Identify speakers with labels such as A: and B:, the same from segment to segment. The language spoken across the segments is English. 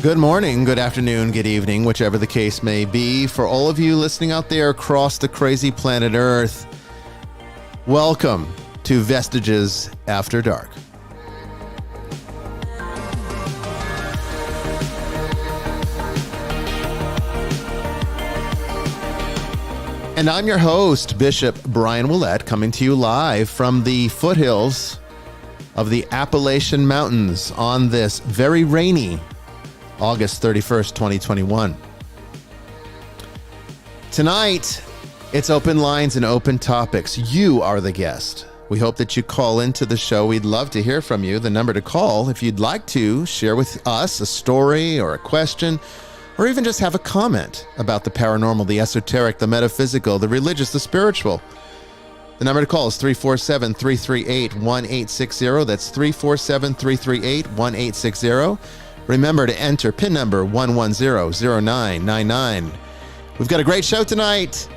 A: Good morning, good afternoon, good evening, whichever the case may be. For all of you listening out there across the crazy planet Earth, welcome to Vestiges After Dark. And I'm your host, Bishop Bryan Willett, coming to you live from the foothills of the Appalachian Mountains on this very rainy August 31st, 2021. Tonight, it's open lines and open topics. You are the guest. We hope that you call into the show. We'd love to hear from you. The number to call, if you'd like to share with us a story or a question, or even just have a comment about the paranormal, the esoteric, the metaphysical, the religious, the spiritual. The number to call is 347-338-1860. That's 347-338-1860. Remember to enter PIN number 1100999. We've got a great show tonight.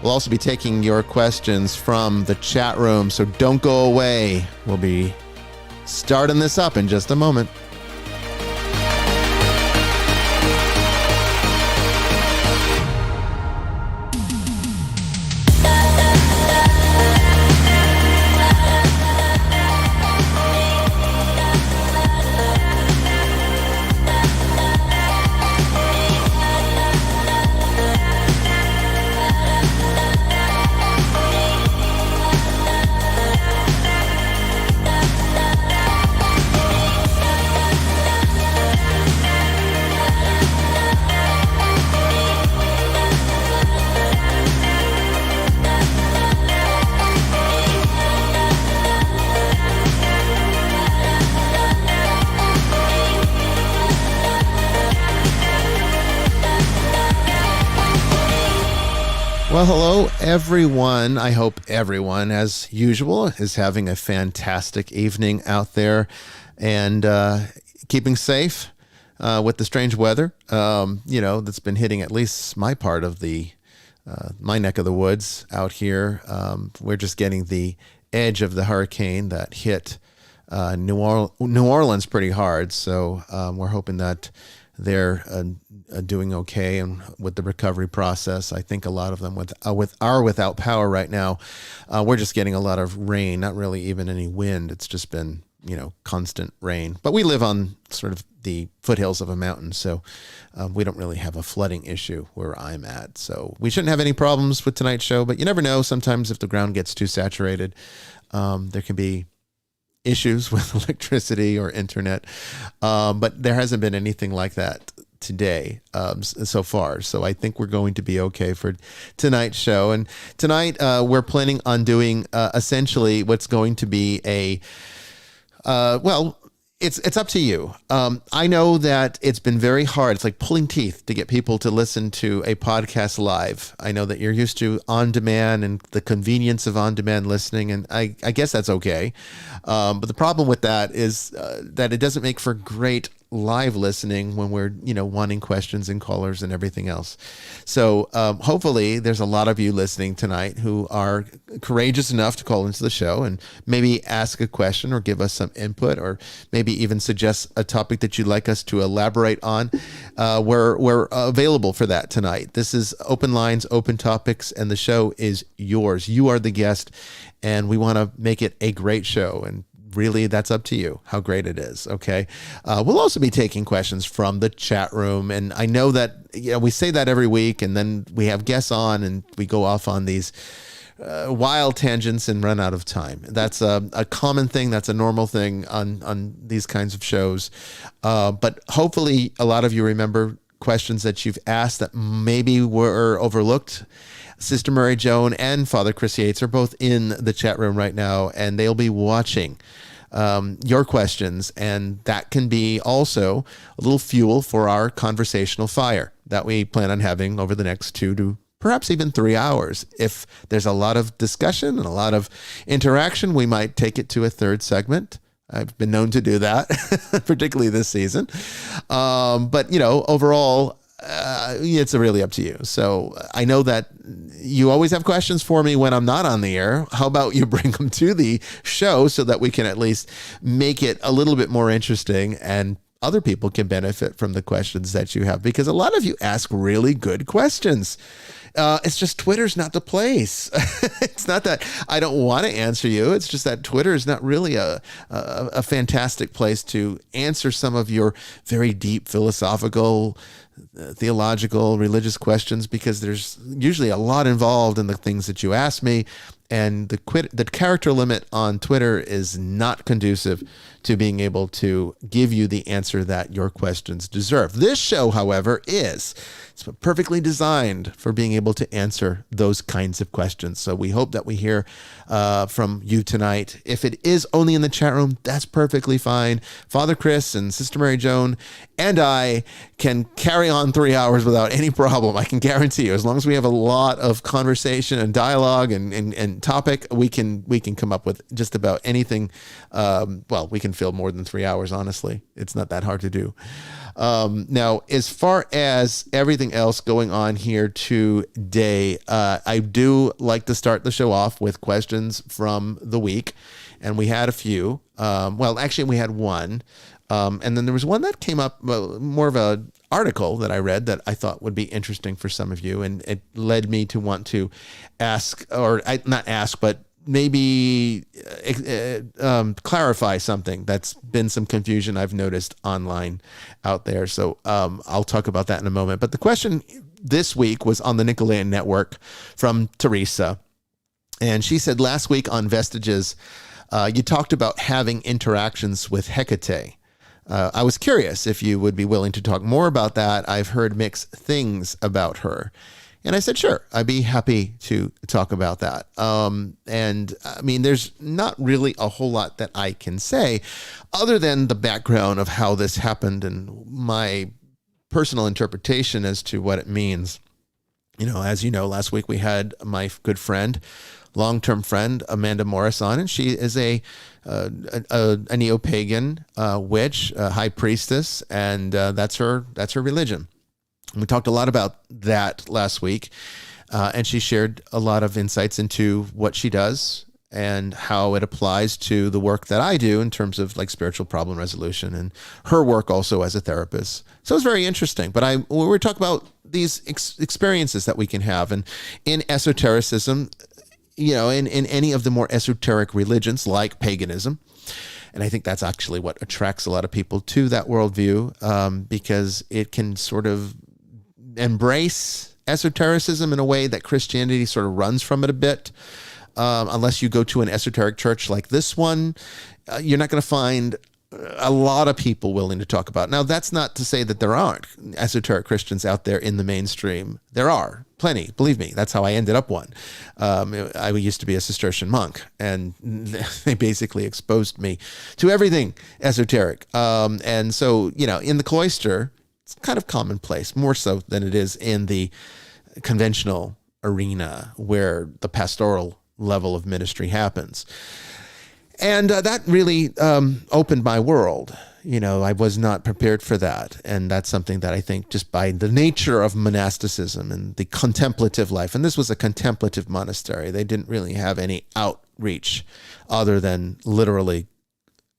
A: We'll also be taking your questions from the chat room, so don't go away. We'll be starting this up in just a moment. Well, hello, everyone. I hope everyone, as usual, is having a fantastic evening out there and keeping safe with the strange weather, that's been hitting at least my part of my neck of the woods out here. We're just getting the edge of the hurricane that hit New Orleans pretty hard. So we're hoping that they're doing okay and with the recovery process. I think a lot of them are without power right now. We're just getting a lot of rain, not really even any wind. It's just been, constant rain. But we live on sort of the foothills of a mountain, so we don't really have a flooding issue where I'm at. So we shouldn't have any problems with tonight's show, but you never know. Sometimes if the ground gets too saturated, there can be issues with electricity or internet, but there hasn't been anything like that today so far. So I think we're going to be okay for tonight's show. And tonight we're planning on doing essentially what's going to be it's up to you. I know that it's been very hard. It's like pulling teeth to get people to listen to a podcast live. I know that you're used to on-demand and the convenience of on-demand listening, and I guess that's okay. But the problem with that is that it doesn't make for great live listening when we're, wanting questions and callers and everything else. So hopefully there's a lot of you listening tonight who are courageous enough to call into the show and maybe ask a question or give us some input or maybe even suggest a topic that you'd like us to elaborate on. We're available for that tonight. This is open lines, open topics, and the show is yours. You are the guest, and we want to make it a great show. And really, that's up to you how great it is. Okay. We'll also be taking questions from the chat room. And I know that, we say that every week, and then we have guests on and we go off on these wild tangents and run out of time. That's a common thing. That's a normal thing on these kinds of shows. But hopefully a lot of you remember questions that you've asked that maybe were overlooked. Sister Mary Joan and Father Chris Yates are both in the chat room right now, and they'll be watching your questions, and that can be also a little fuel for our conversational fire that we plan on having over the next 2 to perhaps even 3 hours. If there's a lot of discussion and a lot of interaction, we might take it to a third segment. I've been known to do that, particularly this season. But, overall, it's really up to you. So I know that you always have questions for me when I'm not on the air. How about you bring them to the show so that we can at least make it a little bit more interesting and other people can benefit from the questions that you have, because a lot of you ask really good questions. It's just Twitter's not the place. It's not that I don't want to answer you. It's just that Twitter is not really a fantastic place to answer some of your very deep philosophical, theological, religious questions, because there's usually a lot involved in the things that you ask me. And the character limit on Twitter is not conducive to being able to give you the answer that your questions deserve. This show, however, is it's perfectly designed for being able to answer those kinds of questions. So we hope that we hear from you tonight. If it is only in the chat room, that's perfectly fine. Father Chris and Sister Mary Joan and I can carry on 3 hours without any problem. I can guarantee you, as long as we have a lot of conversation and dialogue and topic, we can come up with just about anything. Well, we can fill more than 3 hours, honestly. It's not that hard to do. Now, as far as everything else going on here today, I do like to start the show off with questions from the week. And we had a few. Well, actually, we had one. And then there was one that came up, more of an article that I read that I thought would be interesting for some of you. And it led me to want to ask, or not ask, but maybe clarify something that's been some confusion I've noticed online out there. So I'll talk about that in a moment. But the question this week was on the Nicolaitan Network from Teresa. And she said, last week on Vestiges, you talked about having interactions with Hecate. I was curious if you would be willing to talk more about that. I've heard mixed things about her. And I said, sure, I'd be happy to talk about that. And I mean, there's not really a whole lot that I can say other than the background of how this happened and my personal interpretation as to what it means. You know, as you know, last week we had my good friend, long-term friend, Amanda Morris on, and she is a neo-pagan witch, a high priestess, and that's her religion. And we talked a lot about that last week, and she shared a lot of insights into what she does and how it applies to the work that I do in terms of like spiritual problem resolution and her work also as a therapist. So it's very interesting. But we're talking about these experiences that we can have, and in esotericism, you know, in any of the more esoteric religions like paganism. And I think that's actually what attracts a lot of people to that worldview, because it can sort of embrace esotericism in a way that Christianity sort of runs from it a bit. Unless you go to an esoteric church like this one, you're not going to find a lot of people willing to talk about it. Now, that's not to say that there aren't esoteric Christians out there in the mainstream. There are plenty, believe me. That's how I ended up one. I used to be a Cistercian monk, and they basically exposed me to everything esoteric. And so, you know, in the cloister, it's kind of commonplace, more so than it is in the conventional arena where the pastoral level of ministry happens. And that really opened my world. You know, I was not prepared for that. And that's something that I think just by the nature of monasticism and the contemplative life, and this was a contemplative monastery, they didn't really have any outreach other than literally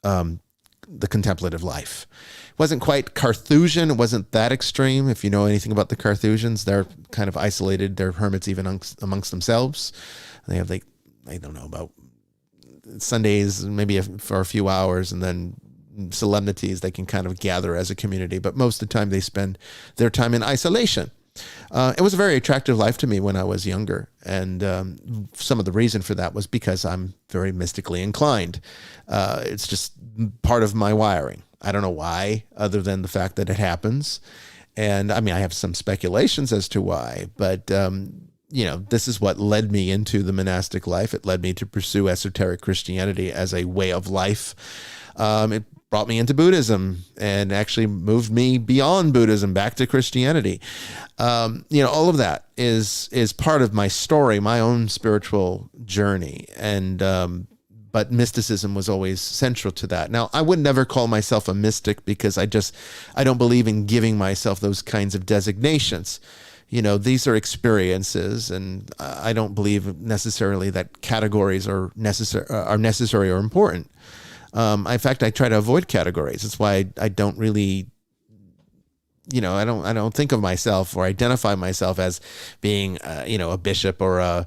A: the contemplative life. It wasn't quite Carthusian. It wasn't that extreme. If you know anything about the Carthusians, they're kind of isolated. They're hermits even amongst themselves. They have, like, I don't know, about Sundays, maybe for a few hours, and then solemnities they can kind of gather as a community. But most of the time they spend their time in isolation. It was a very attractive life to me when I was younger. And some of the reason for that was because I'm very mystically inclined. It's just part of my wiring. I don't know why, other than the fact that it happens. And I mean, I have some speculations as to why, but you know, this is what led me into the monastic life. It led me to pursue esoteric Christianity as a way of life. It brought me into Buddhism and actually moved me beyond Buddhism back to Christianity. You know, all of that is part of my story, my own spiritual journey. And but mysticism was always central to that. Now, I would never call myself a mystic because I don't believe in giving myself those kinds of designations. You know, these are experiences, and I don't believe necessarily that categories are necessary or important. In fact, I try to avoid categories. That's why I don't really, I don't think of myself or identify myself as being, a bishop or or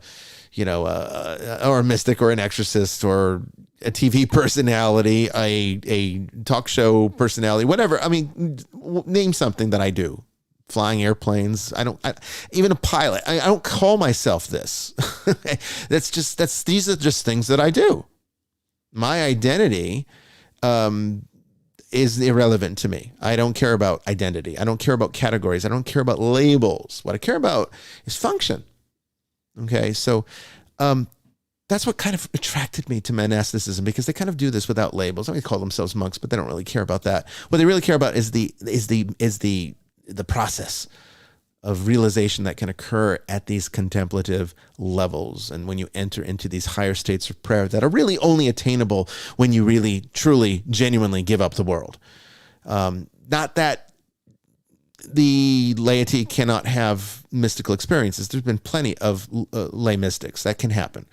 A: a mystic or an exorcist or a TV personality, a talk show personality, whatever. I mean, name something that I do. Flying airplanes. Even a pilot. I don't call myself this. These are just things that I do. My identity is irrelevant to me. I don't care about identity. I don't care about categories. I don't care about labels. What I care about is function. Okay, so that's what kind of attracted me to monasticism, because they kind of do this without labels. I mean, they call themselves monks, but they don't really care about that. What they really care about is the process of realization that can occur at these contemplative levels. And when you enter into these higher states of prayer that are really only attainable when you really, truly, genuinely give up the world. Not that the laity cannot have mystical experiences. There's been plenty of lay mystics that can happen.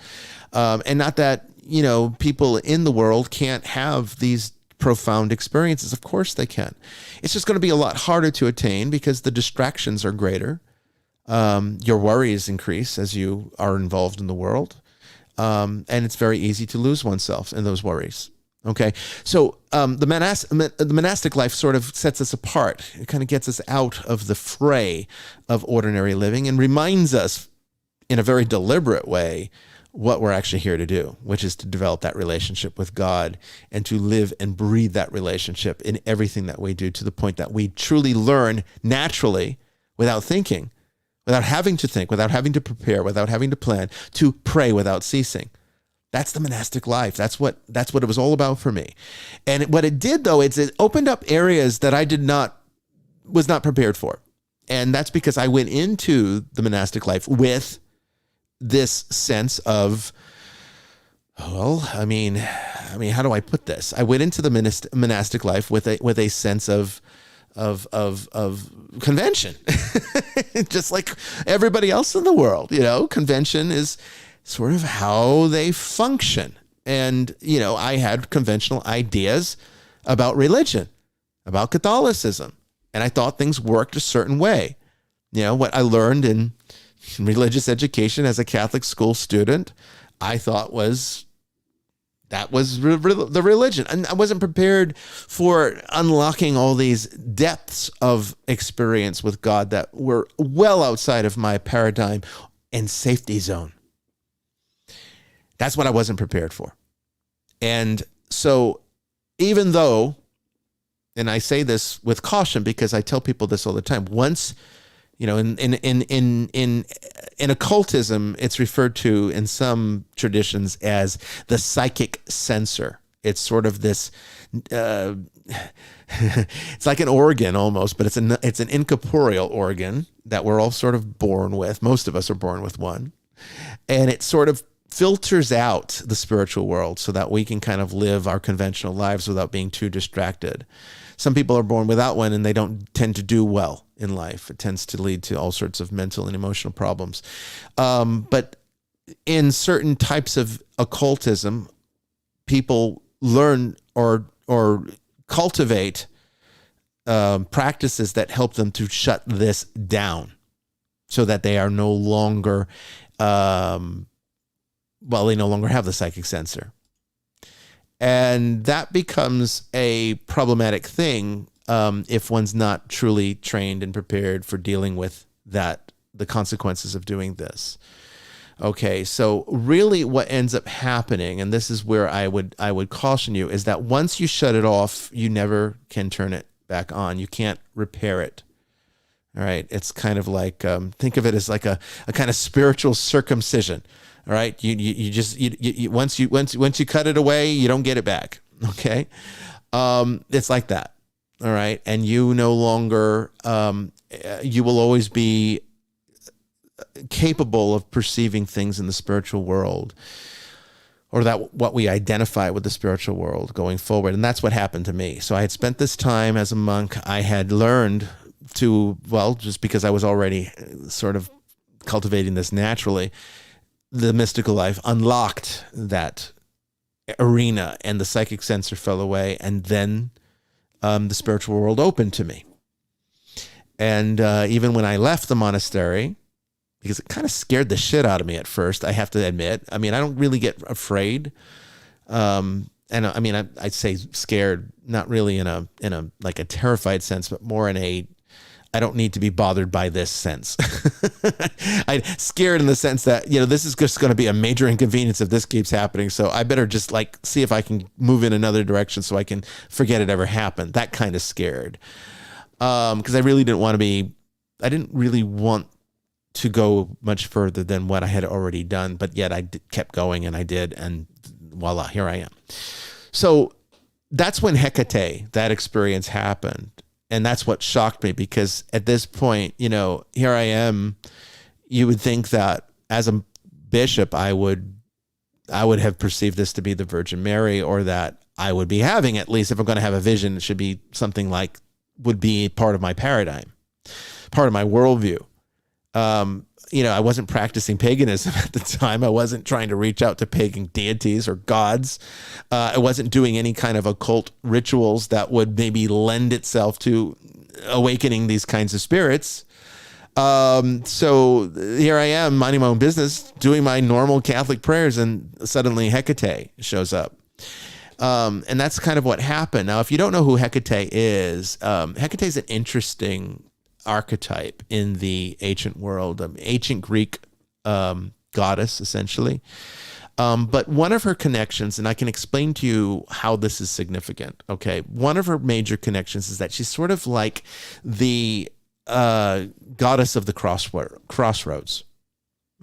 A: And not that, people in the world can't have these profound experiences. Of course they can. It's just going to be a lot harder to attain because the distractions are greater. Your worries increase as you are involved in the world. And it's very easy to lose oneself in those worries. Okay. So the monastic life sort of sets us apart. It kind of gets us out of the fray of ordinary living and reminds us in a very deliberate way what we're actually here to do, which is to develop that relationship with God and to live and breathe that relationship in everything that we do, to the point that we truly learn naturally, without thinking, without having to think, without having to prepare, without having to plan, to pray without ceasing. That's the monastic life. That's what it was all about for me. And what it did, though, is it opened up areas that I was not prepared for. And that's because I went into the monastic life with this sense of, how do I put this? I went into the monastic life with a sense of convention, just like everybody else in the world. Convention is sort of how they function. And, I had conventional ideas about religion, about Catholicism, and I thought things worked a certain way. What I learned in religious education as a Catholic school student, I thought the religion. And I wasn't prepared for unlocking all these depths of experience with God that were well outside of my paradigm and safety zone. That's what I wasn't prepared for. And so even though, and I say this with caution because I tell people this all the time, once, in occultism, it's referred to in some traditions as the psychic sensor. It's sort of this, it's like an organ almost, but it's an incorporeal organ that we're all sort of born with. Most of us are born with one. And it sort of filters out the spiritual world so that we can kind of live our conventional lives without being too distracted. Some people are born without one and they don't tend to do well in life. It tends to lead to all sorts of mental and emotional problems. But in certain types of occultism, people learn or cultivate practices that help them to shut this down so that they are no longer, they no longer have the psychic sensor. And that becomes a problematic thing if one's not truly trained and prepared for dealing with the consequences of doing this. Okay, so really what ends up happening, and this is where I would caution you, is that once you shut it off, you never can turn it back on. You can't repair it. All right, it's kind of like, think of it as like a kind of spiritual circumcision. All right, you just once you cut it away, you don't get it back. Okay, it's like that. All right, and you no longer, you will always be capable of perceiving things in the spiritual world, or that what we identify with the spiritual world going forward. And that's what happened to me. So I had spent this time as a monk. I had learned to, just because I was already sort of cultivating this naturally, the mystical life unlocked that arena, and the psychic sensor fell away, and then the spiritual world opened to me. And even when I left the monastery, because it kind of scared the shit out of me at first, I have to admit. I mean, I don't really get afraid. And I mean, I'd say scared, not really in a like a terrified sense, but more in a, I don't need to be bothered by this sense. I'm scared in the sense that, this is just going to be a major inconvenience if this keeps happening. So I better just like see if I can move in another direction so I can forget it ever happened. That kind of scared. Because I didn't really want to go much further than what I had already done, but yet I kept going, and I did, and voila, here I am. So that's when Hecate, that experience happened. And that's what shocked me, because at this point, here I am. You would think that as a bishop, I would have perceived this to be the Virgin Mary, or that I would be having, at least if I'm going to have a vision, it should be something like, would be part of my paradigm, part of my worldview. I wasn't practicing paganism at the time. I wasn't trying to reach out to pagan deities or gods. I wasn't doing any kind of occult rituals that would maybe lend itself to awakening these kinds of spirits. So here I am minding my own business, doing my normal Catholic prayers, and suddenly Hecate shows up. And that's kind of what happened. Now, if you don't know who Hecate is an interesting archetype in the ancient world, ancient Greek goddess, essentially. But one of her connections, and I can explain to you how this is significant, okay? One of her major connections is that she's sort of like the goddess of the crossroads,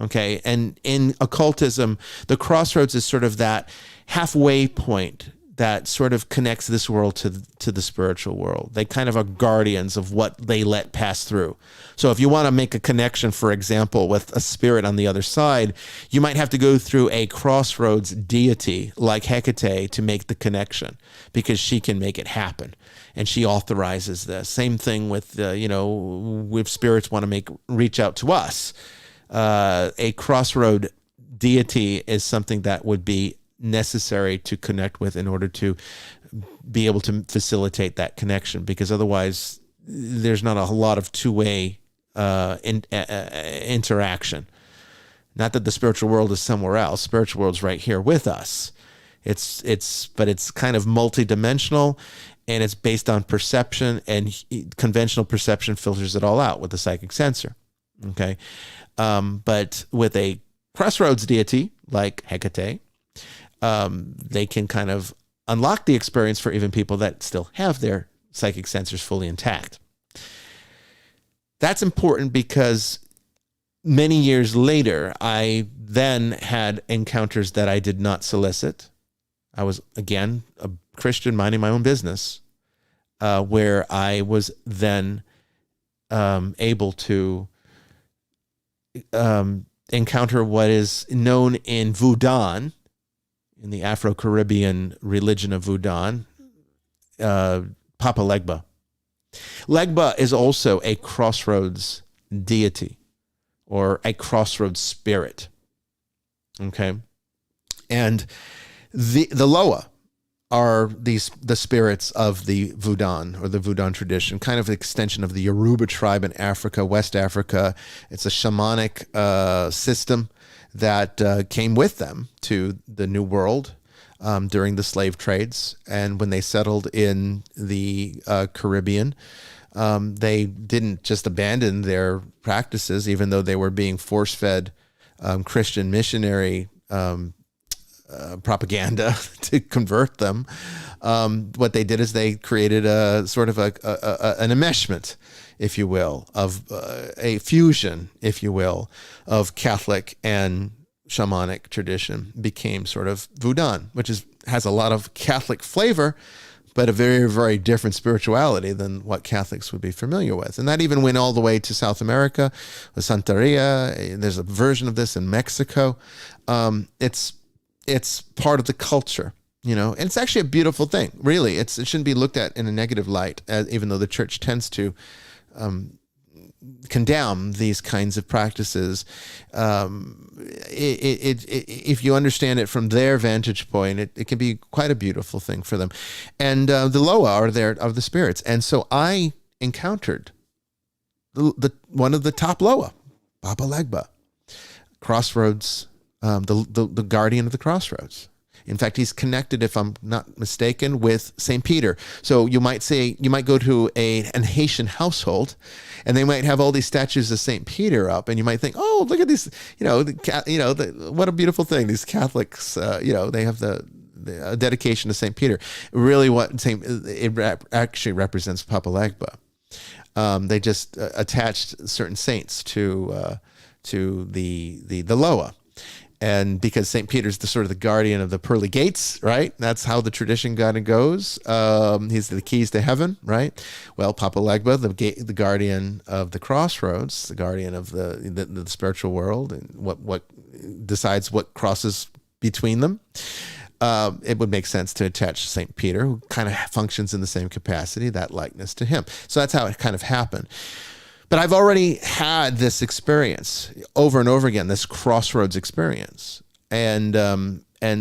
A: okay? And in occultism, the crossroads is sort of that halfway point that sort of connects this world to the spiritual world. They kind of are guardians of what they let pass through. So if you want to make a connection, for example, with a spirit on the other side, you might have to go through a crossroads deity like Hecate to make the connection, because she can make it happen. And she authorizes this. Same thing with, if spirits want to reach out to us. A crossroad deity is something that would be necessary to connect with in order to be able to facilitate that connection, because otherwise there's not a lot of two-way interaction. Not that the spiritual world is somewhere else. Spiritual world's right here with us. But it's kind of multidimensional, and it's based on perception, and conventional perception filters it all out with the psychic sensor. Okay. But with a crossroads deity like Hecate, they can kind of unlock the experience for even people that still have their psychic sensors fully intact. That's important because many years later, I then had encounters that I did not solicit. I was, again, a Christian minding my own business, where I was then able to encounter what is known in Voodoo, in the Afro-Caribbean religion of Voodoo, Papa Legba. Legba is also a crossroads deity or a crossroads spirit. Okay. And the Loa are the spirits of the Voodoo or the Voodoo tradition, kind of an extension of the Yoruba tribe in Africa, West Africa. It's a shamanic system that came with them to the New World during the slave trades. And when they settled in the Caribbean, they didn't just abandon their practices, even though they were being force-fed Christian missionary propaganda to convert them. What they did is they created a sort of an enmeshment, if you will, of a fusion, if you will, of Catholic and shamanic tradition. Became sort of Voodoo, which has a lot of Catholic flavor, but a very, very different spirituality than what Catholics would be familiar with. And that even went all the way to South America, with Santeria. There's a version of this in Mexico. It's part of the culture, and it's actually a beautiful thing, really. It shouldn't be looked at in a negative light, even though the church tends to condemn these kinds of practices. If you understand it from their vantage point, it can be quite a beautiful thing for them. And the Loa are the spirits. And so I encountered the one of the top Loa, Papa Legba, Crossroads, the guardian of the Crossroads. In fact, he's connected, if I'm not mistaken, with St. Peter. So you might go to an Haitian household, and they might have all these statues of St. Peter up, and you might think, oh, look at these, what a beautiful thing. These Catholics, they have the dedication to St. Peter. Really, it actually represents Papa Legba. They just attached certain saints to the Loa. And because St. Peter's the sort of the guardian of the pearly gates, right? That's how the tradition kind of goes. He's the keys to heaven, right? Well, Papa Legba, the guardian of the crossroads, the guardian of the spiritual world, and what decides what crosses between them. It would make sense to attach St. Peter, who kind of functions in the same capacity, that likeness to him. So that's how it kind of happened. But I've already had this experience over and over again, this crossroads experience. And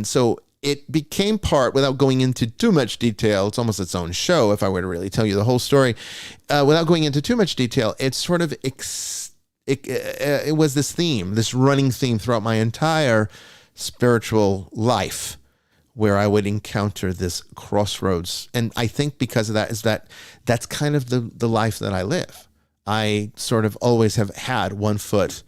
A: so it became part, without going into too much detail, it's almost its own show if I were to really tell you the whole story. Without going into too much detail, it's sort of, it was this theme, this running theme throughout my entire spiritual life, where I would encounter this crossroads. And I think because of that, that's kind of the life that I live. I sort of always have had one foot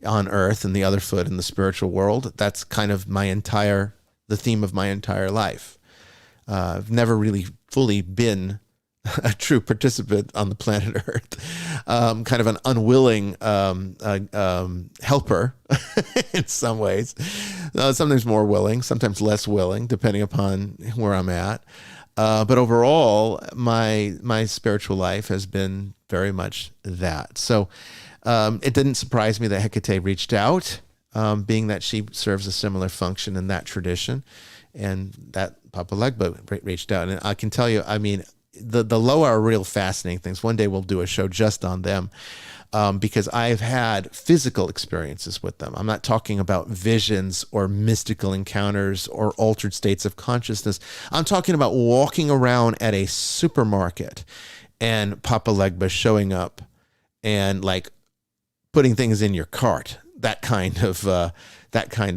A: on earth and the other foot in the spiritual world. That's kind of the theme of my entire life. I've never really fully been a true participant on the planet Earth. Kind of an unwilling helper in some ways. Sometimes more willing, sometimes less willing, depending upon where I'm at. But overall, my spiritual life has been very much that. So it didn't surprise me that Hecate reached out, being that she serves a similar function in that tradition, and that Papa Legba reached out. And I can tell you, I mean, the Loa are real fascinating things. One day we'll do a show just on them. Because I've had physical experiences with them. I'm not talking about visions or mystical encounters or altered states of consciousness. I'm talking about walking around at a supermarket and Papa Legba showing up and like putting things in your cart. That kind of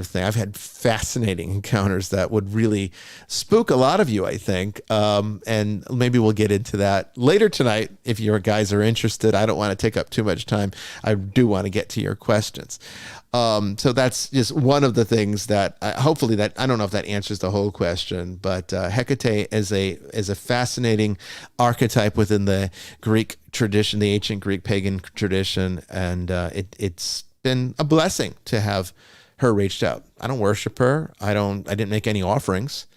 A: thing. I've had fascinating encounters that would really spook a lot of you, I think. And maybe we'll get into that later tonight if your guys are interested. I don't want to take up too much time. I do want to get to your questions. So that's just one of the things that hopefully that, I don't know if that answers the whole question, but Hecate is a fascinating archetype within the Greek tradition, the ancient Greek pagan tradition, and it's been a blessing to have her reached out. I don't worship her. I didn't make any offerings.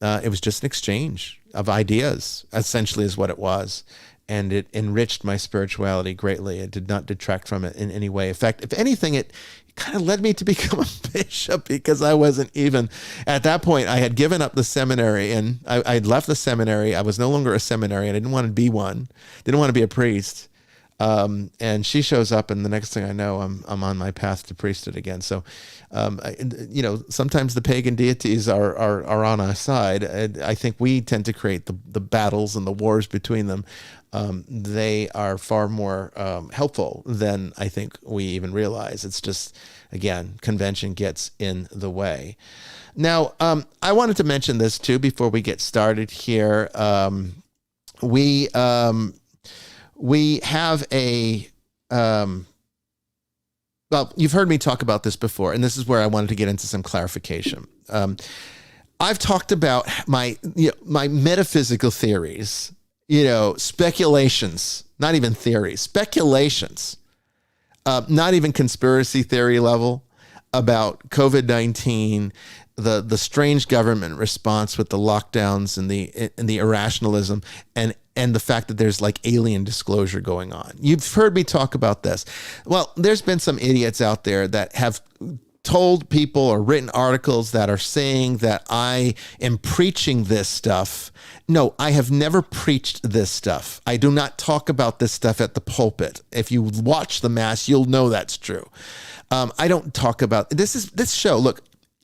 A: It was just an exchange of ideas, essentially, is what it was. And it enriched my spirituality greatly. It did not detract from it in any way. In fact, if anything, it kind of led me to become a bishop, because I wasn't even, at that point, I had given up the seminary, and I had left the seminary. I was no longer a seminary, and I didn't want to be one. Didn't want to be a priest. And she shows up, and the next thing I know, I'm on my path to priesthood again. So, sometimes the pagan deities are on our side. I think we tend to create the battles and the wars between them. They are far more helpful than I think we even realize. It's just, again, convention gets in the way. Now, I wanted to mention this too before we get started here. We have well, you've heard me talk about this before, and this is where I wanted to get into some clarification. I've talked about my metaphysical theories, speculations, not even theories, speculations, not even conspiracy theory level, about COVID-19, the strange government response with the lockdowns and the irrationalism, and the fact that there's like alien disclosure going on. You've heard me talk about this. Well, there's been some idiots out there that have told people or written articles that are saying that I am preaching this stuff. No, I have never preached this stuff. I do not talk about this stuff at the pulpit. If you watch the Mass, you'll know that's true. I don't talk about this show. Look,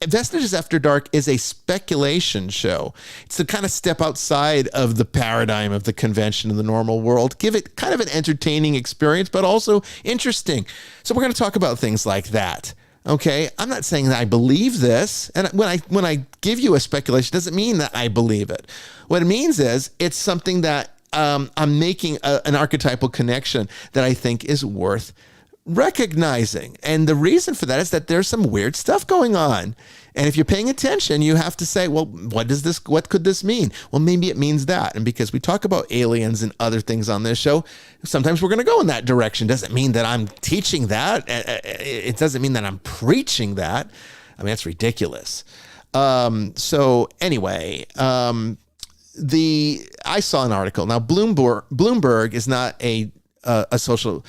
A: Vestiges After Dark is a speculation show. It's to kind of step outside of the paradigm of the convention in the normal world, give it kind of an entertaining experience, but also interesting. So we're going to talk about things like that. Okay, I'm not saying that I believe this, and when I give you a speculation, it doesn't mean that I believe it. What it means is it's something that I'm making an archetypal connection that I think is worth recognizing. And the reason for that is that there's some weird stuff going on. And if you're paying attention, you have to say, well, what could this mean? Well, maybe it means that. And because we talk about aliens and other things on this show, sometimes we're going to go in that direction. Doesn't mean that I'm teaching that. It doesn't mean that I'm preaching that. I mean, that's ridiculous. So anyway, I saw an article. Now, Bloomberg is not a social,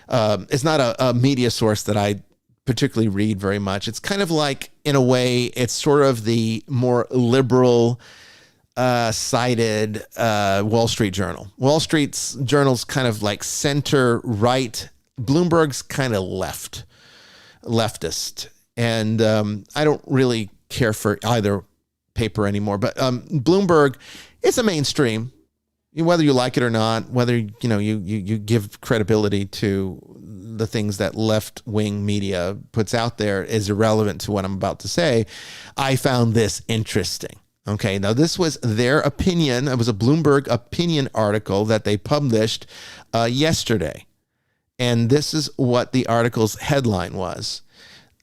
A: it's not a media source that I particularly read very much. It's kind of like, in a way, it's sort of the more liberal sided Wall Street Journal. Wall Street's journal's kind of like center right. Bloomberg's kind of leftist. And I don't really care for either paper anymore. But Bloomberg, it's a mainstream. Whether you like it or not, whether you give credibility to the things that left-wing media puts out there is irrelevant to what I'm about to say. I found this interesting. Okay, now this was their opinion. It was a Bloomberg opinion article that they published yesterday. And this is what the article's headline was.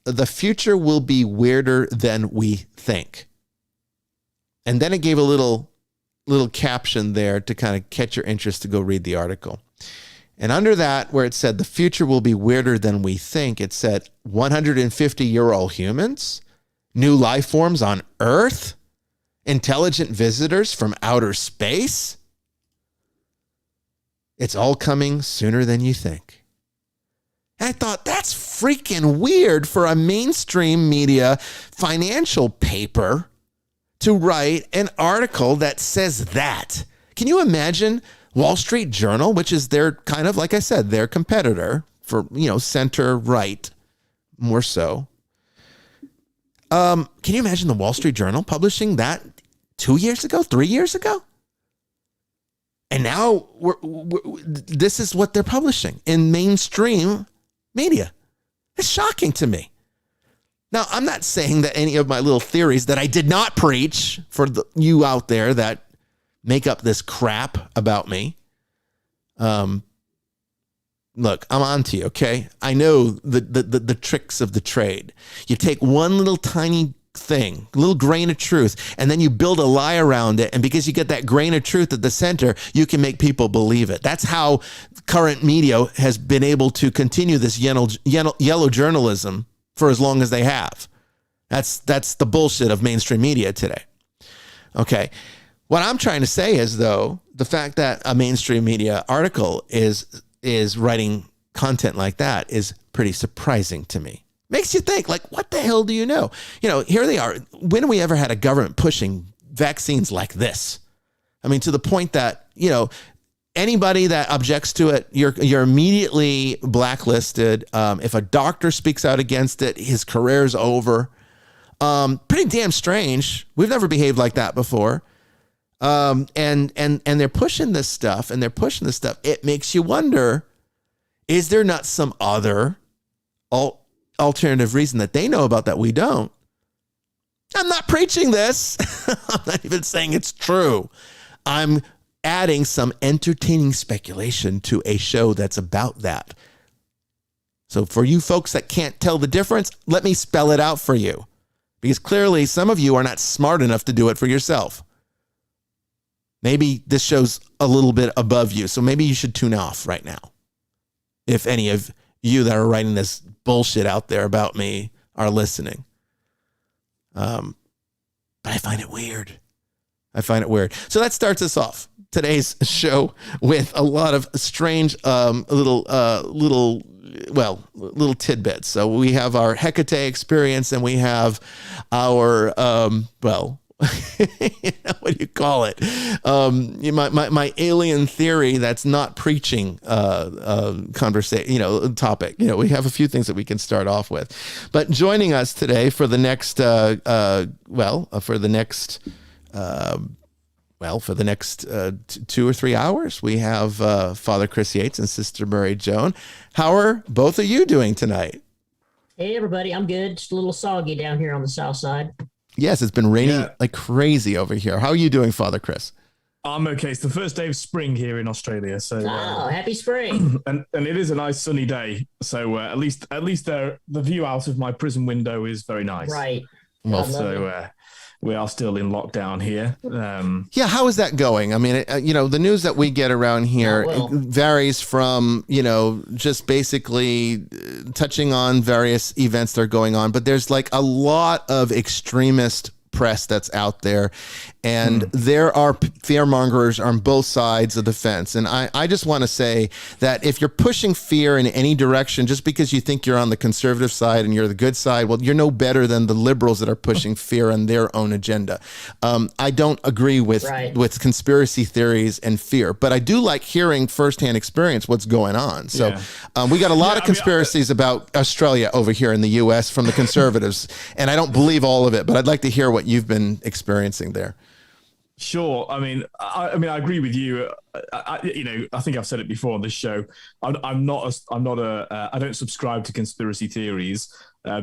A: The future will be weirder than we think. And then it gave a little caption there to kind of catch your interest to go read the article. And under that, where it said the future will be weirder than we think, it said 150-year-old humans, new life forms on Earth, intelligent visitors from outer space. It's all coming sooner than you think. And I thought, that's freaking weird for a mainstream media financial paper to write an article that says that. Can you imagine Wall Street Journal, which is their kind of, like I said, their competitor for, center right, more so. Can you imagine the Wall Street Journal publishing that 2 years ago, 3 years ago? And now this is what they're publishing in mainstream media. It's shocking to me. Now, I'm not saying that any of my little theories that I did not preach for you out there that make up this crap about me. Look, I'm on to you, okay? I know the tricks of the trade. You take one little tiny thing, little grain of truth, and then you build a lie around it. And because you get that grain of truth at the center, you can make people believe it. That's how current media has been able to continue this yellow journalism for as long as they have. That's the bullshit of mainstream media today. Okay. What I'm trying to say is, though, the fact that a mainstream media article is writing content like that is pretty surprising to me. Makes you think, like, what the hell do you know? Here they are. When have we ever had a government pushing vaccines like this? I mean, to the point that, anybody that objects to it, you're immediately blacklisted. If a doctor speaks out against it, his career's over. Pretty damn strange. We've never behaved like that before. And they're pushing this stuff, It makes you wonder, is there not some other alternative reason that they know about that we don't? I'm not preaching this. I'm not even saying it's true. I'm adding some entertaining speculation to a show that's about that. So for you folks that can't tell the difference, let me spell it out for you. Because clearly some of you are not smart enough to do it for yourself. Maybe this show's a little bit above you, so maybe you should tune off right now. If any of you that are writing this bullshit out there about me are listening. But I find it weird. So that starts us off today's show with a lot of strange little little tidbits. So we have our Hecate experience, and we have our, what do you call it? My alien theory that's not preaching conversation, topic. We have a few things that we can start off with. But joining us today for the next, for the next 2 or 3 hours, we have Father Chris Yates and Sister Mary Joan. How are both of you doing tonight?
B: Hey, everybody. I'm good. Just a little soggy down here on the south side.
A: Yes, it's been raining like crazy over here. How are you doing, Father Chris?
C: I'm okay. It's the first day of spring here in Australia. So
B: happy spring.
C: and it is a nice sunny day. So at least the view out of my prison window is very nice.
B: Right.
C: Well, so we are still in lockdown here.
A: How is that going? I mean, the news that we get around here varies from, just basically touching on various events that are going on. But there's like a lot of extremist press that's out there, and there are fearmongers on both sides of the fence. And I just want to say that if you're pushing fear in any direction just because you think you're on the conservative side and you're the good side, well, you're no better than the liberals that are pushing fear on their own agenda. I don't agree with conspiracy theories and fear, but I do like hearing firsthand experience what's going on. So we got a lot of conspiracies about Australia over here in the U.S. from the conservatives, and I don't believe all of it, but I'd like to hear what you've been experiencing there.
C: Sure. I mean, I agree with you. I think I've said it before on this show. I don't subscribe to conspiracy theories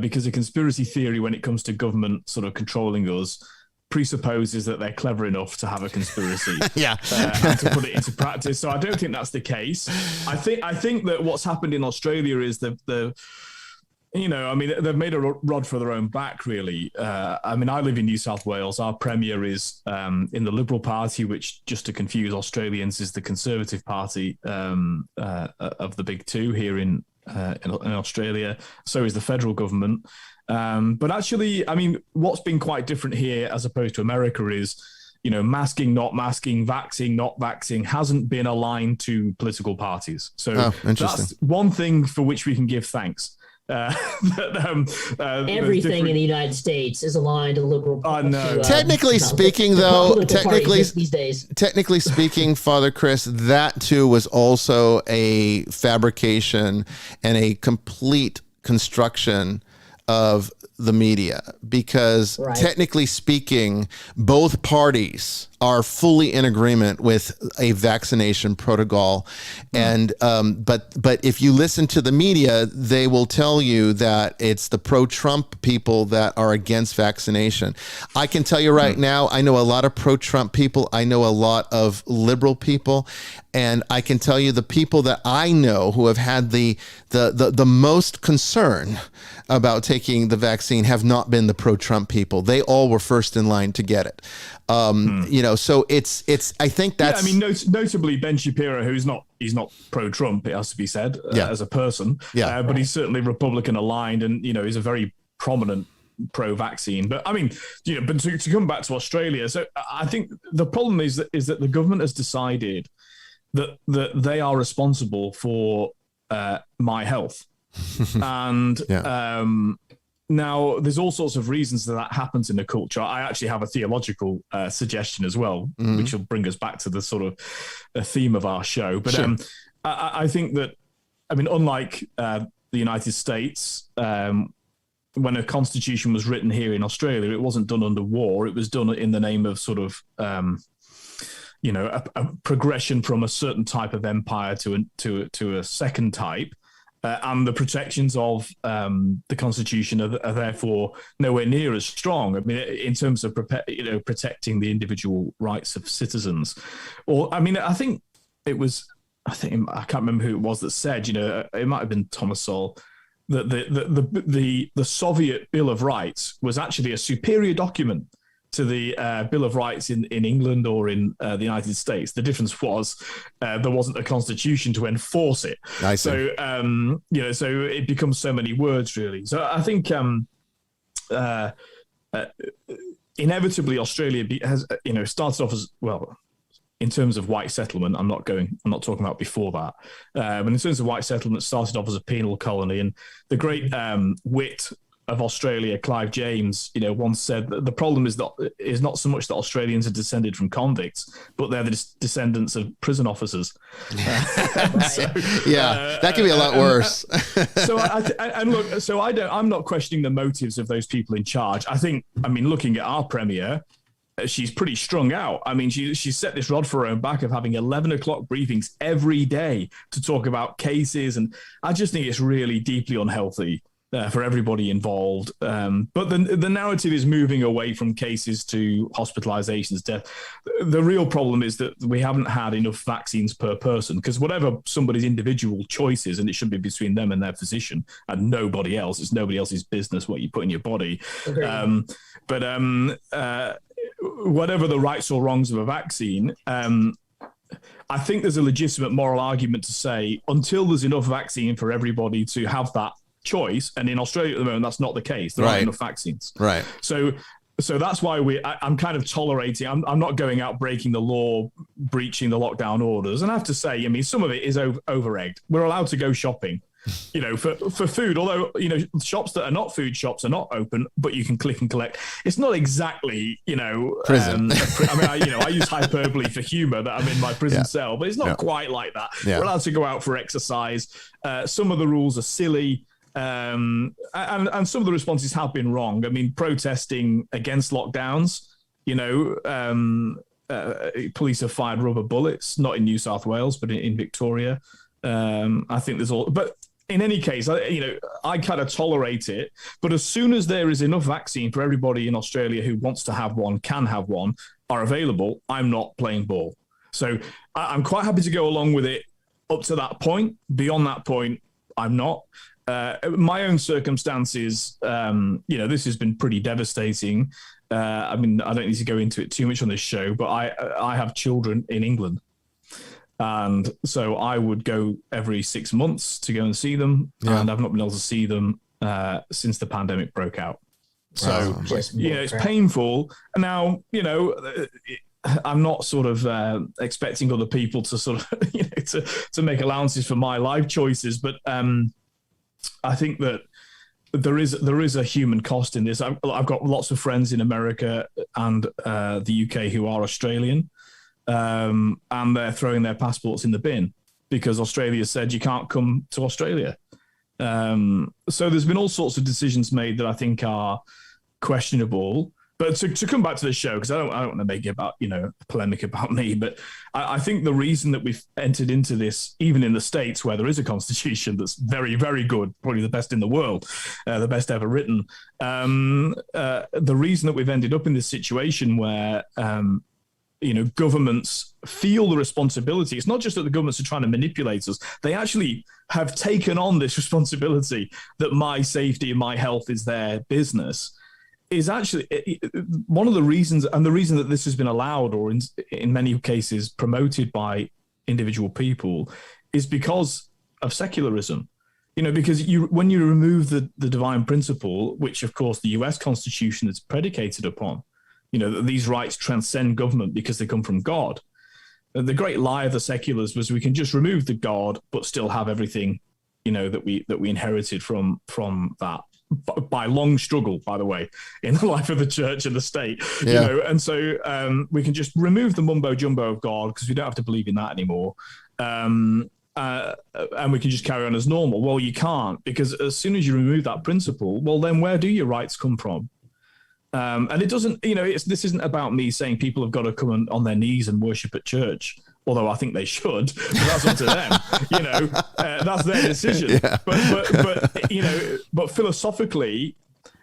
C: because a conspiracy theory, when it comes to government sort of controlling us, presupposes that they're clever enough to have a conspiracy, and to put it into practice. So I don't think that's the case. I think that what's happened in Australia is they've made a rod for their own back, really. I live in New South Wales. Our Premier is in the Liberal Party, which, just to confuse Australians, is the Conservative Party of the big two here in Australia. So is the federal government. But actually, what's been quite different here as opposed to America is, masking, not masking, vaxing, not vaxing hasn't been aligned to political parties. So that's one thing for which we can give thanks.
B: Everything in the United States is aligned to the liberal.
A: Technically speaking, Father Chris, that too was also a fabrication and a complete construction of the media, because technically speaking, both parties are fully in agreement with a vaccination protocol. And but if you listen to the media, they will tell you that it's the pro-Trump people that are against vaccination. I can tell you right now, I know a lot of pro-Trump people. I know a lot of liberal people. And I can tell you the people that I know who have had the most concern about taking the vaccine have not been the pro-Trump people. They all were first in line to get it. So it's I think that's
C: notably Ben Shapiro, who's he's not pro-Trump, it has to be said, as a person. But he's certainly Republican aligned, and he's a very prominent pro-vaccine. But but to come back to Australia, so I think the problem is that the government has decided that they are responsible for my health. And now there's all sorts of reasons that happens in the culture. I actually have a theological suggestion as well, which will bring us back to the sort of the theme of our show. But I think that, unlike the United States, when a constitution was written here in Australia, it wasn't done under war. It was done in the name of sort of a progression from a certain type of empire to a second type. And the protections of the Constitution are therefore nowhere near as strong. In terms of protecting the individual rights of citizens. I think I can't remember who it was that said. It might have been Thomas Sowell, that the Soviet Bill of Rights was actually a superior document to the Bill of Rights in England or in the United States. The difference was there wasn't a constitution to enforce it. I see. So, so it becomes so many words, really. So I think inevitably Australia has, started off as, well, in terms of white settlement, I'm not talking about before that. But in terms of white settlement, it started off as a penal colony. And the great wit of Australia, Clive James, once said that the problem is not so much that Australians are descended from convicts, but they're the descendants of prison officers.
A: That could be a lot worse.
C: I'm not questioning the motives of those people in charge. Looking at our premier, she's pretty strung out. I mean, she set this rod for her own back of having 11 o'clock briefings every day to talk about cases. And I just think it's really deeply unhealthy for everybody involved. But the narrative is moving away from cases to hospitalizations, death. The real problem is that we haven't had enough vaccines per person, because whatever somebody's individual choice is, and it should be between them and their physician and nobody else, it's nobody else's business what you put in your body. Okay. Whatever the rights or wrongs of a vaccine, I think there's a legitimate moral argument to say until there's enough vaccine for everybody to have that choice, and in Australia at the moment that's not the case. There aren't enough vaccines.
A: Right.
C: So that's why I'm kind of tolerating. I'm not going out breaking the law, breaching the lockdown orders. And I have to say, some of it is over-egged. We're allowed to go shopping, for food. Although shops that are not food shops are not open, but you can click and collect. It's not exactly
A: prison.
C: I use hyperbole for humor that I'm in my prison cell, but it's not quite like that. Yeah. We're allowed to go out for exercise. Some of the rules are silly. And some of the responses have been wrong. I mean, protesting against lockdowns, police have fired rubber bullets, not in New South Wales, but in Victoria. I think but in any case, I kind of tolerate it. But as soon as there is enough vaccine for everybody in Australia who wants to have one, can have one, are available, I'm not playing ball. So I'm quite happy to go along with it up to that point. Beyond that point, I'm not. My own circumstances, this has been pretty devastating. I don't need to go into it too much on this show, but I have children in England. And so I would go every 6 months to go and see them. Yeah. And I've not been able to see them since the pandemic broke out. So, it's painful. And now, I'm not sort of expecting other people to sort of, to make allowances for my life choices, but I think that there is a human cost in this. I've got lots of friends in America and the UK who are Australian, and they're throwing their passports in the bin because Australia said you can't come to Australia. So there's been all sorts of decisions made that I think are questionable. But to come back to the show, because I don't want to make it about, a polemic about me, but I think the reason that we've entered into this, even in the States where there is a constitution that's very, very good, probably the best in the world, the best ever written, the reason that we've ended up in this situation where, governments feel the responsibility. It's not just that the governments are trying to manipulate us. They actually have taken on this responsibility that my safety and my health is their business. Is actually one of the reasons, and the reason that this has been allowed or in many cases promoted by individual people is because of secularism. Because when you remove the divine principle, which of course the US Constitution is predicated upon, that these rights transcend government because they come from God. The great lie of the seculars was we can just remove the God, but still have everything, that we inherited from that. By long struggle, by the way, in the life of the church and the state, and so we can just remove the mumbo jumbo of God because we don't have to believe in that anymore, and we can just carry on as normal. Well, you can't, because as soon as you remove that principle, well, then where do your rights come from? And it doesn't, this isn't about me saying people have got to come on their knees and worship at church. Although I think they should, but that's up to them. That's their decision. Yeah. But philosophically,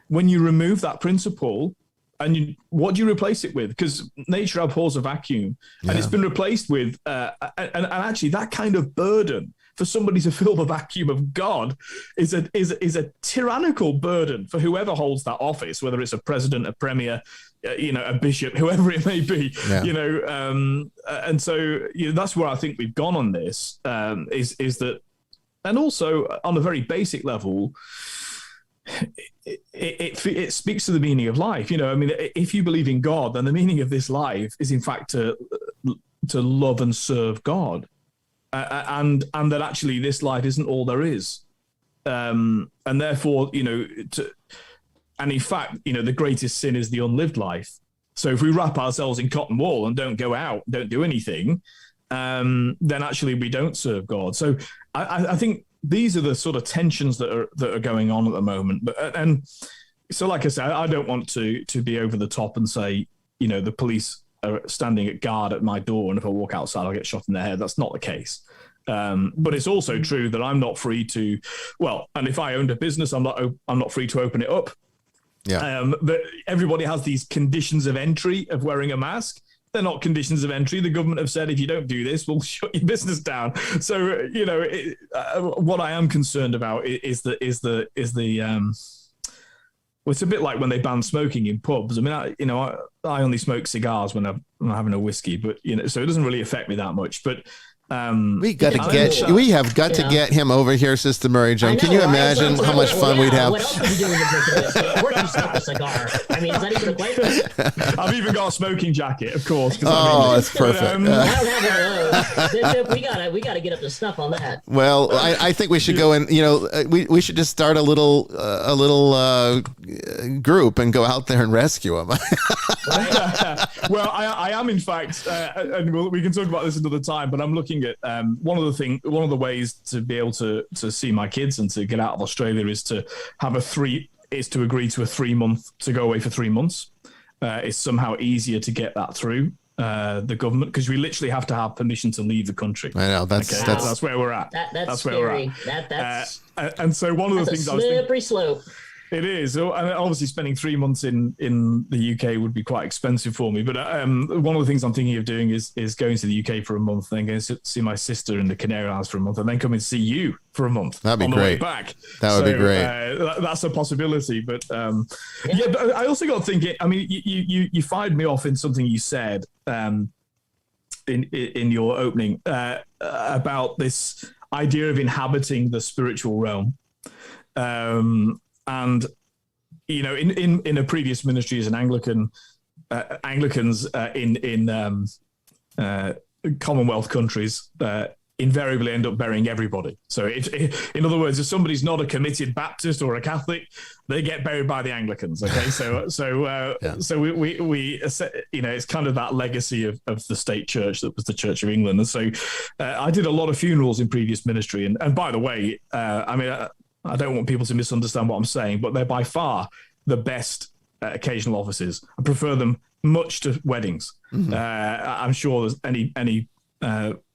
C: when you remove that principle, and what do you replace it with? Because nature abhors a vacuum, and it's been replaced with, and actually that kind of burden for somebody to fill the vacuum of God is a tyrannical burden for whoever holds that office, whether it's a president, a premier, a bishop, whoever it may be, and so that's where I think we've gone on this, is that, and also on a very basic level, it speaks to the meaning of life. If you believe in God, then the meaning of this life is in fact to love and serve God, and that actually this life isn't all there is, and therefore, and in fact, the greatest sin is the unlived life. So if we wrap ourselves in cotton wool and don't go out, don't do anything, then actually we don't serve God. So I think these are the sort of tensions that are going on at the moment. And so, like I said, I don't want to be over the top and say, the police are standing at guard at my door, and if I walk outside, I'll get shot in the head. That's not the case. But it's also true that I'm not free to, and if I owned a business, I'm not free to open it up. Yeah. But everybody has these conditions of entry of wearing a mask. They're not conditions of entry. The government have said, if you don't do this, we'll shut your business down. So, what I am concerned about is the it's a bit like when they banned smoking in pubs. I mean, I only smoke cigars when I'm having a whiskey, but so it doesn't really affect me that much. But
A: we have got to get him over here, Sister Mary Joan. Can you imagine how much fun we'd have?
B: What else are we doing with this? Where do you smoke a cigar? I mean, is that even a question?
C: I've even got a smoking jacket, of course.
A: That's perfect.
B: I don't have one of those. We got to get up to snuff on that.
A: Well, I think we should go in. We should just start a little group and go out there and rescue him.
C: Well, I am, in fact, and we can talk about this another time. But I'm looking at one of the ways to be able to see my kids and to get out of Australia is to agree to a 3 month to go away for 3 months. It's somehow easier to get that through the government, because we literally have to have permission to leave the country.
A: I know that's
C: where we're at.
B: That's
C: where
B: scary.
C: We're at.
B: That's
C: and so one of the things I was thinking,
B: slippery slope.
C: It is. And obviously spending 3 months in the UK would be quite expensive for me. But one of the things I'm thinking of doing is going to the UK for a month, then going to see my sister in the Canary Islands for a month, and then come and see you for a month.
A: That'd be
C: on
A: great.
C: The way back.
A: That would be great.
C: That's a possibility. But but I also got thinking, I mean, you fired me off in something you said in your opening about this idea of inhabiting the spiritual realm. And in a previous ministry as an Anglican, Anglicans in Commonwealth countries invariably end up burying everybody. So in other words, if somebody's not a committed Baptist or a Catholic, they get buried by the Anglicans. Okay, so we it's kind of that legacy of the state church that was the Church of England. And so I did a lot of funerals in previous ministry, and by the way, I don't want people to misunderstand what I'm saying, but they're by far the best occasional offices. I prefer them much to weddings. Mm-hmm. I'm sure there's any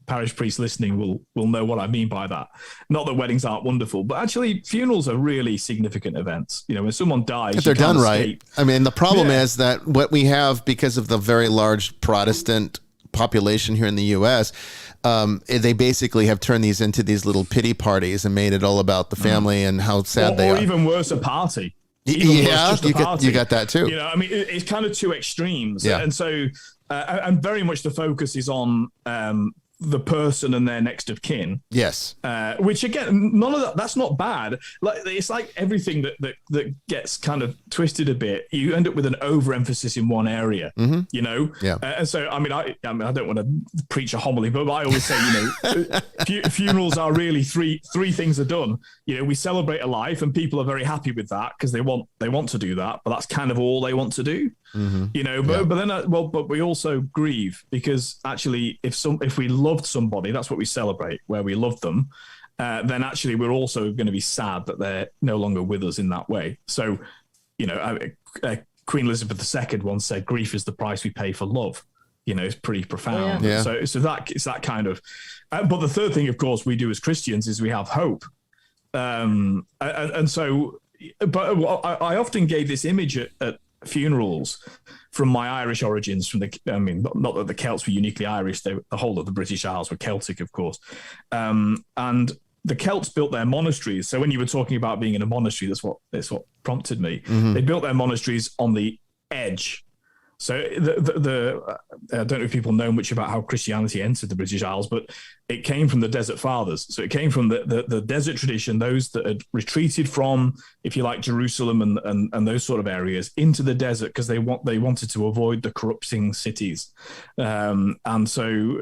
C: parish priest listening will know what I mean by that. Not that weddings aren't wonderful, but actually funerals are really significant events. When someone dies,
A: if they're done right. I mean, the problem is that what we have, because of the very large Protestant population here in the U.S., they basically have turned these into these little pity parties and made it all about the family and how sad they are.
C: Or even worse, a party.
A: You got that too.
C: It's kind of two extremes.
A: Yeah.
C: And so, and very much the focus is on the person and their next of kin.
A: Yes.
C: Which again, none of that's not bad. It's like everything that gets kind of twisted a bit. You end up with an overemphasis in one area. Mm-hmm.
A: Yeah.
C: And so, I don't want to preach a homily, but I always say, funerals are really three things are done. We celebrate a life, and people are very happy with that because they want to do that, but that's kind of all they want to do. Mm-hmm. But then, but we also grieve, because actually, if we loved somebody, that's what we celebrate, where we loved them. Then actually, we're also going to be sad that they're no longer with us in that way. So, Queen Elizabeth II once said, "Grief is the price we pay for love." It's pretty profound.
A: Yeah.
C: So that it's that kind of. But the third thing, of course, we do as Christians is we have hope. And so, but I often gave this image at funerals from my Irish origins, not that the Celts were uniquely Irish, the whole of the British Isles were Celtic, of course. And the Celts built their monasteries. So when you were talking about being in a monastery, that's what prompted me. Mm-hmm. They built their monasteries on the edge So I don't know if people know much about how Christianity entered the British Isles, but it came from the Desert Fathers. So it came from the desert tradition, those that had retreated from, if you like, Jerusalem and those sort of areas into the desert because they wanted to avoid the corrupting cities. And so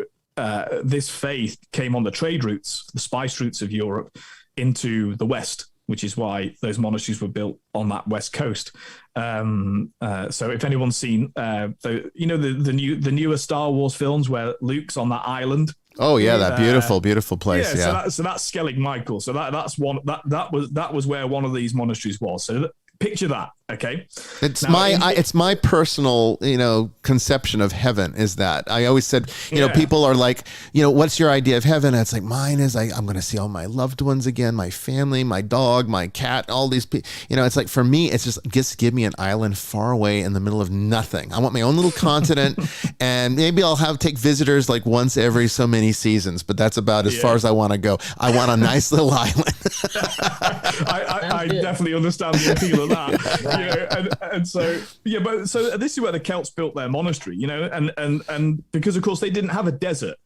C: this faith came on the trade routes, the spice routes of Europe into the West, which is why those monasteries were built on that West Coast. So if anyone's seen, the newer Star Wars films where Luke's on that island.
A: Oh yeah, that beautiful place.
C: Yeah. So that's Skellig Michael. So that's one that was where one of these monasteries was. So picture that. Okay.
A: It's my personal, conception of heaven is that. I always said, people are like, what's your idea of heaven? And it's like, mine is I'm going to see all my loved ones again, my family, my dog, my cat, all these people. It's like, for me, it's just give me an island far away in the middle of nothing. I want my own little continent, and maybe I'll take visitors like once every so many seasons, but that's about as far as I want to go. I want a nice little island.
C: I definitely understand the appeal of that. So this is where the Celts built their monastery, and because of course they didn't have a desert,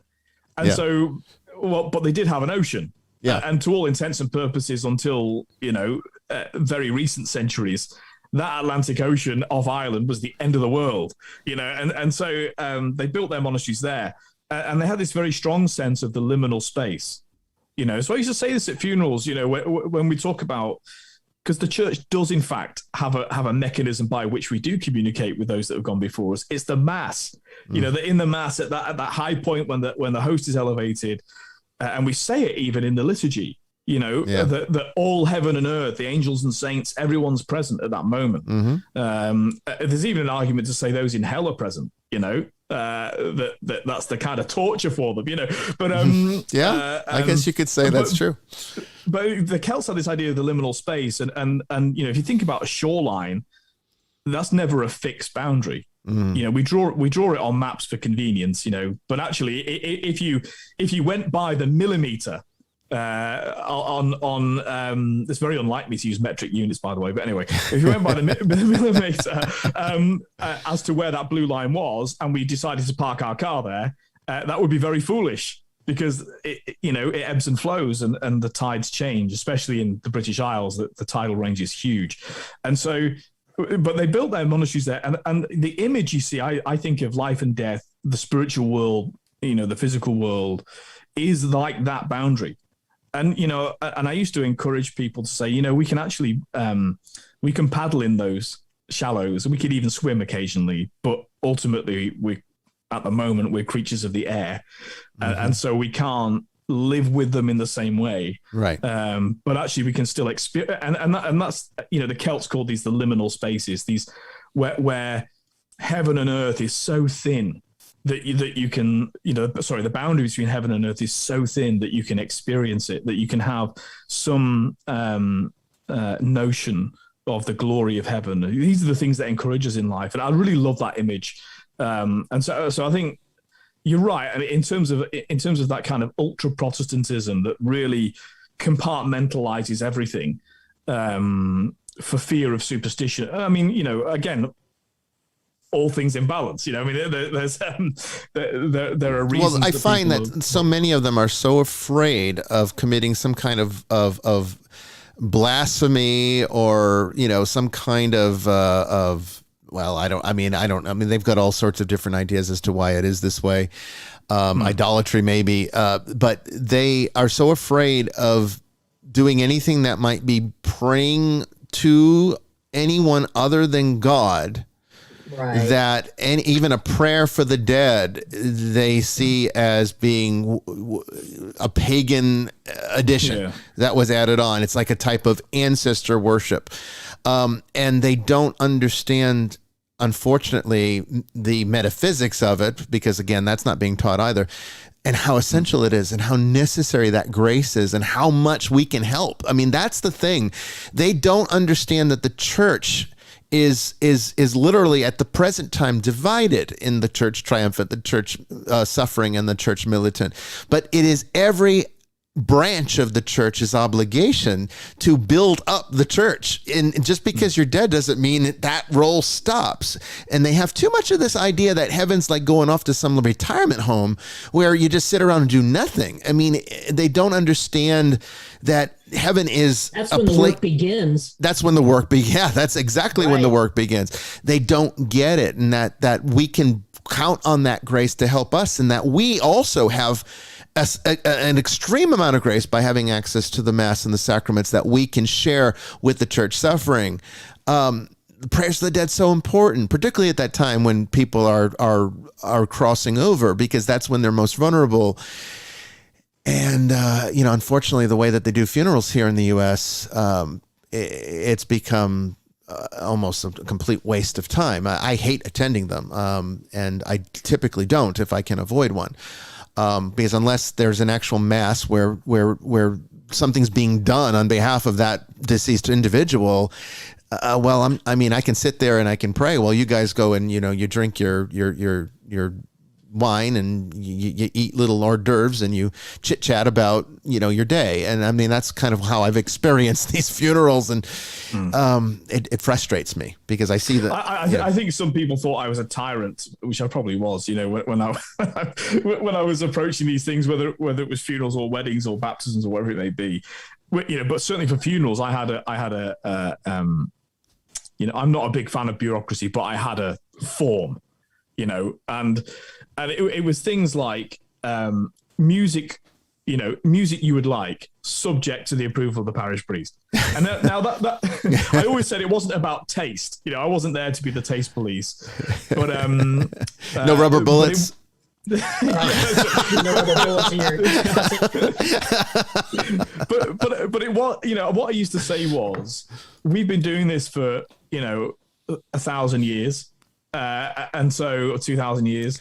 C: and but they did have an ocean, and to all intents and purposes, until very recent centuries, that Atlantic Ocean off Ireland was the end of the world, and so they built their monasteries there, and they had this very strong sense of the liminal space, So I used to say this at funerals, when we talk about. Because the church does, in fact, have a mechanism by which we do communicate with those that have gone before us. It's the mass, that in the mass at that high point when the host is elevated, and we say it even in the liturgy, that all heaven and earth, the angels and saints, everyone's present at that moment. Mm-hmm. There's even an argument to say those in hell are present. That's the kind of torture for them, But
A: I guess you could say that's true.
C: But the Celts had this idea of the liminal space, and if you think about a shoreline, that's never a fixed boundary. Mm. We draw it on maps for convenience, But actually, if you went by the millimeter. It's very unlike me to use metric units, by the way. But anyway, if you went by the millimeter as to where that blue line was, and we decided to park our car there, that would be very foolish because it ebbs and flows, and the tides change, especially in the British Isles. The tidal range is huge, and so. But they built their monasteries there, and the image you see, I think of life and death, the spiritual world, the physical world, is like that boundary. And, and I used to encourage people to say, we can actually, we can paddle in those shallows, and we could even swim occasionally, but ultimately at the moment, we're creatures of the air. Mm-hmm. And so we can't live with them in the same way.
A: Right.
C: But actually we can still experience, and that's, the Celts called these the liminal spaces, these where heaven and earth is so thin that you can, the boundary between heaven and earth is so thin that you can experience it, that you can have some notion of the glory of heaven. These are the things that encourage us in life. And I really love that image. And so I think you're right. I mean, in terms of that kind of ultra Protestantism that really compartmentalizes everything for fear of superstition. I mean, again, all things in balance, I mean, there are reasons.
A: Well, I find that so many of them are so afraid of committing some kind of blasphemy or, some kind of they've got all sorts of different ideas as to why it is this way. Idolatry maybe, but they are so afraid of doing anything that might be praying to anyone other than God. Right. That even a prayer for the dead they see as being a pagan addition that was added on. It's like a type of ancestor worship, and they don't understand, unfortunately, the metaphysics of it, because again, that's not being taught either, and how essential it is, and how necessary that grace is, and how much we can help. I mean, that's the thing. They don't understand that the church is literally at the present time divided in the church triumphant, the church suffering, and the church militant. But it is every branch of the church's obligation to build up the church. And just because you're dead doesn't mean that role stops. And they have too much of this idea that heaven's like going off to some retirement home where you just sit around and do nothing. I mean, they don't understand that heaven is
B: that's when the work begins.
A: That's when the work begins. Yeah, that's exactly when the work begins. They don't get it, and that we can count on that grace to help us, and that we also have an extreme amount of grace by having access to the Mass and the sacraments that we can share with the church suffering. The prayers of the dead so important, particularly at that time when people are crossing over, because that's when they're most vulnerable. And unfortunately, the way that they do funerals here in the U.S., it's become almost a complete waste of time. I hate attending them, and I typically don't if I can avoid one. Because unless there's an actual mass where something's being done on behalf of that deceased individual, I can sit there and I can pray while you guys go and you drink your wine and you eat little hors d'oeuvres and you chit chat about your day. And I mean, that's kind of how I've experienced these funerals, and it frustrates me because I see that
C: I think some people thought I was a tyrant, which I probably was, when I was approaching these things, whether it was funerals or weddings or baptisms or whatever it may be. But certainly for funerals, I had a I'm not a big fan of bureaucracy, but I had a form, and it was things like music, music you would like, subject to the approval of the parish priest. And now that I always said it wasn't about taste. I wasn't there to be the taste police. But
A: no rubber bullets.
B: No rubber bullets in your
C: but it was, what I used to say was, we've been doing this for 1,000 years, and so 2,000 years.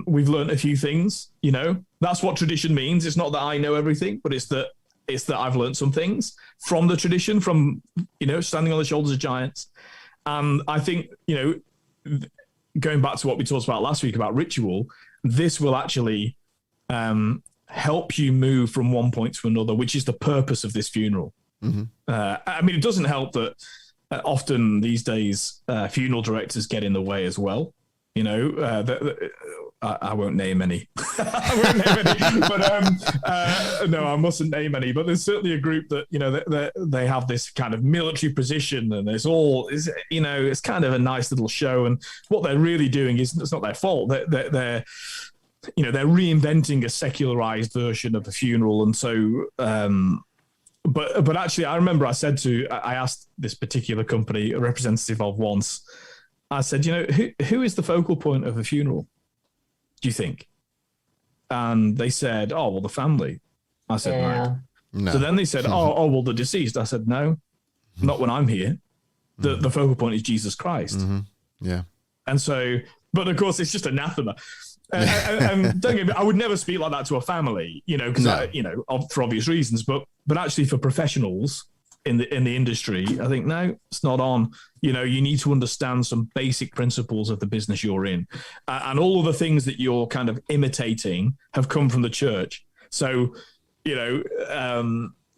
C: We've learned a few things, that's what tradition means. It's not that I know everything, but it's that I've learned some things from the tradition, from, standing on the shoulders of giants. And I think, going back to what we talked about last week about ritual, this will actually help you move from one point to another, which is the purpose of this funeral. Mm-hmm. I mean, it doesn't help that often these days funeral directors get in the way as well. I won't name any. But no, I mustn't name any. But there's certainly a group that they have this kind of military position, and it's kind of a nice little show. And what they're really doing is, it's not their fault. They're reinventing a secularized version of a funeral, and so. But actually, I remember I asked this particular company, a representative of once. I said, who is the focal point of a funeral, do you think? And they said, oh, well, the family. I said, no. So then they said, oh, well, the deceased. I said, no, not when I'm here. The focal point is Jesus Christ. Mm-hmm.
A: Yeah.
C: And so, but of course, it's just anathema. And don't get me, I would never speak like that to a family, because for obvious reasons. But actually, for professionals in the industry, I think, no, it's not on. You need to understand some basic principles of the business you're in, and all of the things that you're kind of imitating have come from the church. So, you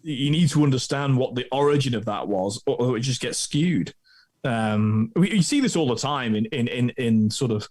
C: need to understand what the origin of that was, or it just gets skewed. You see this all the time in sort of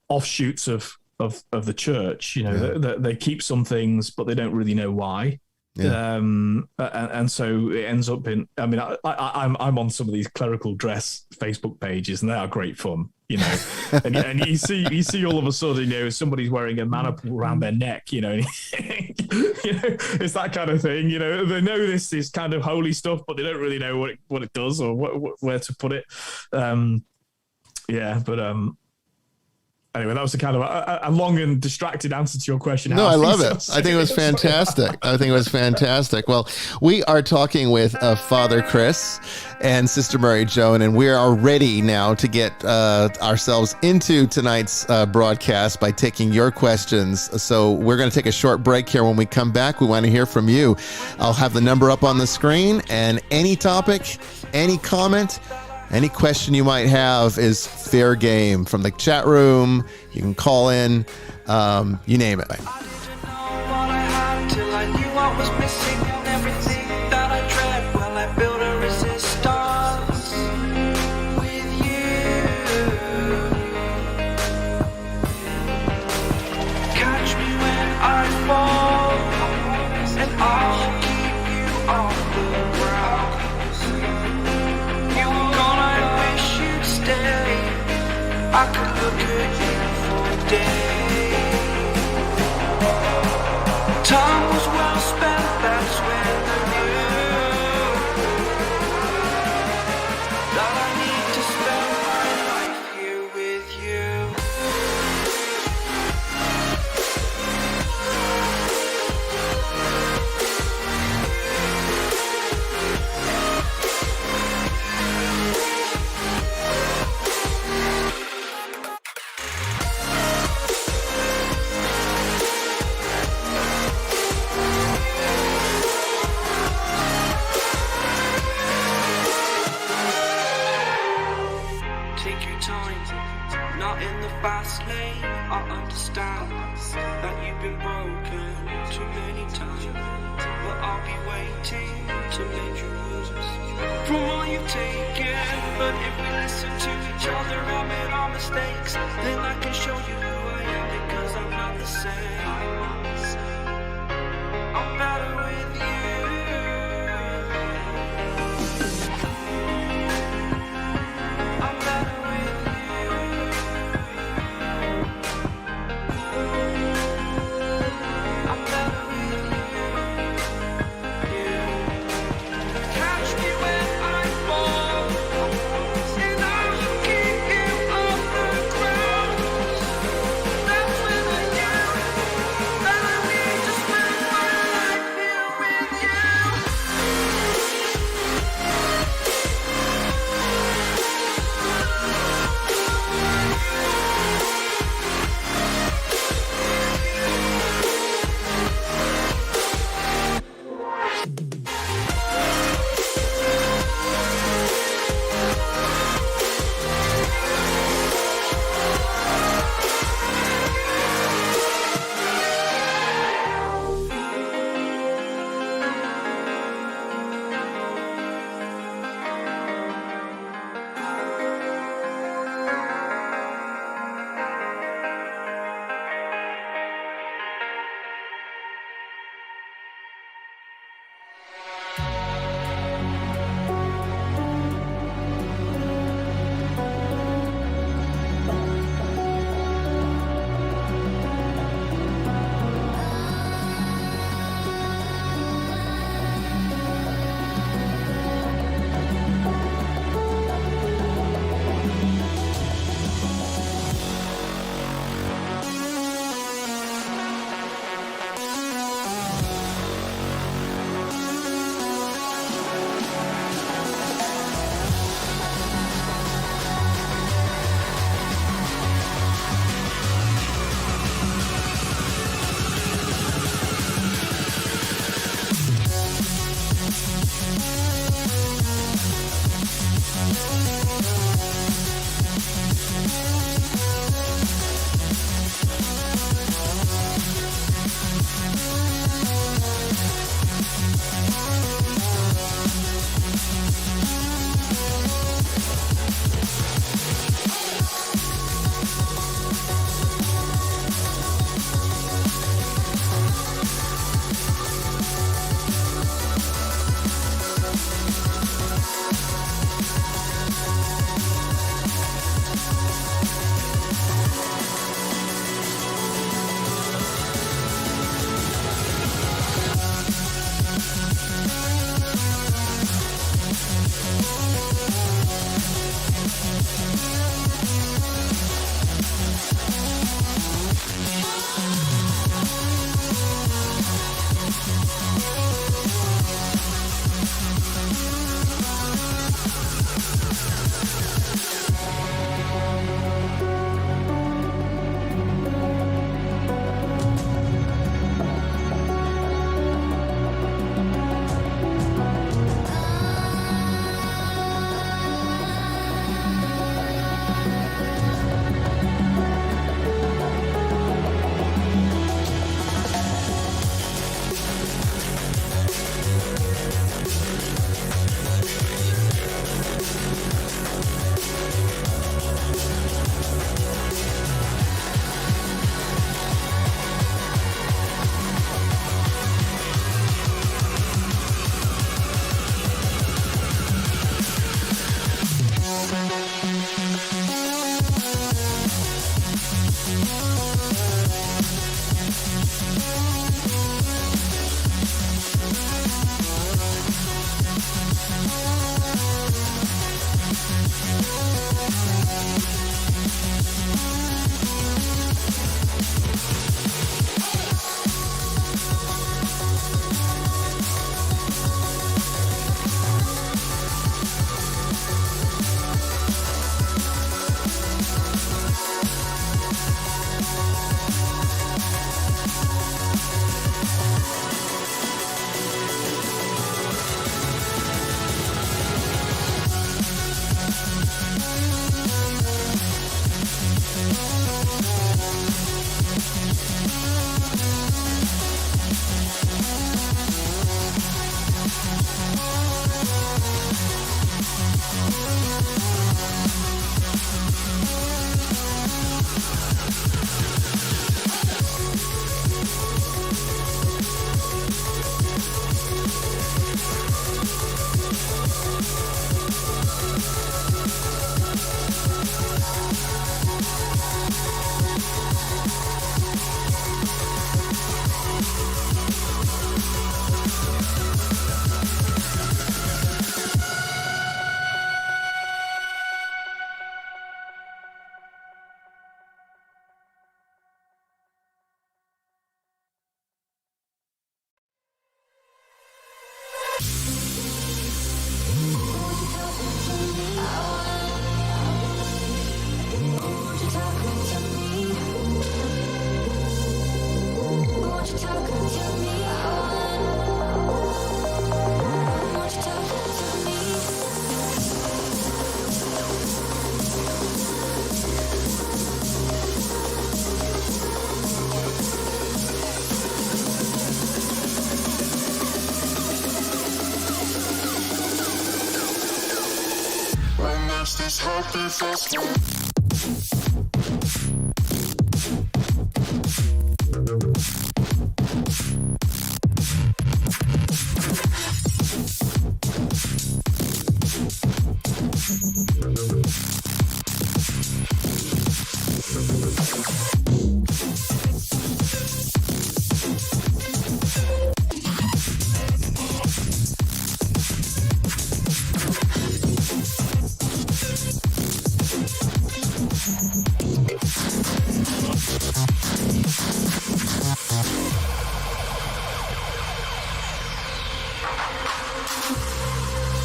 C: offshoots of the church. They keep some things, but they don't really know why. Yeah. And so it ends up in. I mean, I'm on some of these clerical dress Facebook pages, and they are great fun. And you see all of a sudden, somebody's wearing a maniple around their neck. It's that kind of thing. They know this is kind of holy stuff, but they don't really know what it does or where to put it. Anyway, that was a kind of a long and distracted answer to your question.
A: No, I love it. I think it was fantastic. Well, we are talking with Father Chris and Sister Mary Joan, and we are ready now to get ourselves into tonight's broadcast by taking your questions. So we're going to take a short break here. When we come back, we want to hear from you. I'll have the number up on the screen, and any topic, any comment, any question you might have is fair game. From the chat room, you can call in, you name it. I didn't know what I had till I knew I
D: fast lane. I understand that you've been broken too many times, but I'll be waiting to mend your wounds from all you've taken. But if we listen to each other and admit our mistakes, then I can show you who I am, because I'm not the same. I'm better with you. I'm better with you. I'm better with you. Catch me when I fall, and I will keep you off the ground. That's when I knew that I need to spend my life here with you.
E: makes this heart beat faster?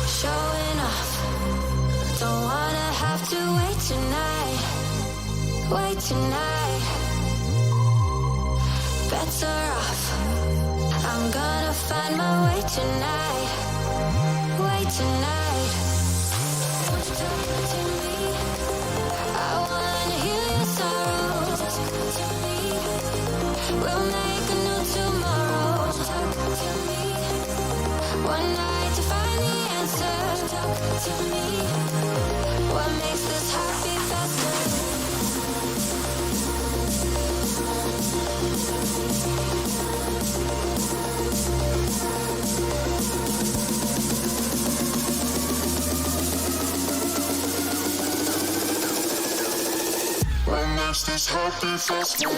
F: Showing off, don't wanna have to wait tonight. Better off, I'm gonna find my way tonight. Talk to me, I wanna heal your sorrow. Talk to me, we'll make a new tomorrow. Talk to me, one night to find the answer. Talk to me, what makes this heart beat faster?
E: What makes this heart beat faster?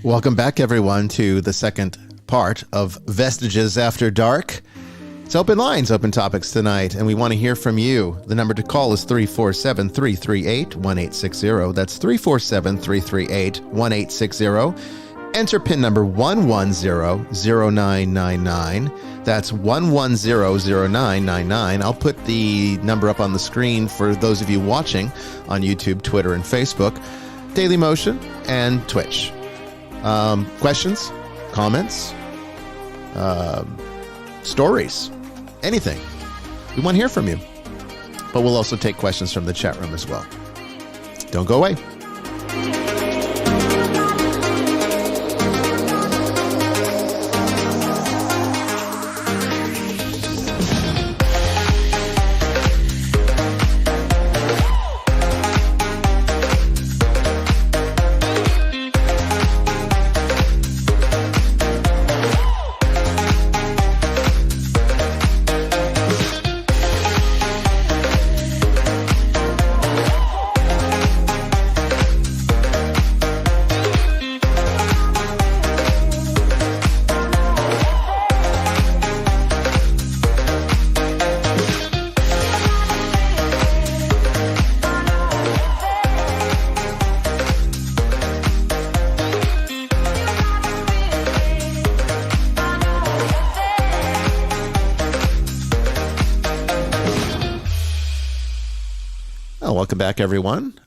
A: Welcome back, everyone, to the second part of Vestiges After Dark. It's open lines, open topics tonight, and we want to hear from you. The number to call is 347-338-1860. That's 347-338-1860. Enter PIN number 1100999. That's 1100999. I'll put the number up on the screen for those of you watching on YouTube, Twitter, and Facebook, Daily Motion, and Twitch. Questions, comments, stories, anything. We want to hear from you. But we'll also take questions from the chat room as well. Don't go away. Oh, welcome back, everyone.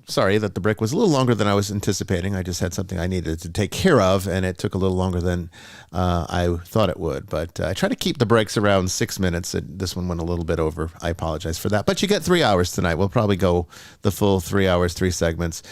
A: Sorry that the break was a little longer than I was anticipating. I just had something I needed to take care of, and it took a little longer than I thought it would. But I try to keep the breaks around 6 minutes. This one went a little bit over. I apologize for that. But you get 3 hours tonight. We'll probably go the full 3 hours, 3 segments.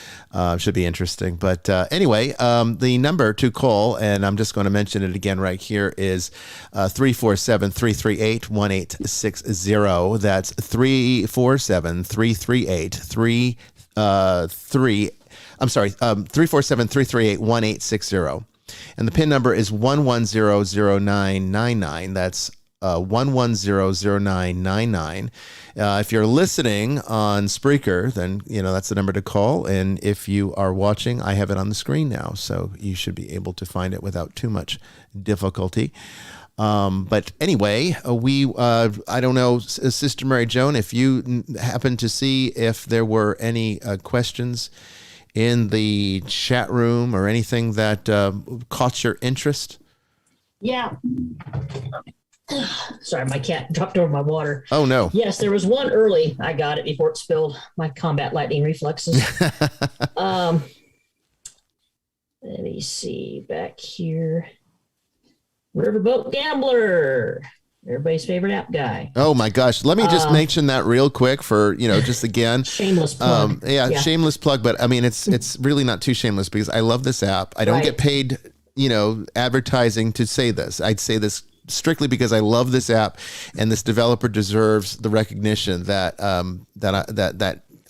A: Should be interesting. But anyway, the number to call, and I'm just going to mention it again right here, is 347-338-1860. That's 347-338-347-338-1860. And the PIN number is 1100999. That's 1100999. If you're listening on Spreaker, then that's the number to call. And if you are watching, I have it on the screen now, so you should be able to find it without too much difficulty. But anyway, I don't know, Sister Mary Joan, if you happen to see if there were any questions in the chat room or anything that caught your interest.
B: Yeah. Sorry, my cat dropped over my water.
A: Oh, no.
B: Yes, there was one early. I got it before it spilled. My combat lightning reflexes. Let me see back here. Riverboat Gambler, everybody's favorite app guy.
A: Oh my gosh. Let me just mention that real quick for, just again.
B: Shameless plug.
A: Shameless plug. But I mean, it's really not too shameless because I love this app. I don't get paid, advertising to say this. I'd say this strictly because I love this app, and this developer deserves the recognition that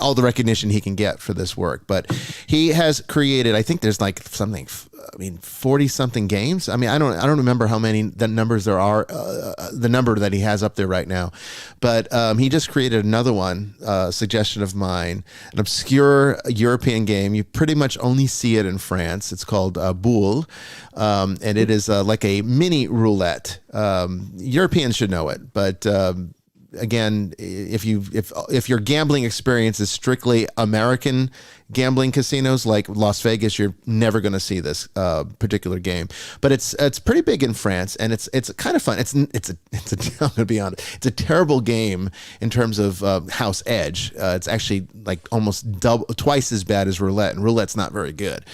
A: all the recognition he can get for this work. But he has created, I think there's like something, 40 something games. I mean, I don't remember how many the numbers there are, the number that he has up there right now, but he just created another one, suggestion of mine, an obscure European game. You pretty much only see it in France. It's called Boule, and it is like a mini roulette. Europeans should know it, but again, if your gambling experience is strictly American gambling casinos like Las Vegas, you're never going to see this particular game. But it's pretty big in France, and it's kind of fun. I'm going to be honest, it's a terrible game in terms of house edge. It's actually like almost twice as bad as roulette, and roulette's not very good.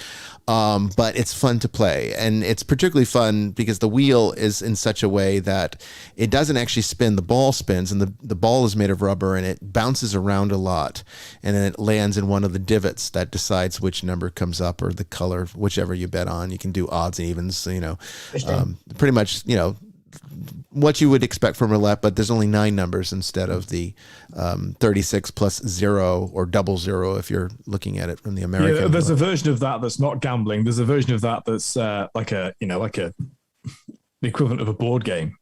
A: But it's fun to play, and it's particularly fun because the wheel is in such a way that it doesn't actually spin. The ball spins, and the ball is made of rubber, and it bounces around a lot, and then it lands in one of the divots that decides which number comes up, or the color, whichever you bet on. You can do odds and evens, pretty much, what you would expect from roulette, but there's only 9 numbers instead of the 36 plus 0 or double 0 if you're looking at it from the American.
C: Yeah, there's a version of that that's not gambling. There's a version of that that's like the equivalent of a board game.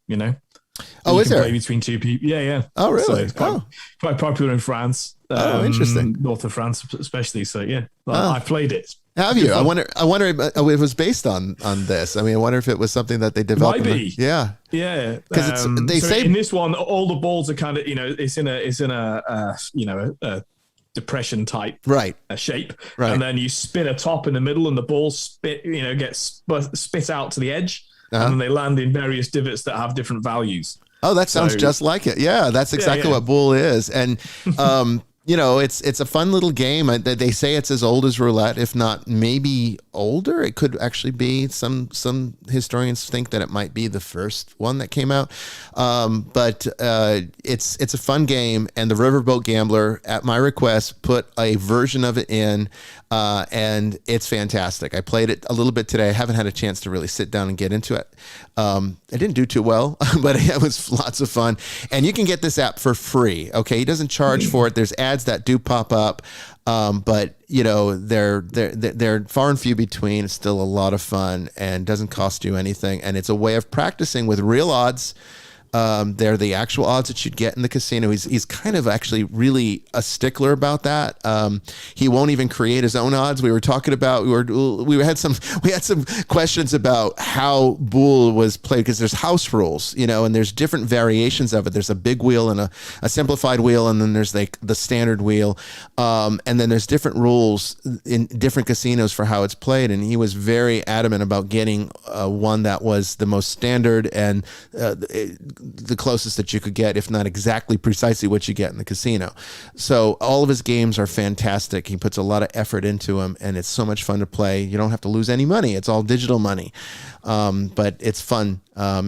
A: Oh, is there?
C: Play between two people. Yeah.
A: Oh, really?
C: So it's quite popular in France.
A: Interesting.
C: North of France, especially. So yeah, I played it.
A: Have you? I wonder if it was based on this. I mean, I wonder if it was something that they developed.
C: Might be.
A: Yeah.
C: Because they say in this one, all the balls are kind of it's in a depression type shape, right? And then you spin a top in the middle, and the balls gets spit out to the edge, and then they land in various divots that have different values.
A: Oh, that sounds just like it. Yeah, that's exactly what Boule is, and. It's a fun little game. They say it's as old as roulette, if not maybe older. It could actually be. Some historians think that it might be the first one that came out. But it's a fun game, and the Riverboat Gambler, at my request, put a version of it in, and it's fantastic. I played it a little bit today. I haven't had a chance to really sit down and get into it. I didn't do too well, but it was lots of fun. And you can get this app for free. Okay, he doesn't charge for it. There's ads that do pop up, but they're far and few between. It's still a lot of fun and doesn't cost you anything. And it's a way of practicing with real odds. They're the actual odds that you'd get in the casino. He's kind of actually really a stickler about that. He won't even create his own odds. We were talking about we had some questions about how Boule was played, because there's house rules, and there's different variations of it. There's a big wheel and a simplified wheel, and then there's like the standard wheel, and then there's different rules in different casinos for how it's played. And he was very adamant about getting one that was the most standard and the closest that you could get, if not exactly precisely what you get in the casino. So all of his games are fantastic. He puts a lot of effort into them, and it's so much fun to play. You don't have to lose any money. It's all digital money, but it's fun. Get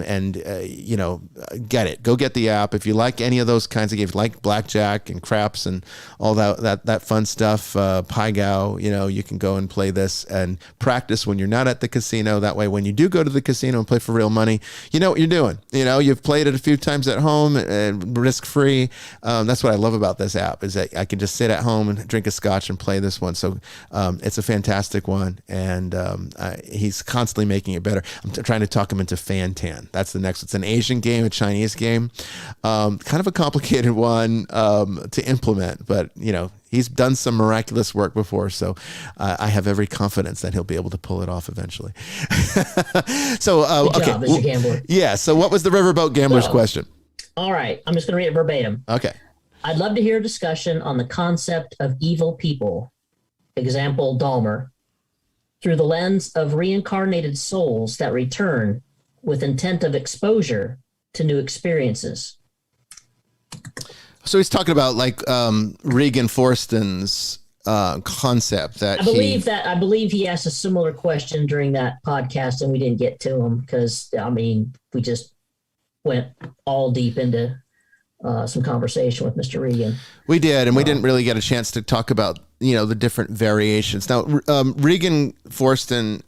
A: it. Go get the app. If you like any of those kinds of games, like blackjack and craps and all that fun stuff, Pai Gow, you can go and play this and practice when you're not at the casino. That way, when you do go to the casino and play for real money, you know what you're doing. You've played it a few times at home, risk-free. That's what I love about this app, is that I can just sit at home and drink a scotch and play this one. So it's a fantastic one, and he's constantly making it better. I'm trying to talk him into Fantan. That's the next. It's an Asian game, a Chinese game, kind of a complicated one to implement, but he's done some miraculous work before, so I have every confidence that he'll be able to pull it off eventually. So,
B: Good job, Mr. Gambler.
A: Yeah. So, what was the Riverboat Gambler's question?
B: All right, I'm just going to read it verbatim.
A: Okay.
B: I'd love to hear a discussion on the concept of evil people, example Dahmer, through the lens of reincarnated souls that return with intent of exposure to new experiences.
A: So he's talking about like Regan Forston's concept that
B: I believe he asked a similar question during that podcast, and we didn't get to him because we just went all deep into some conversation with Mr. Regan.
A: We did, and we didn't really get a chance to talk about the different variations. Now, Regan Forston,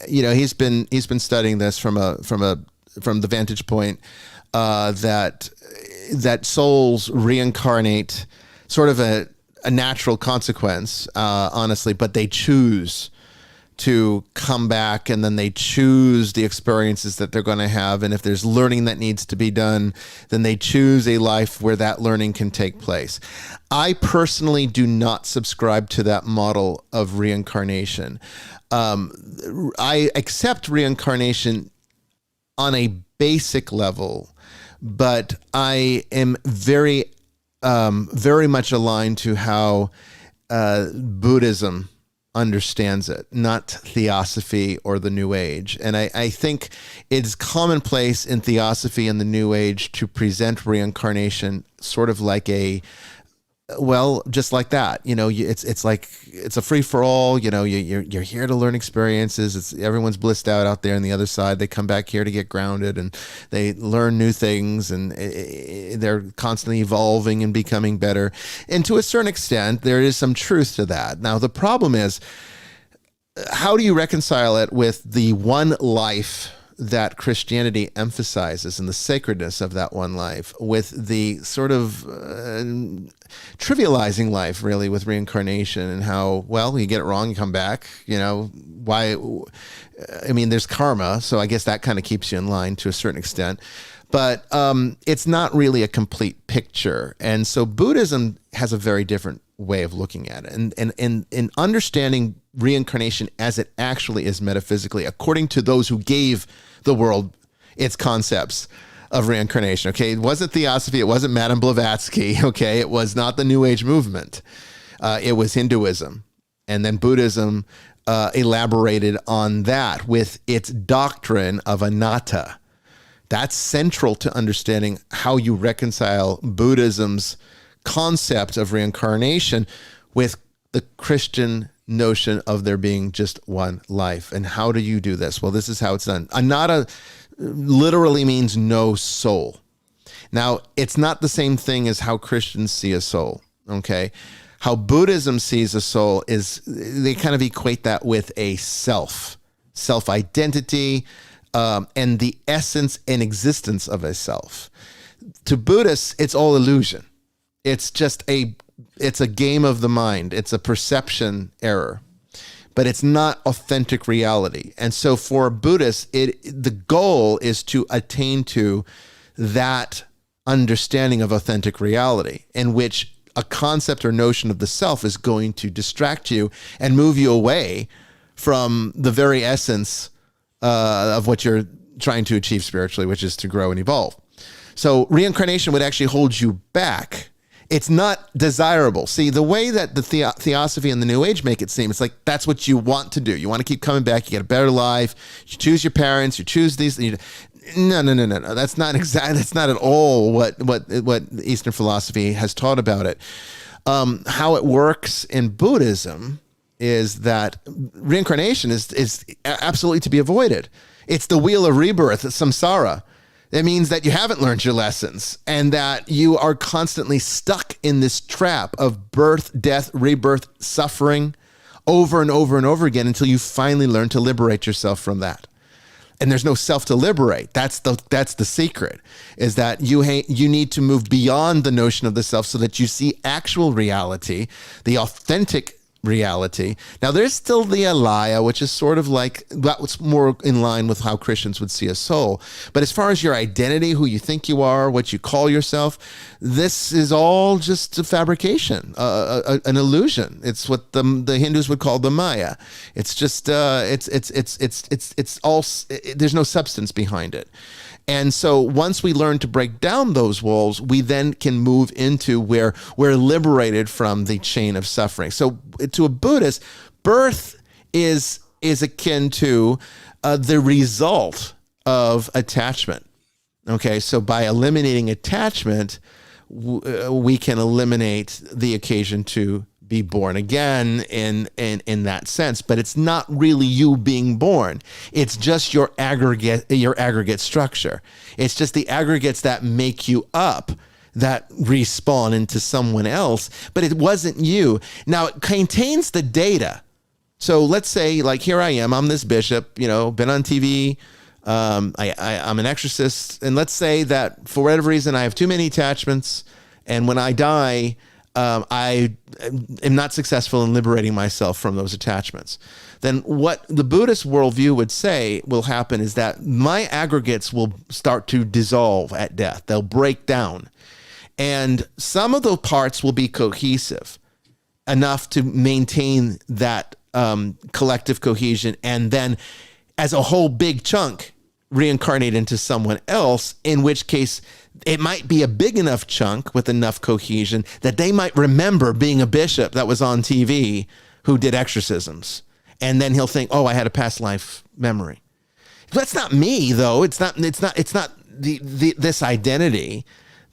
A: he's been studying this from the vantage point that souls reincarnate, sort of a natural consequence, honestly, but they choose to come back, and then they choose the experiences that they're going to have. And if there's learning that needs to be done, then they choose a life where that learning can take place. I personally do not subscribe to that model of reincarnation. I accept reincarnation on a basic level, but I am very much aligned to how Buddhism understands it, not Theosophy or the New Age. And I think it's commonplace in Theosophy and the New Age to present reincarnation sort of like just like that. It's like it's a free for all. You're here to learn experiences. Everyone's blissed out there on the other side. They come back here to get grounded, and they learn new things, and they're constantly evolving and becoming better. And to a certain extent, there is some truth to that. Now, the problem is, how do you reconcile it with the one life that Christianity emphasizes and the sacredness of that one life with the sort of trivializing life, really, with reincarnation, and how, you get it wrong, you come back, why? There's karma, so I guess that kind of keeps you in line to a certain extent, but it's not really a complete picture. And so Buddhism has a very different way of looking at it, and in understanding reincarnation as it actually is metaphysically, according to those who gave the world its concepts of reincarnation. Okay, it wasn't Theosophy, it wasn't Madame Blavatsky. Okay, it was not the New Age movement. It was Hinduism, and then Buddhism elaborated on that with its doctrine of anatta. That's central to understanding how you reconcile Buddhism's concept of reincarnation with the Christian notion of there being just one life. And how do you do this? Well, this is how it's done. Anatta literally means no soul. Now, it's not the same thing as how Christians see a soul, okay? How Buddhism sees a soul is they kind of equate that with a self-identity, and the essence and existence of a self. To Buddhists, it's all illusion. It's a game of the mind. It's a perception error, but it's not authentic reality. And so for Buddhists, the goal is to attain to that understanding of authentic reality, in which a concept or notion of the self is going to distract you and move you away from the very essence of what you're trying to achieve spiritually, which is to grow and evolve. So reincarnation would actually hold you back. It's not desirable. See, the way that the Theosophy and the New Age make it seem, it's like that's what you want to do. You want to keep coming back. You get a better life. You choose your parents. You choose these. No. That's not exactly. That's not at all what Eastern philosophy has taught about it. How it works in Buddhism is that reincarnation is absolutely to be avoided. It's the wheel of rebirth, samsara. It means that you haven't learned your lessons and that you are constantly stuck in this trap of birth, death, rebirth, suffering over and over and over again until you finally learn to liberate yourself from that. And there's no self to liberate. That's the secret, is that you need to move beyond the notion of the self so that you see actual reality, the authentic reality. Now, there's still the alaya, which is sort of like, that's more in line with how Christians would see a soul. But as far as your identity, who you think you are, what you call yourself, this is all just a fabrication, an illusion. It's what the Hindus would call the Maya. It's just it's all. There's no substance behind it. And so once we learn to break down those walls, we then can move into where we're liberated from the chain of suffering. So to a Buddhist, birth is akin to the result of attachment. Okay, so by eliminating attachment, we can eliminate the occasion to be born again in that sense, but it's not really you being born. It's just your aggregate structure. It's just the aggregates that make you up that respawn into someone else, but it wasn't you. Now it contains the data. So let's say, like, here I am, I'm this bishop, been on TV. I'm an exorcist. And let's say that for whatever reason, I have too many attachments. And when I die, I am not successful in liberating myself from those attachments. Then what the Buddhist worldview would say will happen is that my aggregates will start to dissolve at death. They'll break down. And some of the parts will be cohesive enough to maintain that collective cohesion. And then as a whole big chunk, reincarnate into someone else, in which case it might be a big enough chunk with enough cohesion that they might remember being a bishop that was on TV who did exorcisms. And then he'll think, oh, I had a past life memory. That's not me, though. It's not this identity.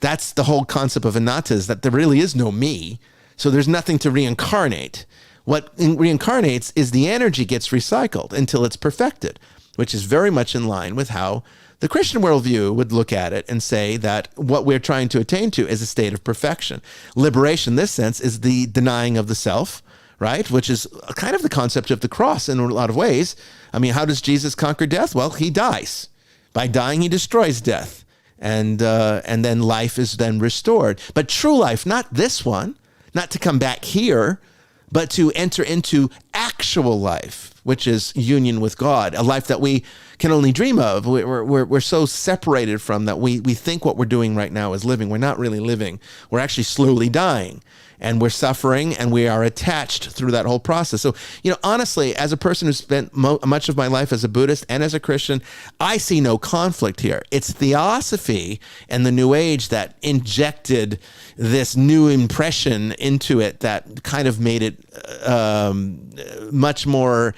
A: That's the whole concept of anatta, is that there really is no me. So there's nothing to reincarnate. What reincarnates is the energy gets recycled until it's perfected, which is very much in line with how the Christian worldview would look at it and say that what we're trying to attain to is a state of perfection. Liberation, in this sense, is the denying of the self, right? Which is kind of the concept of the cross in a lot of ways. I mean, how does Jesus conquer death? Well, he dies. By dying, he destroys death. And then life is then restored. But true life, not this one, not to come back here, but to enter into actual life, which is union with God, a life that we can only dream of. We're so separated from that. We think what we're doing right now is living. We're not really living. We're actually slowly dying, and we're suffering, and we are attached through that whole process. So, honestly, as a person who spent much of my life as a Buddhist and as a Christian, I see no conflict here. It's theosophy and the New Age that injected this new impression into it that kind of made it much more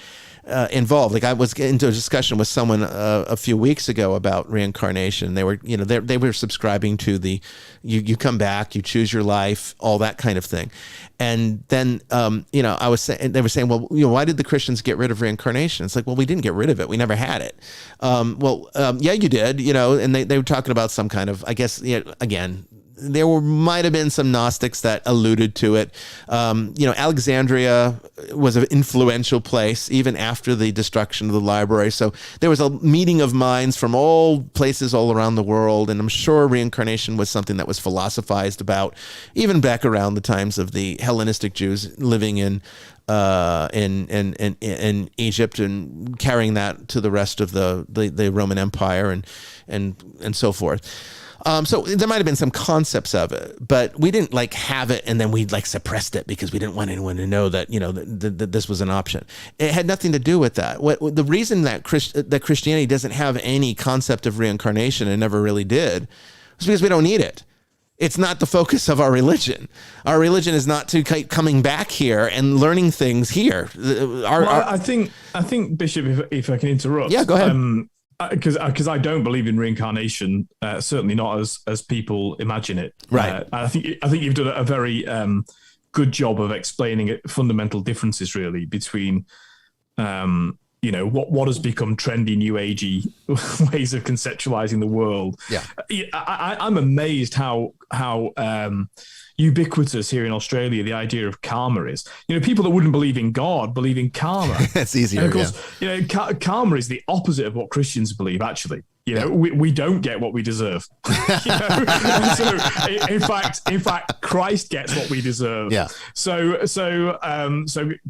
A: involved. Like, I was into a discussion with someone a few weeks ago about reincarnation. They were, they were subscribing to the, you come back, you choose your life, all that kind of thing. And then, I was saying, they were saying, well, why did the Christians get rid of reincarnation? It's like, well, we didn't get rid of it. We never had it. Yeah, you did, and they were talking about some kind of, I guess, again, there might have been some Gnostics that alluded to it. Alexandria was an influential place even after the destruction of the library. So there was a meeting of minds from all places all around the world. And I'm sure reincarnation was something that was philosophized about even back around the times of the Hellenistic Jews living in Egypt and carrying that to the rest of the Roman Empire and so forth. So there might have been some concepts of it, but we didn't have it and then we suppressed it because we didn't want anyone to know that, that this was an option. It had nothing to do with that. The reason that Christianity doesn't have any concept of reincarnation and never really did is because we don't need it. It's not the focus of our religion. Our religion is not to keep coming back here and learning things here.
C: I think Bishop, if I can interrupt.
A: Yeah, go ahead.
C: because I don't believe in reincarnation, certainly not as people imagine it.
A: Right.
C: I think you've done a very good job of explaining it, fundamental differences really between what has become trendy, new agey ways of conceptualizing the world.
A: Yeah,
C: I'm amazed how ubiquitous here in Australia the idea of karma is. People that wouldn't believe in God believe in karma.
A: It's easier.
C: And of course, karma is the opposite of what Christians believe. Actually, we don't get what we deserve. So in fact, Christ gets what we deserve.
A: Yeah.
C: So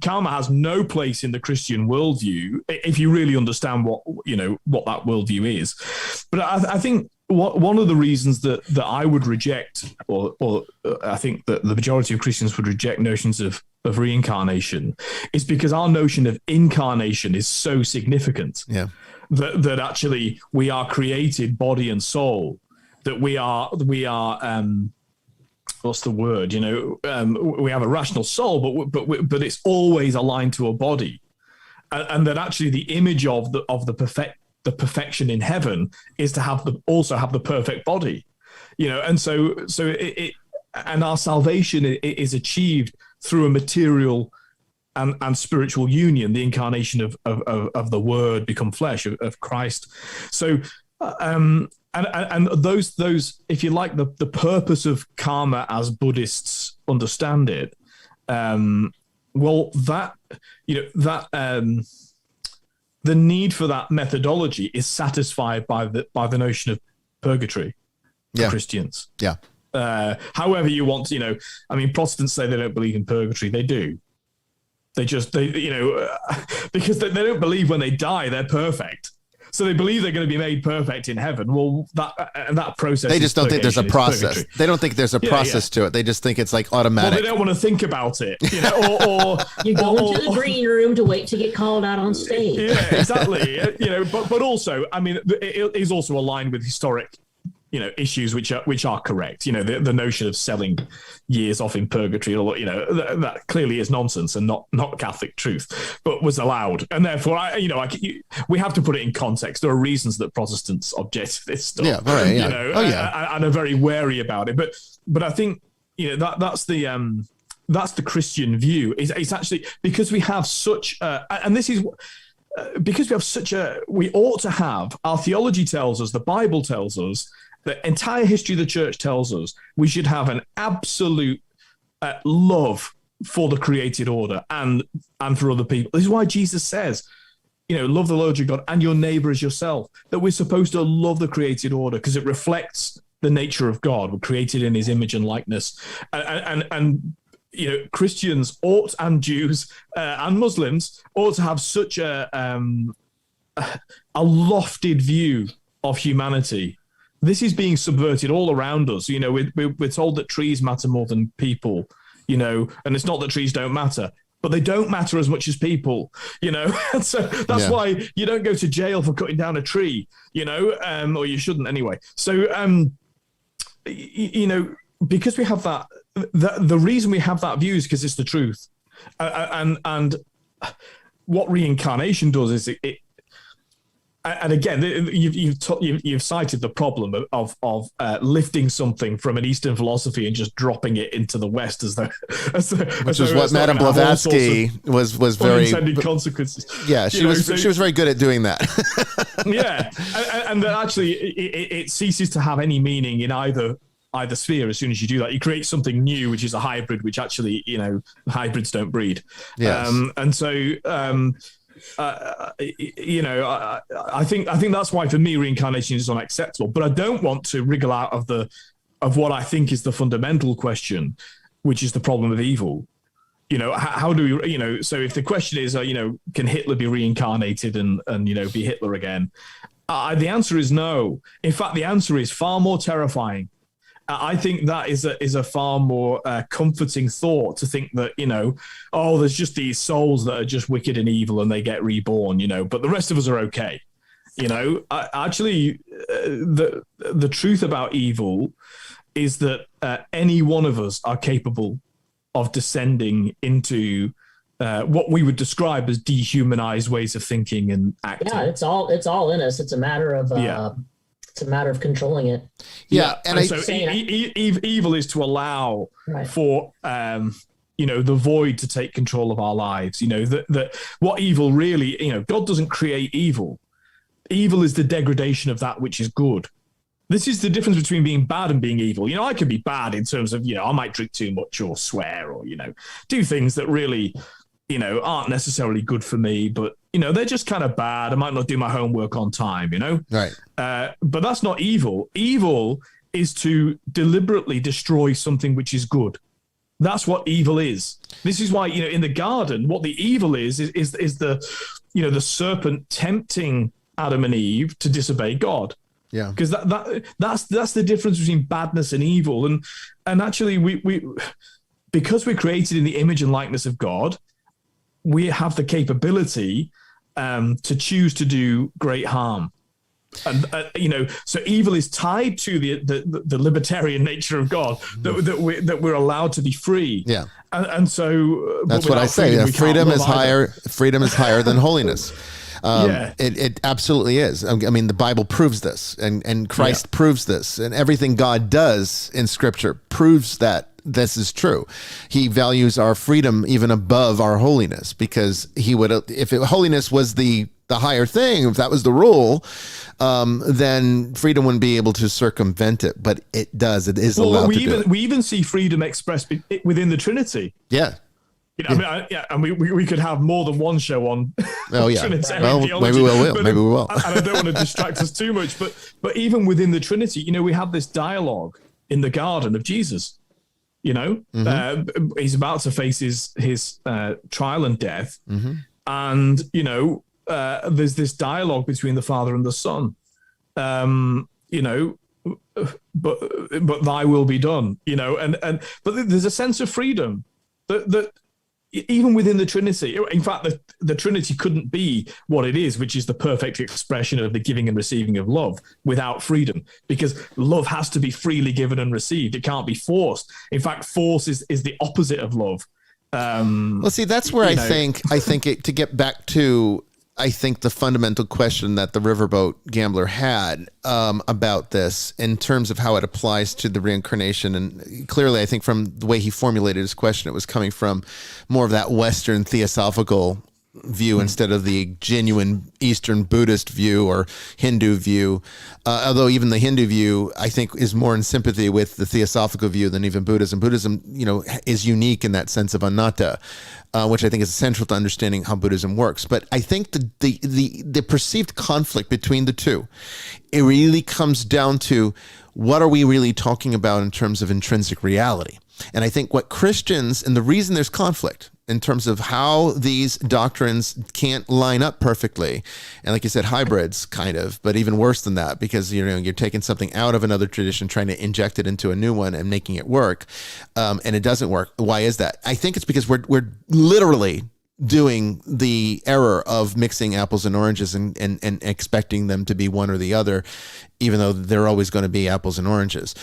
C: karma has no place in the Christian worldview if you really understand what that worldview is. But I think one of the reasons that I would reject, or I think that the majority of Christians would reject notions of reincarnation, is because our notion of incarnation is so significant. Yeah. That actually we are created body and soul, that we are what's the word? We have a rational soul, but it's always aligned to a body, and that actually the image of the perfection in heaven is to also have the perfect body, and so and our salvation is achieved through a material and spiritual union, the incarnation of the Word become flesh, of Christ. So, and those, if you like, the purpose of karma as Buddhists understand it, the need for that methodology is satisfied by the notion of purgatory for Christians.
A: Yeah.
C: However you want to, Protestants say they don't believe in purgatory. They do. Because they don't believe when they die they're perfect. So they believe they're going to be made perfect in heaven. Well, that process.
A: They just don't think there's a process.
C: Purgatory.
A: They don't think there's a process to it. They just think it's like automatic.
C: Well, they don't want to think about it, or
B: you go into the green room to wait to get called out on stage.
C: Yeah, exactly. But also, it is also aligned with historic issues which are correct. The notion of selling years off in purgatory, that clearly is nonsense and not Catholic truth, but was allowed. And therefore, we have to put it in context. There are reasons that Protestants object to this stuff.
A: Yeah, right. Yeah.
C: And are very wary about it. But I think that's the Christian view. It's actually because we have such, and this is. Because we have we ought to have, our theology tells us, the Bible tells us, the entire history of the church tells us, we should have an absolute love for the created order and for other people. This is why Jesus says, love the Lord your God and your neighbor as yourself, that we're supposed to love the created order because it reflects the nature of God. We're created in his image and likeness. And Christians ought, and Jews and Muslims ought to have such a lofted view of humanity. This is being subverted all around us. We're told that trees matter more than people, and it's not that trees don't matter, but they don't matter as much as people, And so that's why you don't go to jail for cutting down a tree, or you shouldn't anyway. So, because we have that, the reason we have that view is because it's the truth. And what reincarnation does is it and again, you've cited the problem of lifting something from an Eastern philosophy and just dropping it into the West
A: which is what Madame Blavatsky was very
C: unintended consequences.
A: Yeah, she was very good at doing that.
C: Yeah, and that actually it ceases to have any meaning in either sphere as soon as you do that. You create something new, which is a hybrid, which actually hybrids don't breed.
A: Yes.
C: And so. I think that's why for me reincarnation is unacceptable. But I don't want to wriggle out of what I think is the fundamental question, which is the problem of evil. How do we? So if the question is, can Hitler be reincarnated and be Hitler again? The answer is no. In fact, the answer is far more terrifying. I think that is a far more comforting thought to think that, there's just these souls that are just wicked and evil and they get reborn, but the rest of us are okay. Actually, the truth about evil is that any one of us are capable of descending into what we would describe as dehumanized ways of thinking and acting.
B: Yeah, it's all in us. It's a matter of it's a matter of controlling it.
C: Yeah, and so evil is to allow for the void to take control of our lives. That what evil really, God doesn't create evil. Evil is the degradation of that which is good. This is the difference between being bad and being evil. I could be bad in terms of, I might drink too much or swear or, do things that really, aren't necessarily good for me, but, they're just kind of bad. I might not do my homework on time,
A: Right.
C: But that's not evil. Evil is to deliberately destroy something which is good. That's what evil is. This is why, in the garden, what the evil is the, the serpent tempting Adam and Eve to disobey God.
A: Yeah,
C: because that's the difference between badness and evil, and actually we because we're created in the image and likeness of God, we have the capability to choose to do great harm, and so evil is tied to the libertarian nature of God, that we're allowed to be free.
A: Yeah,
C: and so
A: that's what I say. Freedom is higher. Freedom is higher than holiness. It absolutely is. I mean, the Bible proves this, and Christ proves this, and everything God does in Scripture proves that this is true. He values our freedom even above our holiness, because he would, if holiness was the higher thing, if that was the rule, then freedom wouldn't be able to circumvent it. But it does. It is allowed to do it.
C: We even see freedom expressed within the Trinity.
A: Yeah.
C: And we could have more than one show on.
A: Oh yeah,
C: Trinitarian theology,
A: maybe we will. Maybe we will.
C: And I don't want to distract us too much, but even within the Trinity, we have this dialogue in the garden of Jesus. He's about to face his trial and death, and there's this dialogue between the Father and the Son. But Thy will be done. But there's a sense of freedom that even within the Trinity, in fact, the Trinity couldn't be what it is, which is the perfect expression of the giving and receiving of love, without freedom, because love has to be freely given and received. It can't be forced. In fact, force is the opposite of love.
A: Well, see, that's where I think to get back to, I think the fundamental question that the riverboat gambler had about this in terms of how it applies to the reincarnation. And clearly, I think from the way he formulated his question, it was coming from more of that Western theosophical view instead of the genuine Eastern Buddhist view or Hindu view. Although even the Hindu view, I think, is more in sympathy with the theosophical view than even Buddhism. Buddhism, is unique in that sense of anatta, which I think is essential to understanding how Buddhism works. But I think the perceived conflict between the two, it really comes down to what are we really talking about in terms of intrinsic reality? And I think what Christians, and the reason there's conflict in terms of how these doctrines can't line up perfectly, and like you said, hybrids kind of, but even worse than that, because you're taking something out of another tradition, trying to inject it into a new one and making it work, and it doesn't work. Why is that? I think it's because we're literally doing the error of mixing apples and oranges and expecting them to be one or the other, even though they're always going to be apples and oranges.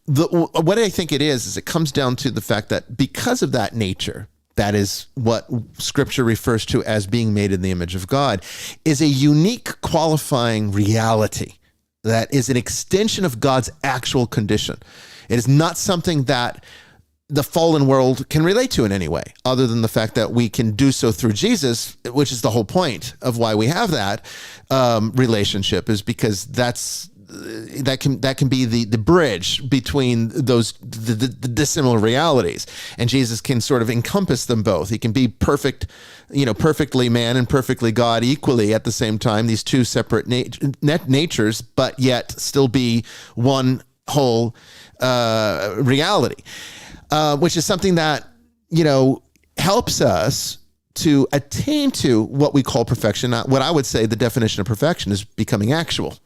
A: What I think it is it comes down to the fact that because of that nature, that is what Scripture refers to as being made in the image of God, is a unique qualifying reality that is an extension of God's actual condition. It is not something that the fallen world can relate to in any way, other than the fact that we can do so through Jesus, which is the whole point of why we have that relationship, is because that can be the bridge between those the dissimilar realities, and Jesus can sort of encompass them both. He can be perfect, perfectly man and perfectly God equally at the same time, these two separate natures, but yet still be one whole reality. Which is something that, helps us to attain to what we call perfection. What I would say the definition of perfection is becoming actual.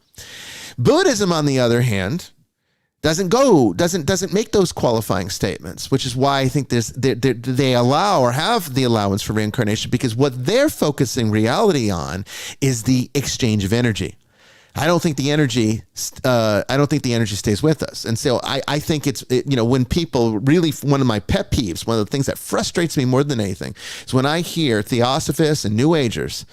A: Buddhism, on the other hand, doesn't make those qualifying statements, which is why I think they allow or have the allowance for reincarnation, because what they're focusing reality on is the exchange of energy. I don't think the energy stays with us. And so I think when people really, one of my pet peeves, one of the things that frustrates me more than anything is when I hear Theosophists and New Agers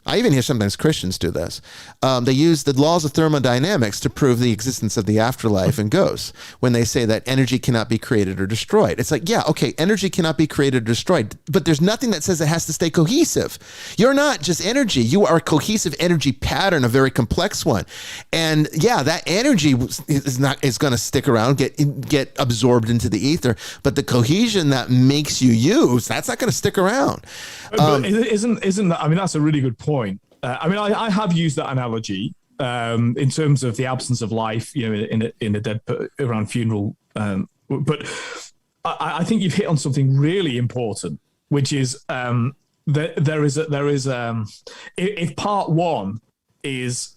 A: I even hear sometimes Christians do this. They use the laws of thermodynamics to prove the existence of the afterlife and ghosts when they say that energy cannot be created or destroyed. It's like, yeah, okay, energy cannot be created or destroyed, but there's nothing that says it has to stay cohesive. You're not just energy. You are a cohesive energy pattern, a very complex one. And yeah, that energy is going to stick around, get absorbed into the ether, but the cohesion that makes you, that's not going to stick around.
C: But isn't that, I mean, that's a really good point. I have used that analogy in terms of the absence of life, in a dead around funeral. But I think you've hit on something really important, which is if part one is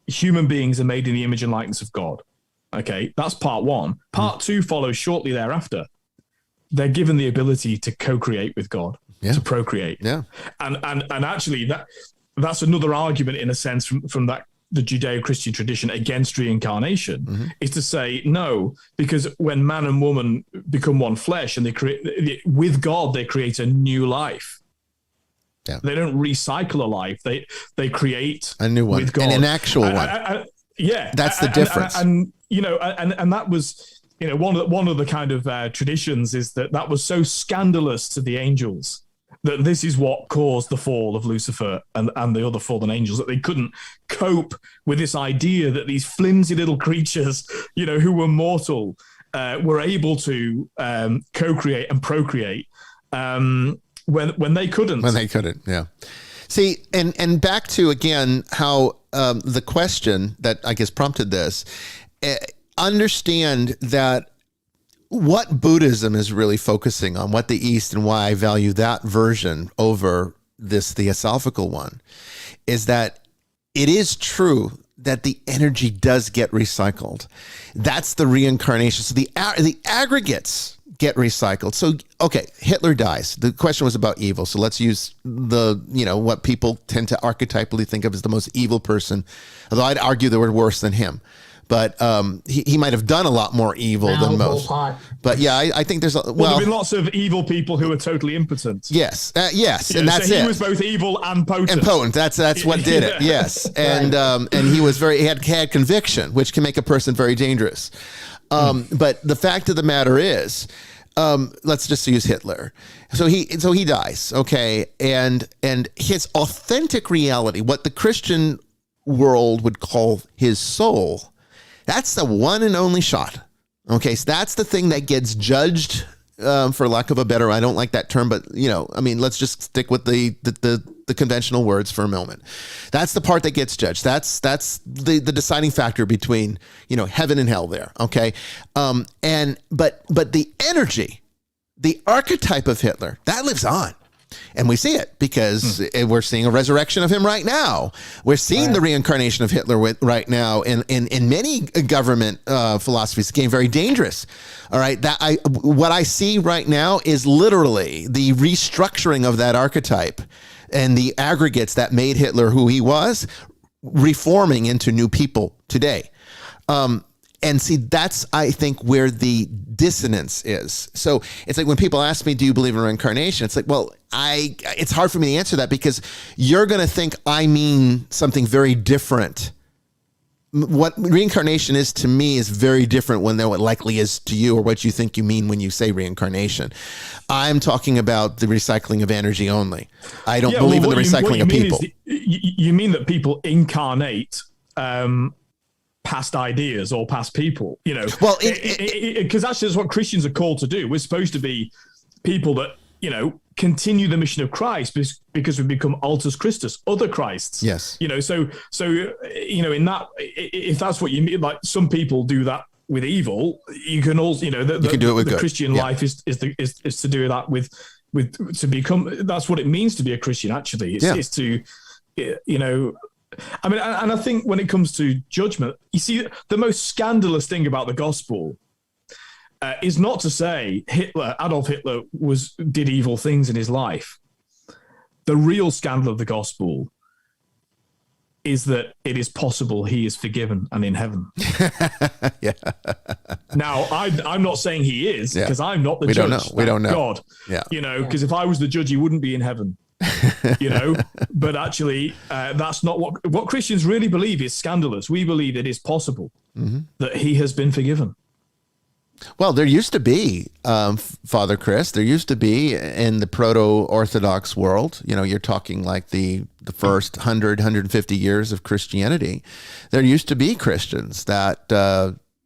C: human beings are made in the image and likeness of God, okay, that's part one. Part two follows shortly thereafter. They're given the ability to co-create with God. Yeah. To procreate, and actually that's another argument in a sense from the Judeo-Christian tradition against reincarnation, is to say no, because when man and woman become one flesh and they create with God, they create a new life. Yeah. They don't recycle a life; they create
A: a new one, with God, and an actual one.
C: Yeah,
A: that's the difference.
C: And that was. One of the kind of traditions is that was so scandalous to the angels that this is what caused the fall of Lucifer and the other fallen angels, that they couldn't cope with this idea that these flimsy little creatures, who were mortal, were able to co-create and procreate when they couldn't.
A: When they couldn't, yeah. See, and back to, again, how the question that I guess prompted this, understand that what Buddhism is really focusing on, what the East, and why I value that version over this theosophical one, is that it is true that the energy does get recycled. That's the reincarnation. So the aggregates get recycled. So, okay, Hitler dies. The question was about evil. So let's use what people tend to archetypally think of as the most evil person, although I'd argue they were worse than him. But he might have done a lot more evil than most. But yeah, I think there's
C: there have been lots of evil people who are totally impotent.
A: Yes, and that's
C: so
A: it.
C: He was both evil and potent.
A: And potent. That's what did it. Yes, and he was he had conviction, which can make a person very dangerous. But the fact of the matter is, let's just use Hitler. So he dies. Okay, and his authentic reality, what the Christian world would call his soul. That's the one and only shot. Okay, so that's the thing that gets judged, for lack of a better, I don't like that term, but let's just stick with the conventional words for a moment. That's the part that gets judged. That's the deciding factor between, heaven and hell there. Okay. But the energy, the archetype of Hitler, that lives on. And we see it because we're seeing a resurrection of him right now. We're seeing the reincarnation of Hitler right now in many government philosophies. It's getting very dangerous. All right. What I see right now is literally the restructuring of that archetype and the aggregates that made Hitler who he was, reforming into new people today. And see, that's, I think, where the dissonance is. So it's like when people ask me, do you believe in reincarnation? It's like, well, it's hard for me to answer that because you're going to think I mean something very different. What reincarnation is to me is very different than what likely is to you or what you think you mean when you say reincarnation. I'm talking about the recycling of energy only. I don't believe in the recycling of people.
C: You mean that people incarnate past ideas or past people, well, because actually that's what Christians are called to do. We're supposed to be people that, continue the mission of Christ because we become altus Christus, other Christs.
A: Yes.
C: So in that, if that's what you mean, like some people do that with evil, you can also, you can do it with the good. Christian life is to do that with to become, that's what it means to be a Christian. Actually, it's to, I mean, and I think when it comes to judgment, you see, the most scandalous thing about the gospel is not to say Adolf Hitler did evil things in his life. The real scandal of the gospel is that it is possible he is forgiven and in heaven.
A: Yeah.
C: Now, I'm not saying he is, because I'm not the
A: we
C: judge.
A: Don't know. We don't know.
C: God.
A: Yeah.
C: Because if I was the judge, he wouldn't be in heaven. But actually, that's not what Christians really believe is scandalous. We believe it is possible that he has been forgiven.
A: Well, there used to be, Father Chris, in the proto-Orthodox world, you're talking like the first 150 years of Christianity, there used to be Christians that,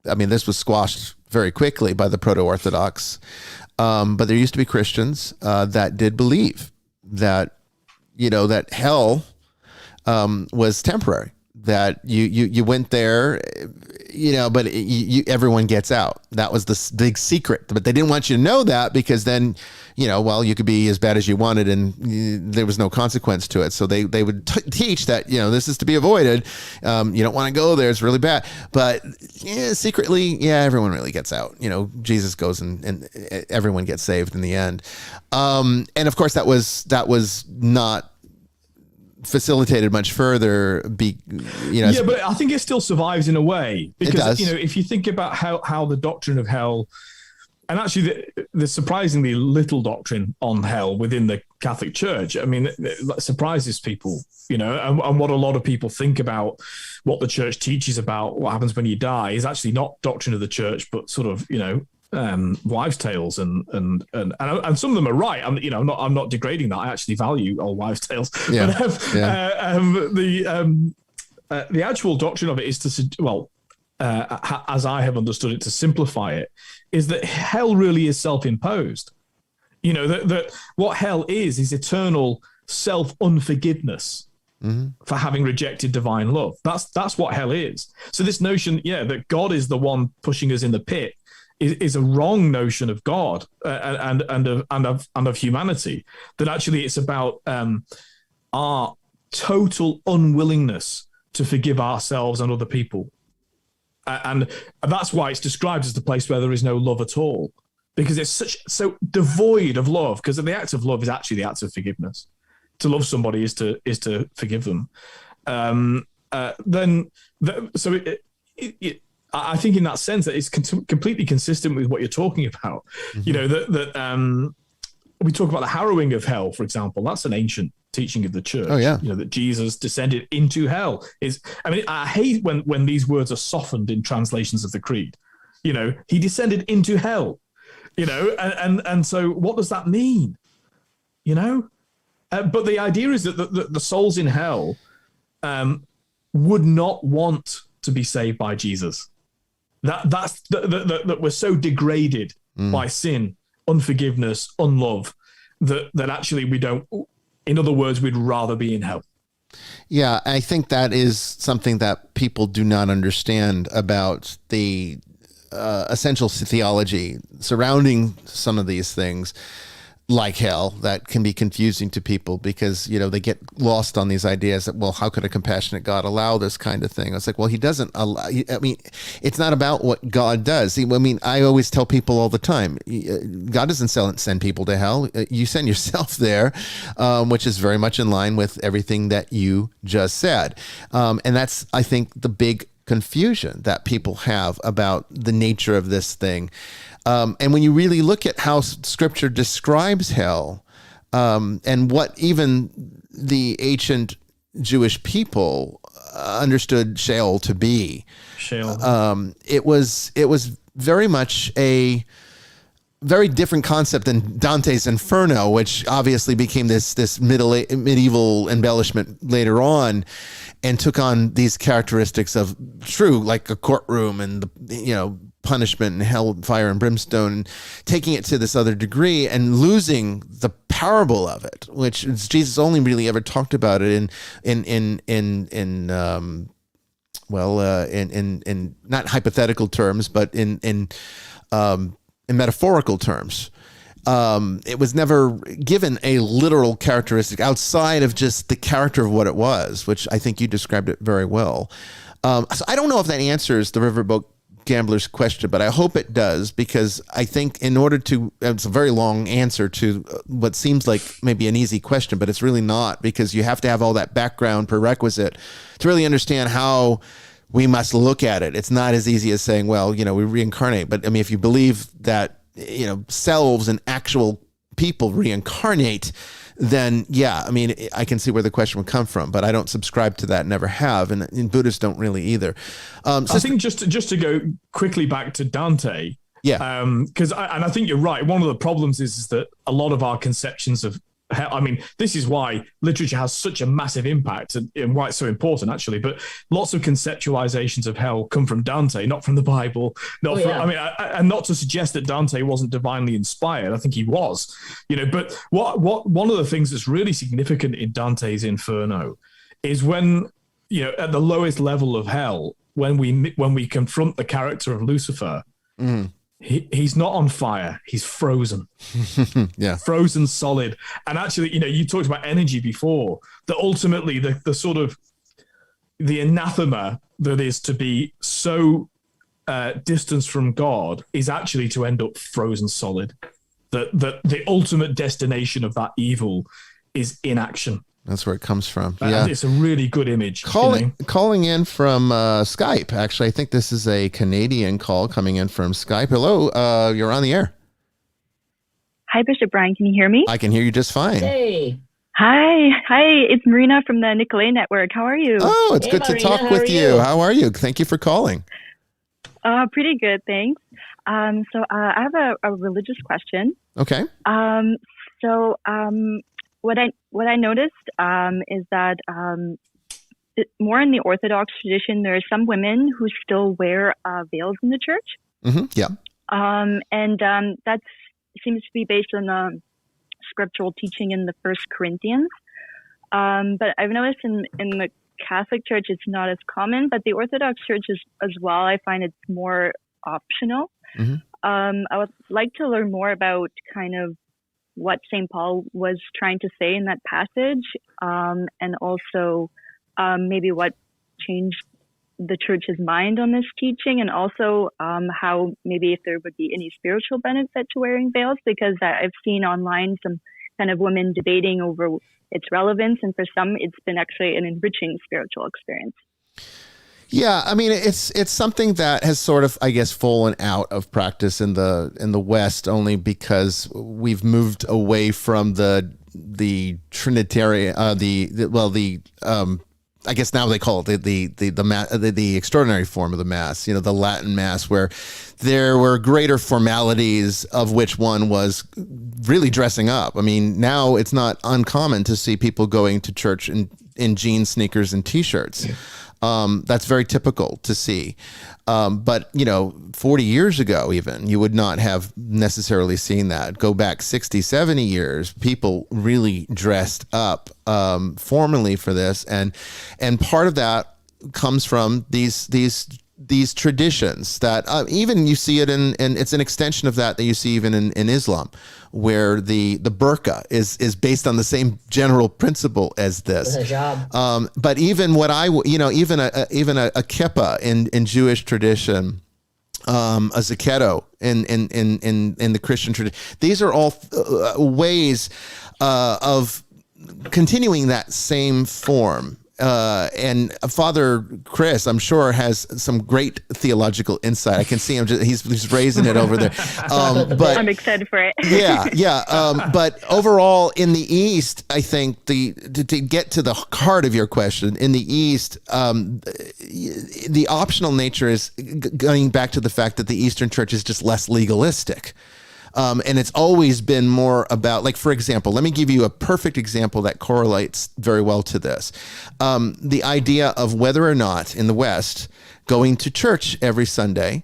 A: this was squashed very quickly by the proto-Orthodox, but there used to be Christians that did believe that, that hell was temporary, that you went there, but everyone gets out. That was the big secret, but they didn't want you to know that, because then, you could be as bad as you wanted and there was no consequence to it. So they would teach that, this is to be avoided. You don't want to go there. It's really bad. But secretly, everyone really gets out. Jesus goes and everyone gets saved in the end. And of course that was not facilitated much further, but
C: I think it still survives in a way, because if you think about how the doctrine of hell, and actually the surprisingly little doctrine on hell within the Catholic Church, it surprises people, and what a lot of people think about what the church teaches about what happens when you die is actually not doctrine of the church, but sort of wives' tales and some of them are right. I'm not degrading that. I actually value old wives' tales.
A: Yeah.
C: But the actual doctrine of it is as I have understood it, to simplify it, is that hell really is self-imposed. That what hell is eternal self-unforgiveness for having rejected divine love. That's what hell is. So this notion, that God is the one pushing us in the pit, is a wrong notion of God and of humanity. That actually it's about our total unwillingness to forgive ourselves and other people, and that's why it's described as the place where there is no love at all, because it's so devoid of love. Because the act of love is actually the act of forgiveness. To love somebody is to forgive them. I think in that sense that it's completely consistent with what you're talking about. That we talk about the harrowing of hell, for example. That's an ancient teaching of the church.
A: Oh, yeah.
C: That Jesus descended into hell. I hate when these words are softened in translations of the creed. He descended into hell. And so what does that mean? But the idea is that the souls in hell would not want to be saved by Jesus. That we're so degraded by sin, unforgiveness, unlove, that actually we don't. In other words, we'd rather be in hell.
A: Yeah, I think that is something that people do not understand about the essential theology surrounding some of these things, like hell, that can be confusing to people, because they get lost on these ideas that, well, how could a compassionate God allow this kind of thing? It's like, well, he doesn't allow. It's not about what God does. I always tell people all the time, God doesn't send people to hell. You send yourself there, which is very much in line with everything that you just said. And that's, I think, the big confusion that people have about the nature of this thing. And when you really look at how Scripture describes hell, and what even the ancient Jewish people understood Sheol to be, it was very much a very different concept than Dante's Inferno, which obviously became this medieval embellishment later on, and took on these characteristics of like a courtroom and punishment and hell, fire and brimstone, and taking it to this other degree and losing the parable of it, which Jesus only really ever talked about it in not hypothetical terms, but in metaphorical terms. It was never given a literal characteristic outside of just the character of what it was, which I think you described it very well. So I don't know if that answers the Riverboat gambler's question, but I hope it does, because I think in order to, it's a very long answer to what seems like maybe an easy question, but it's really not, because you have to have all that background prerequisite to really understand how we must look at it. It's not as easy as saying, well, we reincarnate. But I mean, if you believe that, selves and actual people reincarnate, then yeah, I mean, I can see where the question would come from, but I don't subscribe to that, never have, and Buddhists don't really either. I
C: think just to go quickly back to Dante, because I think you're right. One of the problems is that a lot of our conceptions of hell, I mean, this is why literature has such a massive impact and why it's so important, actually. But lots of conceptualizations of hell come from Dante, not from the Bible. And not to suggest that Dante wasn't divinely inspired. I think he was, But what one of the things that's really significant in Dante's Inferno is when, at the lowest level of hell, when we confront the character of Lucifer. He's not on fire. He's frozen.
A: Yeah.
C: Frozen solid. And actually, you talked about energy before, that ultimately the sort of the anathema that is to be so distanced from God is actually to end up frozen solid. That the ultimate destination of that evil is inaction.
A: That's where it comes from.
C: Yeah, it's a really good image.
A: Calling in from Skype. Actually, I think this is a Canadian call coming in from Skype. Hello, you're on the air.
G: Hi, Bishop Bryan. Can you hear me?
A: I can hear you just fine.
B: Hey.
G: Hi. It's Marina from the Nicolay Network. How are you?
A: Oh, it's good
B: Marina,
A: to talk with you. How are you? Thank you for calling.
G: Pretty good, thanks. So I have a religious question.
A: Okay.
G: What I noticed is that more in the Orthodox tradition, there are some women who still wear veils in the church.
A: Mm-hmm. Yeah.
G: And that seems to be based on scriptural teaching in the First Corinthians. But I've noticed in the Catholic Church, it's not as common, but the Orthodox Church is as well. I find it's more optional.
A: Mm-hmm.
G: I would like to learn more about kind of what St. Paul was trying to say in that passage, and also maybe what changed the church's mind on this teaching, and also how maybe if there would be any spiritual benefit to wearing veils, because I've seen online some kind of women debating over its relevance, and for some it's been actually an enriching spiritual experience.
A: Yeah, I mean, it's something that has sort of, I guess, fallen out of practice in the West, only because we've moved away from the Trinitarian, I guess now they call it the extraordinary form of the Mass, the Latin Mass, where there were greater formalities, of which one was really dressing up. I mean, now it's not uncommon to see people going to church in jeans, sneakers, and T-shirts. That's very typical to see. But 40 years ago, even, you would not have necessarily seen that. Go back 60, 70 years, people really dressed up formally for this. And part of that comes from these traditions that even you see it and it's an extension of that you see even in Islam, where the burqa is based on the same general principle as this. But even what even a kippah in Jewish tradition, a zaketo in the Christian tradition, these are all ways of continuing that same form. And Father Chris, I'm sure, has some great theological insight. I can see him; he's raising it over there. But
G: I'm excited for it.
A: yeah. But overall, in the East, I think to get to the heart of your question, in the East, the optional nature is going back to the fact that the Eastern Church is just less legalistic. And it's always been more about, like, for example, let me give you a perfect example that correlates very well to this. The idea of whether or not in the West going to church every Sunday,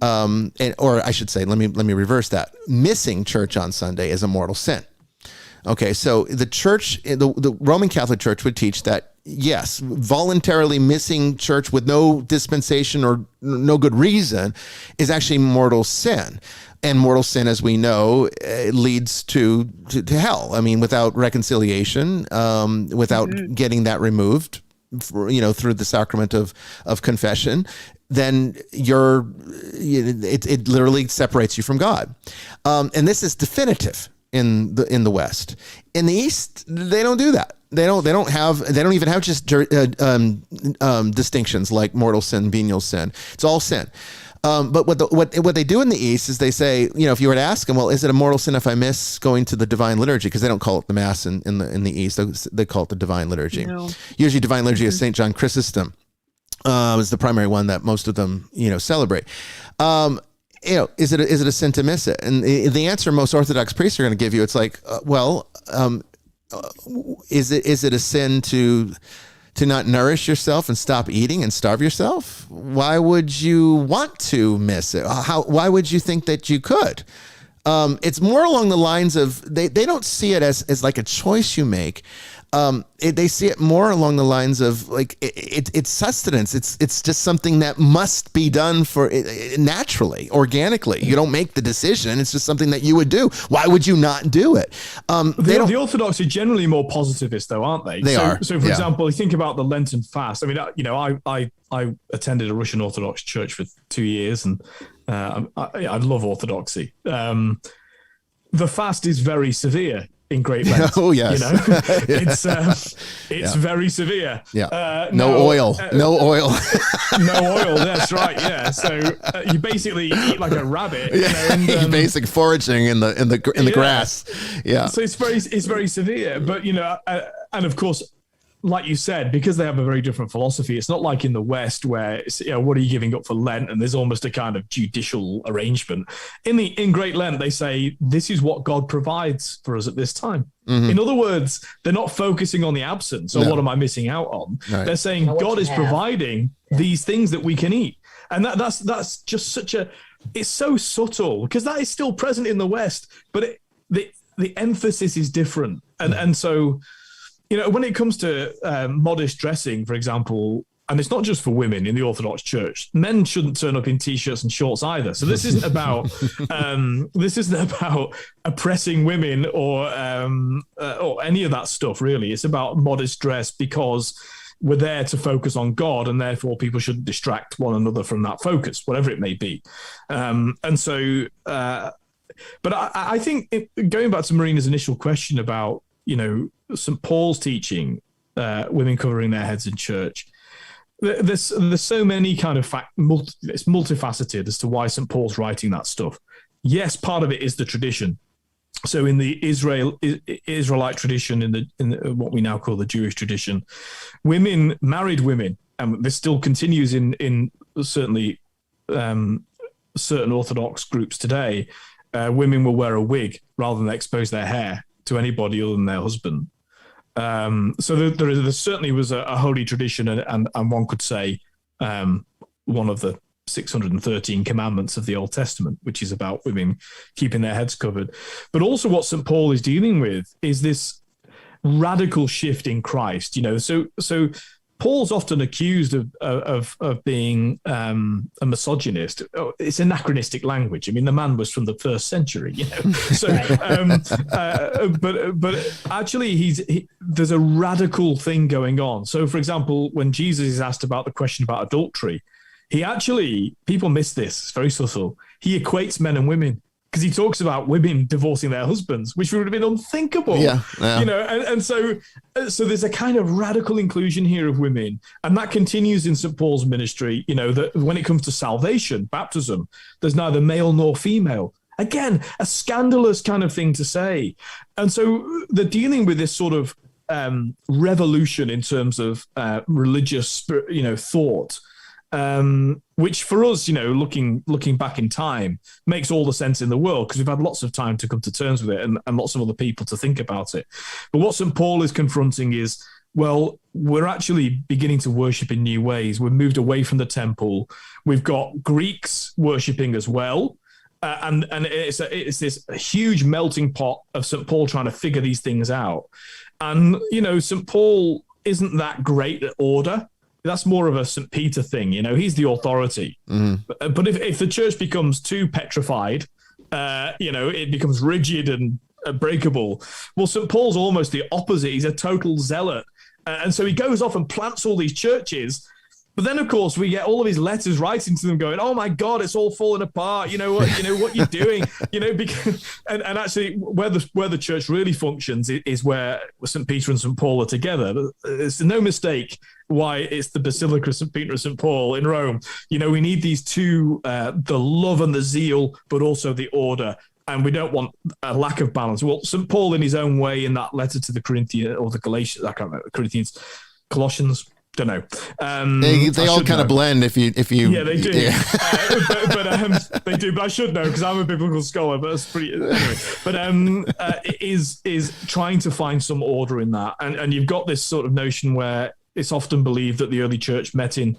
A: or I should say, let me reverse that. Missing church on Sunday is a mortal sin. Okay, so the church, the Roman Catholic Church would teach that, yes, voluntarily missing church with no dispensation or no good reason is actually mortal sin. And mortal sin, as we know, leads to hell. I mean, without reconciliation, without getting that removed, through the sacrament of confession, then it literally separates you from God. And this is definitive in the West. In the East, they don't do that. They don't even have just distinctions like mortal sin, venial sin. It's all sin. But what they do in the East is they say, if you were to ask them, well, is it a mortal sin if I miss going to the divine liturgy? Because they don't call it the Mass in the East. They call it the divine liturgy. No. Usually divine liturgy is St. John Chrysostom. Is the primary one that most of them, celebrate. Is it a sin to miss it? And the answer most Orthodox priests are going to give you, it's like, is it a sin to not nourish yourself and stop eating and starve yourself? Why would you want to miss it? Why would you think that you could? It's more along the lines of they don't see it as like a choice you make. They see it more along the lines of like it's sustenance. It's just something that must be done for naturally, organically. You don't make the decision. It's just something that you would do. Why would you not do it?
C: The Orthodox are generally more positivist, though, aren't they?
A: They are.
C: So, for example, you think about the Lenten fast. I mean, I attended a Russian Orthodox church for 2 years, and I love Orthodoxy. The fast is very severe in Great Lent.
A: Oh yes,
C: it's very severe.
A: Yeah, no oil. No oil.
C: That's right. Yeah, so you basically eat like a rabbit.
A: Yeah, basic foraging in the grass. Yeah.
C: So it's very severe, but and of course, like you said, because they have a very different philosophy, it's not like in the West where it's, what are you giving up for Lent? And there's almost a kind of judicial arrangement. In Great Lent, they say, this is what God provides for us at this time. Mm-hmm. In other words, they're not focusing on the absence or what am I missing out on. Right. They're saying God is providing these things that we can eat. And that's just it's so subtle because that is still present in the West, but the emphasis is different. And so, when it comes to modest dressing, for example, and it's not just for women in the Orthodox Church, men shouldn't turn up in t-shirts and shorts either. So this isn't about oppressing women or any of that stuff. Really, it's about modest dress because we're there to focus on God, and therefore people shouldn't distract one another from that focus, whatever it may be. But I think going back to Marina's initial question about St. Paul's teaching, women covering their heads in church. There's so many kind of it's multifaceted as to why St. Paul's writing that stuff. Yes, part of it is the tradition. So in the Israelite tradition, in what we now call the Jewish tradition, married women, and this still continues in certainly certain Orthodox groups today, women will wear a wig rather than expose their hair to anybody other than their husband. So there certainly was a holy tradition, and one could say one of the 613 commandments of the Old Testament, which is about women keeping their heads covered. But also what St. Paul is dealing with is this radical shift in Christ. So Paul's often accused of being a misogynist. It's anachronistic language. I mean, the man was from the 1st century, So, but actually, there's a radical thing going on. So, for example, when Jesus is asked about the question about adultery, people miss this. It's very subtle. He equates men and women, because he talks about women divorcing their husbands, which would have been unthinkable. Yeah. And so there's a kind of radical inclusion here of women, and that continues in St. Paul's ministry. That when it comes to salvation, baptism, there's neither male nor female. Again, a scandalous kind of thing to say. And so they're dealing with this sort of revolution in terms of religious, thought. Which for us, looking back in time, makes all the sense in the world because we've had lots of time to come to terms with it and lots of other people to think about it. But what St. Paul is confronting is, well, we're actually beginning to worship in new ways. We've moved away from the temple. We've got Greeks worshipping as well. And it's this huge melting pot of St. Paul trying to figure these things out. And, St. Paul isn't that great at order. That's more of a St. Peter thing. He's the authority. Mm-hmm. But if the church becomes too petrified, it becomes rigid and breakable. Well, St. Paul's almost the opposite. He's a total zealot. And so he goes off and plants all these churches But then, of course, we get all of his letters writing to them going, oh, my God, it's all falling apart. You know what you're doing, because, and actually where the church really functions is where St. Peter and St. Paul are together. It's no mistake why it's the Basilica of St. Peter and St. Paul in Rome. We need these two, the love and the zeal, but also the order. And we don't want a lack of balance. Well, St. Paul in his own way in that letter to the Corinthians or the Galatians, I can't remember, Corinthians, Colossians, don't know.
A: They all kind of blend if you.
C: Yeah, they do. Yeah. But they do. But I should know because I'm a biblical scholar. But it's pretty anyway. But it is trying to find some order in that, and you've got this sort of notion where it's often believed that the early church met in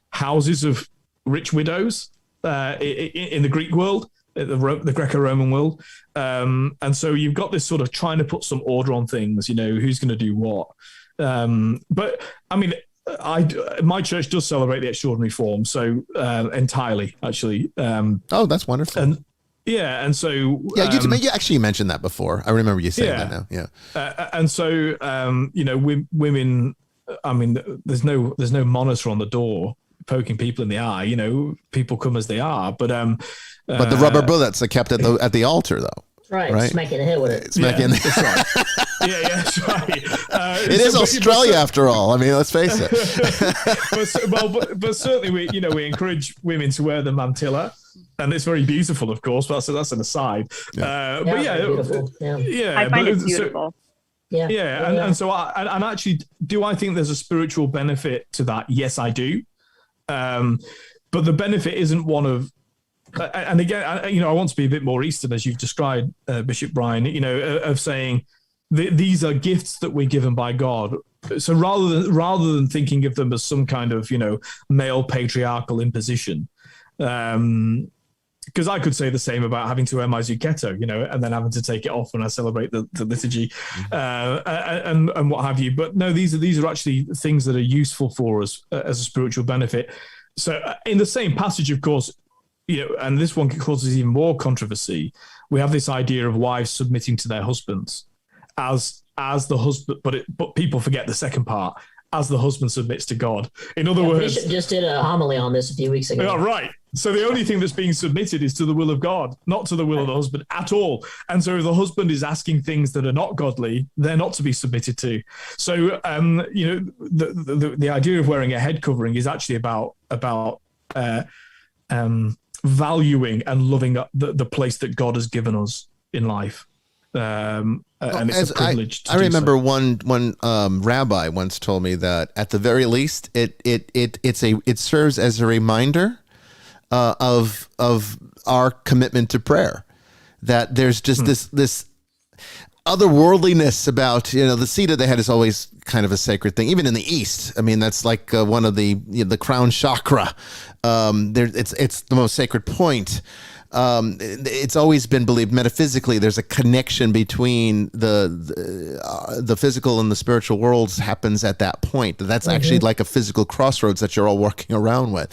C: houses of rich widows in the Greek world, the Greco-Roman world, and so you've got this sort of trying to put some order on things. Who's going to do what. But I mean. My church does celebrate the extraordinary form, so entirely actually.
A: That's wonderful.
C: And so
A: you mentioned that before. I remember you saying that now. Yeah,
C: and so women. I mean, there's no monitor on the door poking people in the eye. People come as they are, but
A: the rubber bullets are kept at the altar, though.
B: Right, smacking the head with it.
C: That's right. That's right.
A: It is Australia after all. I mean, let's face it.
C: but certainly we encourage women to wear the mantilla, and it's very beautiful, of course. But that's an aside.
B: But beautiful. Yeah,
G: I find it beautiful.
C: And so I actually do. I think there's a spiritual benefit to that. Yes, I do. But the benefit isn't one of. And again, I want to be a bit more Eastern, as you've described, Bishop Bryan. Of saying these are gifts that we're given by God. So rather than thinking of them as some kind of male patriarchal imposition, because I could say the same about having to wear my zucchetto, and then having to take it off when I celebrate the liturgy, and what have you. But no, these are actually things that are useful for us as a spiritual benefit. So in the same passage, of course. And this one causes even more controversy. We have this idea of wives submitting to their husbands as the husband, but people forget the second part, as the husband submits to God. In other words,
B: Bishop just did a homily on this a few weeks ago.
C: Right. So the only thing that's being submitted is to the will of God, not to the will of the husband at all. And so if the husband is asking things that are not godly, they're not to be submitted to. So the idea of wearing a head covering is actually about valuing and loving the place that God has given us in life, and it's a privilege.
A: I remember one rabbi once told me that at the very least, it serves as a reminder of our commitment to prayer. That there's just this otherworldliness about the seat of the head is always kind of a sacred thing, even in the East. I mean, that's like one of the crown chakra. It's the most sacred point. It's always been believed metaphysically there's a connection between the physical and the spiritual worlds happens at that point. That's actually like a physical crossroads that you're all working around with.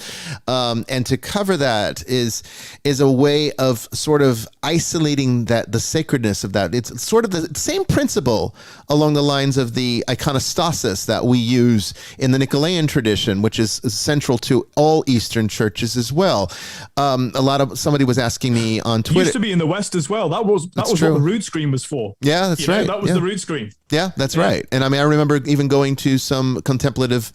A: And to cover that is a way of sort of isolating the sacredness of that. It's sort of the same principle along the lines of the iconostasis that we use in the Nicolaitan tradition, which is central to all Eastern churches as well. Somebody was asking me on Twitter.
C: It used to be in the West as well. That was what the rood screen was for.
A: Yeah, that's right.
C: That was the rood screen.
A: Yeah, that's right. And I mean, I remember even going to some contemplative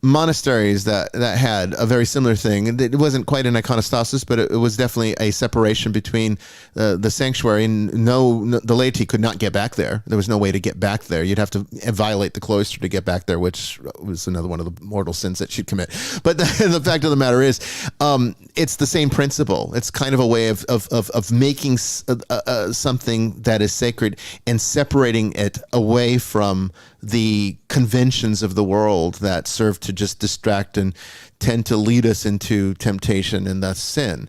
A: monasteries that had a very similar thing. It wasn't quite an iconostasis, but it was definitely a separation between the sanctuary, and the laity could not get back there. There was no way to get back there. You'd have to violate the cloister to get back there, which was another one of the mortal sins that you'd commit. But the fact of the matter is, it's the same principle. It's kind of a way of making something that is sacred and separating it away from the conventions of the world that serve to just distract and tend to lead us into temptation and thus sin.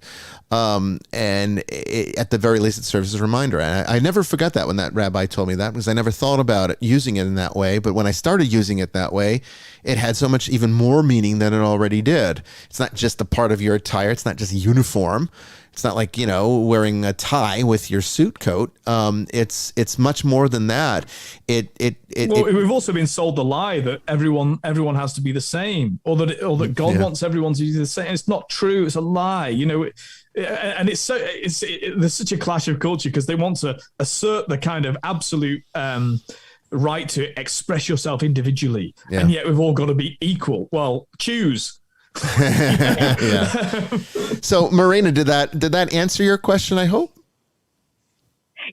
A: At the very least, it serves as a reminder. And I never forgot that when that rabbi told me that, because I never thought about it, using it in that way. But when I started using it that way, it had so much even more meaning than it already did. It's not just a part of your attire. It's not just uniform. It's not like, wearing a tie with your suit coat. It's much more than that.
C: We've also been sold the lie that everyone has to be the same, or that God wants everyone to be the same. It's not true. It's a lie. And there's such a clash of culture because they want to assert the kind of absolute right to express yourself individually, and yet we've all got to be equal. Well, choose.
A: So, Marina, did that answer your question, I hope?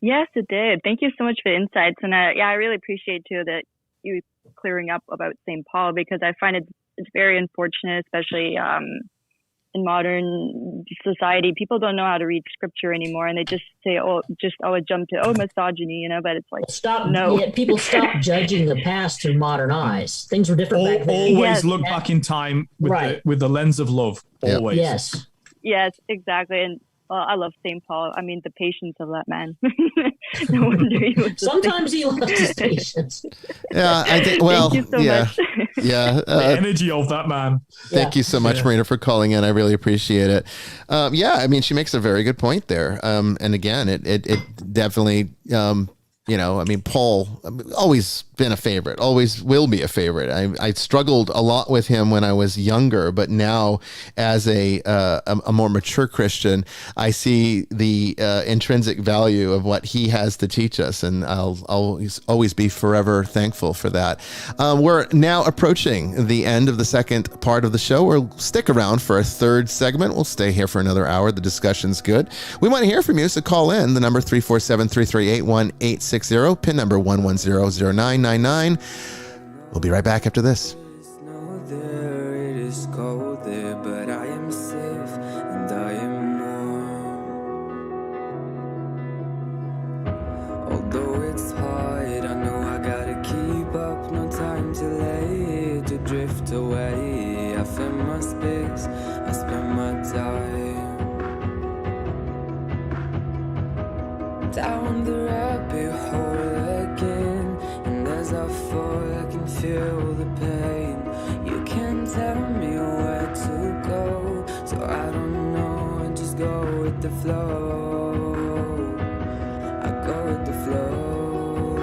G: Yes, it did. Thank you so much for the insights. And I really appreciate too that you clearing up about St. Paul, because I find it's very unfortunate, especially in modern society. People don't know how to read scripture anymore, and they just say, always jump to misogyny, but it's like,
B: people stop judging the past through modern eyes. Things were different back then.
C: Always look back in time with the lens of love. Always.
G: Yes, exactly. And I love St. Paul. I mean, the patience of that man. No wonder he was
B: sometimes he lost his patience.
A: Yeah, I think. Well,
G: thank you so much.
A: Yeah.
C: The energy of that man.
A: Thank you so much, Marina, for calling in. I really appreciate it. I mean, she makes a very good point there. And again, it definitely. Paul, always been a favorite, always will be a favorite. I struggled a lot with him when I was younger, but now as a more mature Christian, I see the intrinsic value of what he has to teach us, and I'll always be forever thankful for that. We're now approaching the end of the second part of the show. We'll stick around for a third segment. We'll stay here for another hour. The discussion's good. We want to hear from you, so call in. The number 347-338-1860, pin number 1100999. We'll be right back after this.
H: It is cold there, but I am safe and I am warm. Although it's hard, I know I gotta keep up. No time to lay to drift away. I fill my space, I spend my time down the rabbit hole again. And as I fall, I can feel the pain. You can't tell me where to go, so I don't know, I just go with the flow. I go with the flow.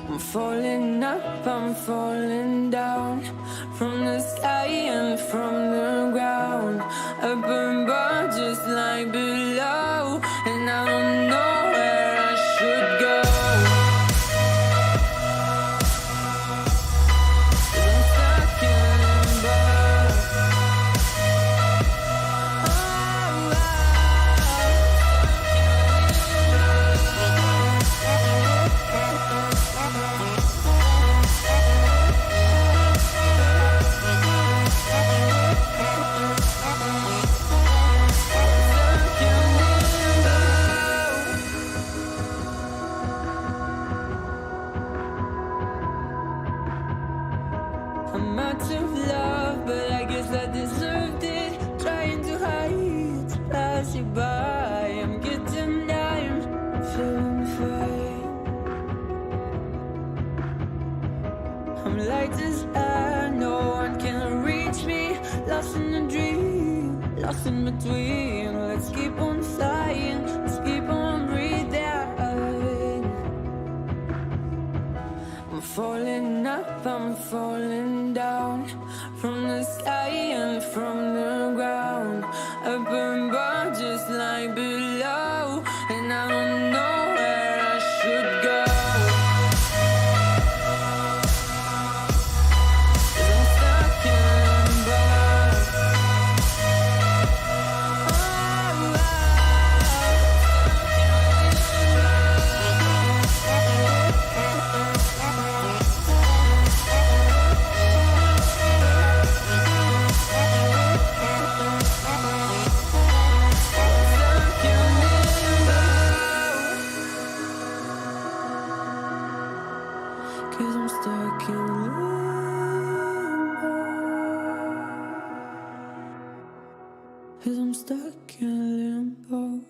H: I'm falling up, I'm falling down, from the sky and from the ground. Up above just like below, and I don't know where I should go. I'm out of love, but I guess I deserved it. Trying to hide, to pass you by. I'm getting down, feeling fine. I'm light as air, no one can reach me. Lost in a dream, lost in between. Let's keep on flying, let's keep on breathing. I'm falling up, I'm falling down, from the sky and from the ground. Up above just like below, and I don't know where I should go. I'm stuck in limbo. Cause I'm stuck in limbo. Cause I'm stuck in limbo.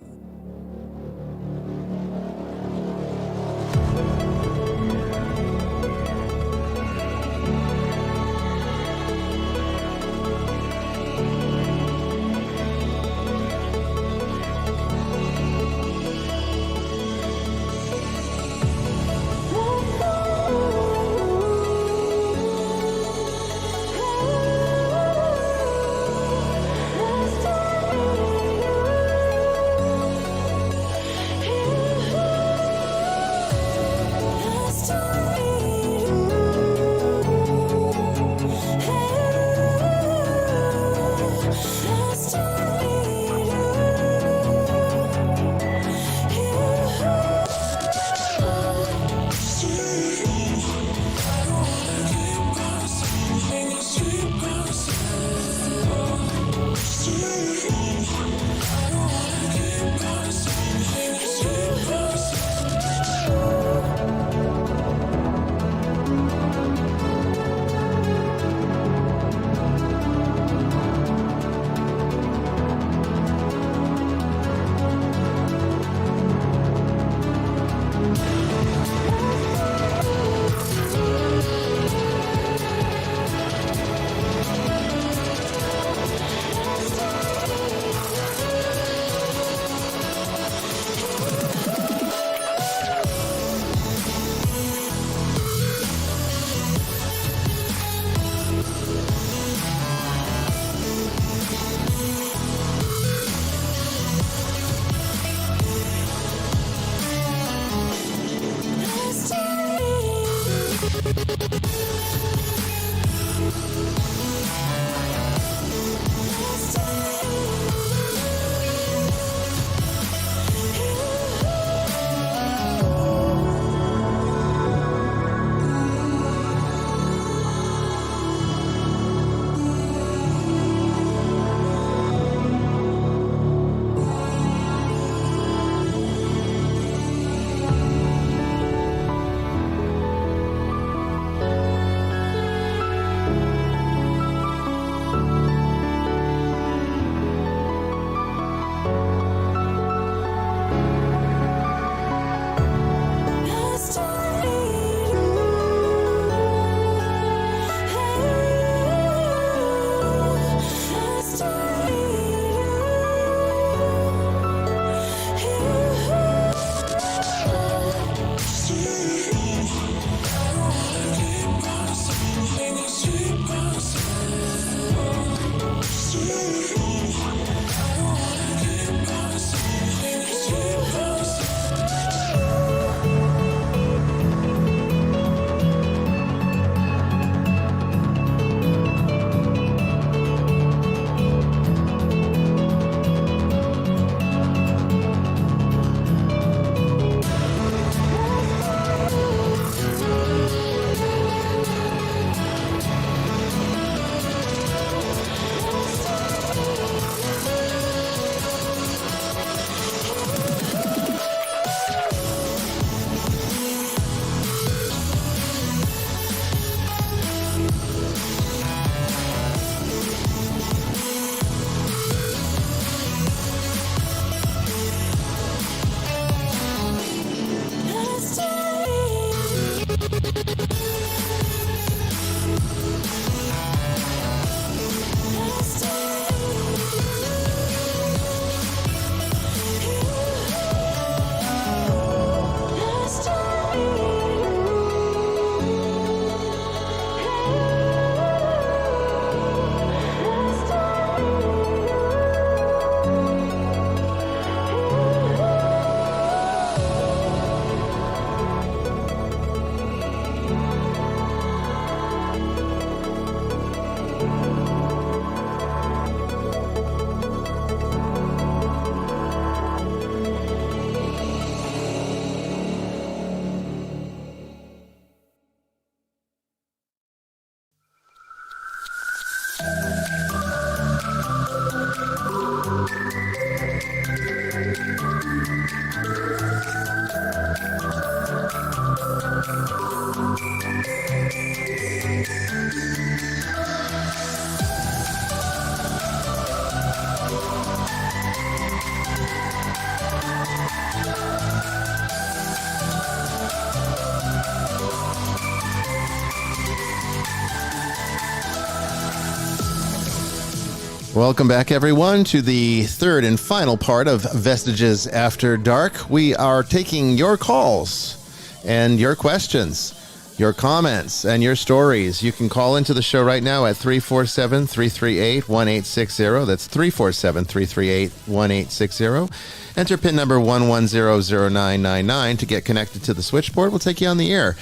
A: Welcome back, everyone, to the third and final part of Vestiges After Dark. We are taking your calls and your questions, your comments, and your stories. You can call into the show right now at 347-338-1860. That's 347-338-1860. Enter PIN number 1100999 to get connected to the switchboard. We'll take you on the air.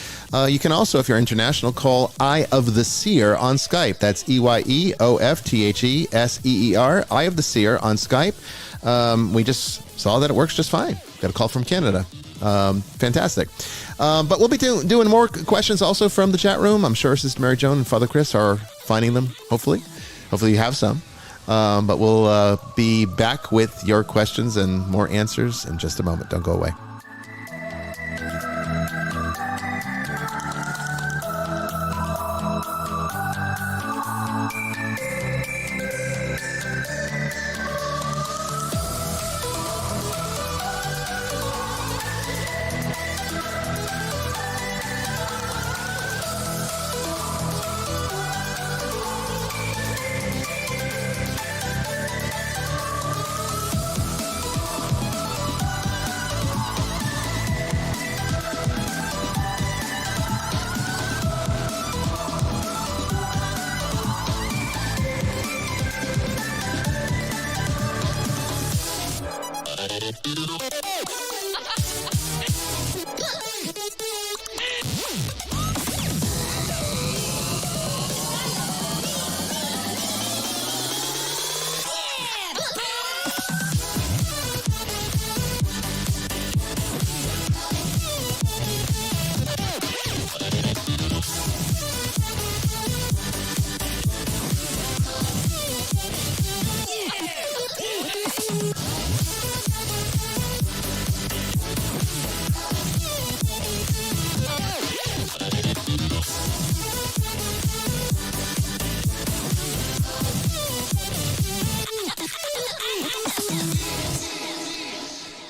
A: You can also, if you're international, call Eye of the Seer on Skype. That's EYEOFTHESEER, Eye of the Seer on Skype. We just saw that it works just fine. Got a call from Canada. Fantastic. But we'll be doing more questions also from the chat room. I'm sure Sister Mary Joan and Father Chris are finding them, hopefully. Hopefully you have some. But we'll be back with your questions and more answers in just a moment. Don't go away.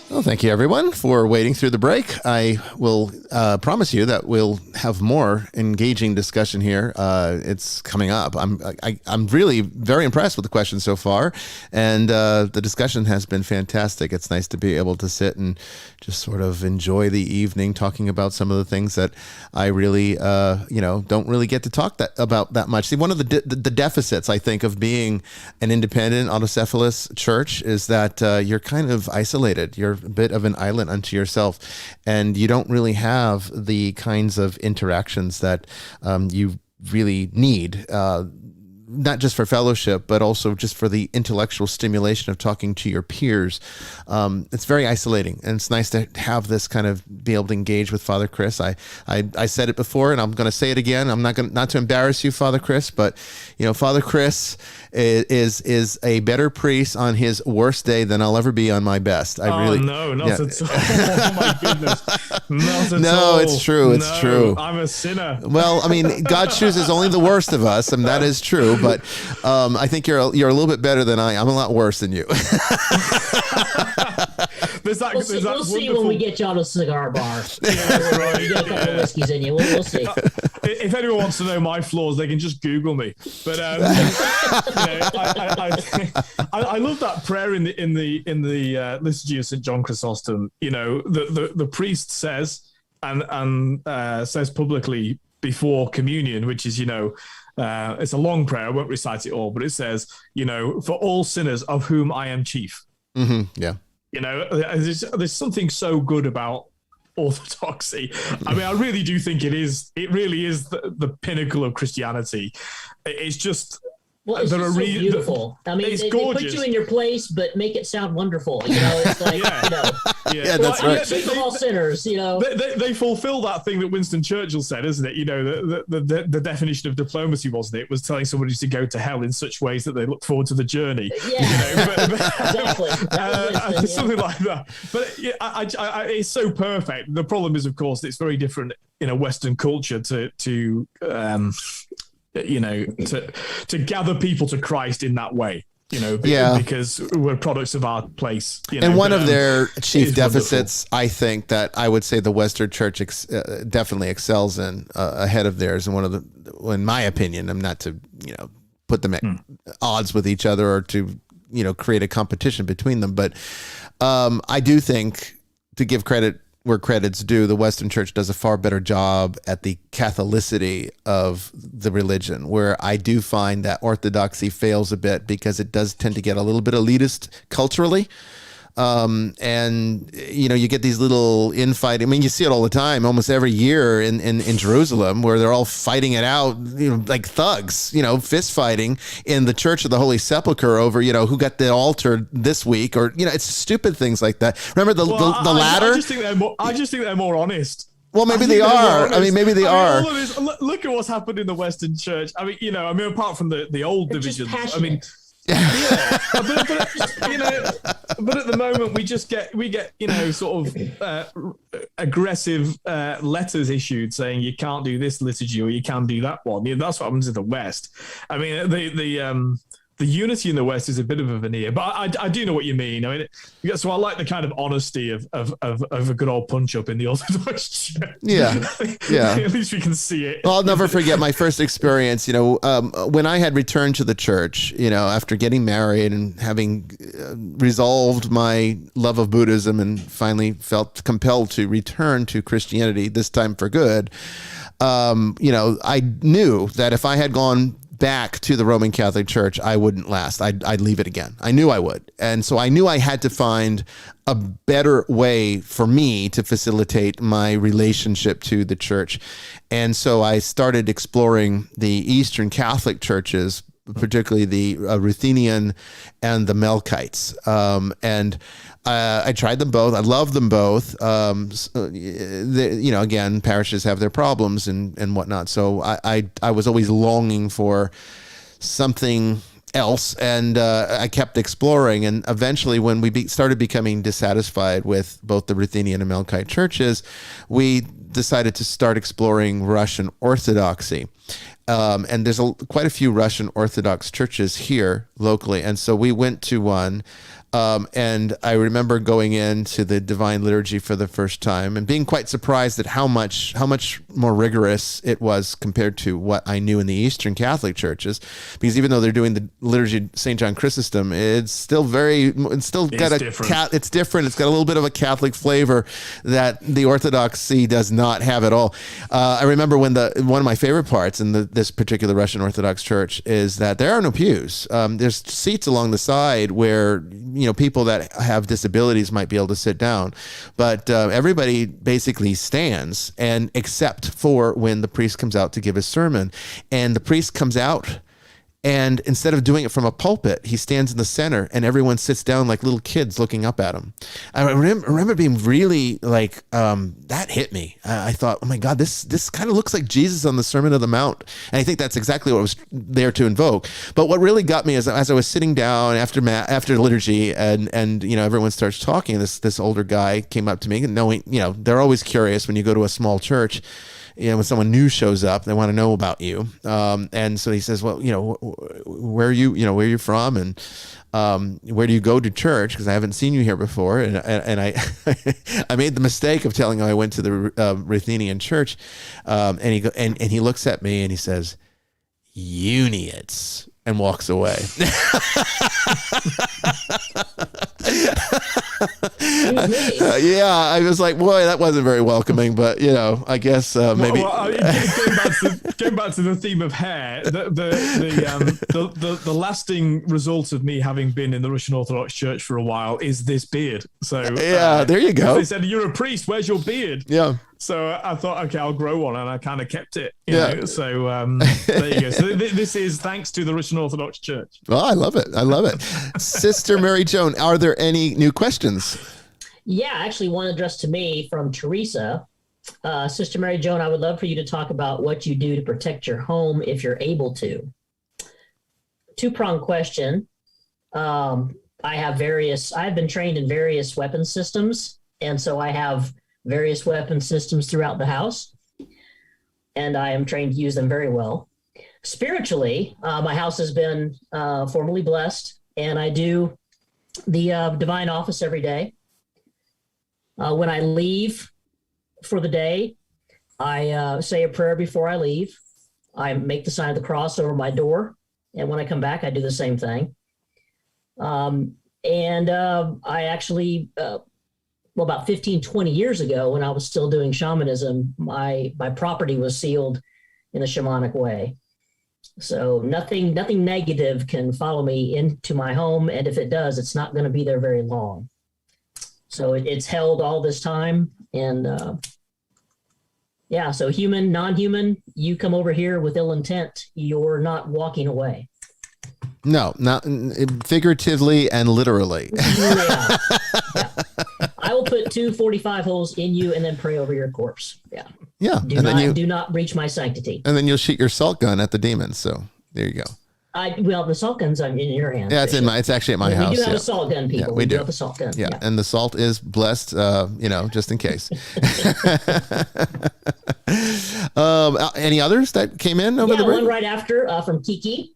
A: Well, thank you, everyone, for waiting through the break. I will promise you that we'll have more engaging discussion here. It's coming up. I'm really very impressed with the questions so far, and the discussion has been fantastic. It's nice to be able to sit and just sort of enjoy the evening talking about some of the things that I really, don't really get to talk about that much. See, one of the deficits, I think, of being an independent autocephalous church is that you're kind of isolated. You're a bit of an island unto yourself, and you don't really have the kinds of interactions that you really need, not just for fellowship, but also just for the intellectual stimulation of talking to your peers. It's very isolating, and it's nice to have this kind of be able to engage with Father Chris. I said it before, and I'm going to say it again. I'm not to embarrass you, Father Chris, but Father Chris is a better priest on his worst day than I'll ever be on my best.
C: Not at all. Oh my goodness, not at all.
A: No, it's true. It's true.
C: I'm a sinner.
A: Well, I mean, God chooses only the worst of us, and that is true. But I think you're a little bit better than I am. I'm a lot worse than you.
B: We'll see when we get you on a cigar bar. You get a couple of whiskeys in you. We'll see.
C: If anyone wants to know my flaws, they can just Google me. But I love that prayer in the liturgy of St. John Chrysostom. The priest says and says publicly before communion, which is it's a long prayer. I won't recite it all, but it says, for all sinners of whom I am chief.
A: Mm-hmm. Yeah.
C: There's something so good about orthodoxy. I mean, I really do think it really is the pinnacle of Christianity. It's just...
B: Well, it's just so beautiful. I mean, they put you in your place, but make it sound wonderful. It's like,
A: Yeah, that's right.
B: They're all sinners,
C: They fulfill that thing that Winston Churchill said, isn't it? The definition of diplomacy, wasn't it? It was telling somebody to go to hell in such ways that they look forward to the journey.
B: Yeah, exactly.
C: Something like that. But it's so perfect. The problem is, of course, it's very different in a Western culture to gather people to Christ in that way, because we're products of our place.
A: And one of their chief deficits, wonderful. I think, that I would say the Western Church definitely excels in ahead of theirs, and in my opinion, I'm not to put them at odds with each other or to, create a competition between them. But I do think, to give credit where credit's due, the Western Church does a far better job at the Catholicity of the religion, where I do find that Orthodoxy fails a bit because it does tend to get a little bit elitist culturally. And you get these little infighting. I mean, you see it all the time, almost every year in Jerusalem, where they're all fighting it out, like thugs, fist fighting in the Church of the Holy Sepulchre over, who got the altar this week, or, it's stupid things like that. Remember the ladder?
C: I just think they're more honest.
A: Well, maybe they are. I mean, maybe they are.
C: All of this, look at what's happened in the Western Church. I mean, apart from the old divisions, I mean, yeah, but at the moment we get sort of aggressive letters issued saying you can't do this liturgy or you can do that one. That's what happens in the West. I mean, the unity in the West is a bit of a veneer, but I do know what you mean. I mean, so I like the kind of honesty of a good old punch up in the Orthodox Church.
A: Yeah.
C: At least we can see it.
A: Well, I'll never forget my first experience. When I had returned to the church, after getting married and having resolved my love of Buddhism and finally felt compelled to return to Christianity, this time for good. I knew that if I had gone back to the Roman Catholic Church, I wouldn't last. I'd leave it again. I knew I would. And so I knew I had to find a better way for me to facilitate my relationship to the church. And so I started exploring the Eastern Catholic churches, particularly the Ruthenian and the Melkites. I tried them both. I loved them both. Again, parishes have their problems and whatnot. So I was always longing for something else, and I kept exploring. And eventually, when we started becoming dissatisfied with both the Ruthenian and Melkite churches, we decided to start exploring Russian Orthodoxy. And there's quite a few Russian Orthodox churches here locally. And so we went to one. And I remember going into the Divine Liturgy for the first time and being quite surprised at how much more rigorous it was compared to what I knew in the Eastern Catholic churches. Because even though they're doing the Liturgy of St. John Chrysostom, it's different. It's different. It's got a little bit of a Catholic flavor that the Orthodoxy does not have at all. I remember when one of my favorite parts in this particular Russian Orthodox church is that there are no pews. There's seats along the side where people that have disabilities might be able to sit down, but everybody basically stands, and except for when the priest comes out to give his sermon, and the priest comes out, and instead of doing it from a pulpit, he stands in the center, and everyone sits down like little kids looking up at him. I remember being really like, that hit me. I thought, oh my God, this kind of looks like Jesus on the Sermon on the Mount. And I think that's exactly what was there to invoke. But what really got me is as I was sitting down after liturgy and everyone starts talking, this older guy came up to me, and knowing, they're always curious when you go to a small church. When someone new shows up, they want to know about you. And so he says, well, where are you from? And where do you go to church? Because I haven't seen you here before. And I I made the mistake of telling him I went to the Ruthenian church. And he looks at me and he says, "Uniates," and walks away. Yeah, I was like, boy, that wasn't very welcoming, but I guess maybe.
C: Going back to the theme of hair, the lasting result of me having been in the Russian Orthodox Church for a while is this beard. So
A: there you go.
C: They said, "You're a priest. Where's your beard?"
A: Yeah.
C: So I thought, okay, I'll grow one, and I kind of kept it. You know? So there you go. So this is thanks to the Russian Orthodox Church.
A: Well, I love it. Sister Mary Joan, are there any new questions?
B: Yeah, actually, one addressed to me from Teresa. Sister Mary Joan, I would love for you to talk about what you do to protect your home if you're able to. Two-pronged question. I've been trained in various weapon systems, and so I have various weapon systems throughout the house, and I am trained to use them very well. Spiritually, my house has been formally blessed, and I do the divine office every day. When I leave for the day, I say a prayer before I leave. I make the sign of the cross over my door And when I come back, I do the same thing. I actually, about 15, 20 years ago, when I was still doing shamanism, my property was sealed in a shamanic way. So nothing negative can follow me into my home. And if it does, it's not going to be there very long. So it's held all this time. And so human, non-human, you come over here with ill intent, you're not walking away.
A: No, not figuratively and literally.
B: Yeah. I will put 245 holes in you and then pray over your corpse. Yeah.
A: Yeah.
B: Do not breach my sanctity.
A: And then you'll shoot your salt gun at the demons. So there you go.
B: The salt gun's in your hands.
A: Yeah, it's actually at my house.
B: We do have a salt gun, people.
A: Yeah, we do
B: have a salt gun.
A: Yeah. And the salt is blessed, just in case. Any others that came in over the break?
B: One right after from Kiki.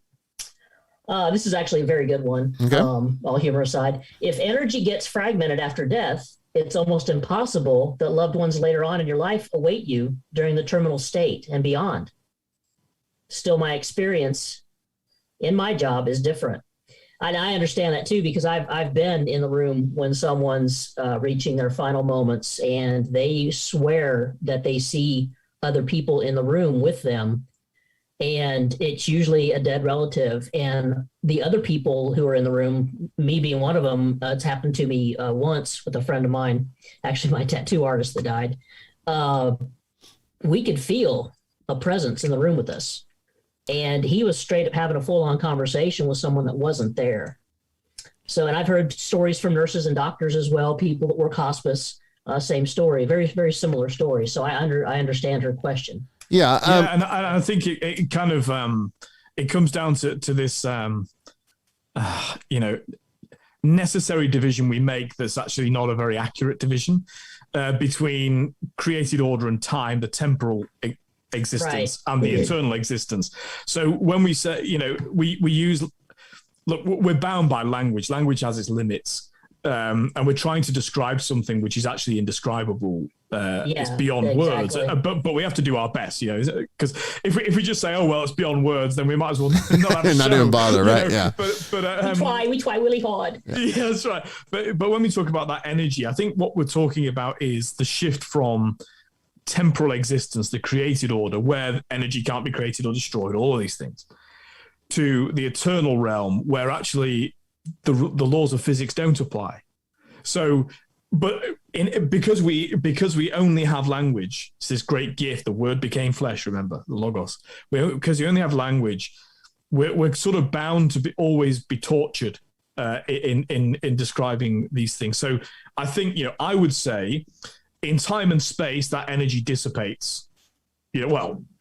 B: This is actually a very good one.
A: Okay.
B: All humor aside, if energy gets fragmented after death, it's almost impossible that loved ones later on in your life await you during the terminal state and beyond. Still, my experience in my job is different. And I understand that too, because I've been in the room when someone's reaching their final moments and they swear that they see other people in the room with them. And it's usually a dead relative. And the other people who are in the room, me being one of them, it's happened to me once with a friend of mine, actually my tattoo artist that died. We could feel a presence in the room with us. And he was straight up having a full-on conversation with someone that wasn't there. So, and I've heard stories from nurses and doctors as well, people that work hospice, same story, very, very similar story. So I understand her question.
A: Yeah.
C: And I think it kind of, it comes down to this, necessary division we make that's actually not a very accurate division between created order and time, the temporal existence and the eternal existence. So when we say, we use, look, we're bound by language. Language has its limits. And we're trying to describe something which is actually indescribable. It's beyond words, but we have to do our best, because if we just say, oh well, it's beyond words, then we might as well not have
A: not even bother, right? Yeah.
B: But we try really hard.
C: Yeah, that's right. But when we talk about that energy, I think what we're talking about is the shift from temporal existence, the created order, where energy can't be created or destroyed, all of these things, to the eternal realm, where actually the laws of physics don't apply. So, but because we only have language, it's this great gift. The word became flesh. Remember the logos. Because we only have language, we're sort of bound to always be tortured in describing these things. So I think I would say, in time and space, that energy dissipates.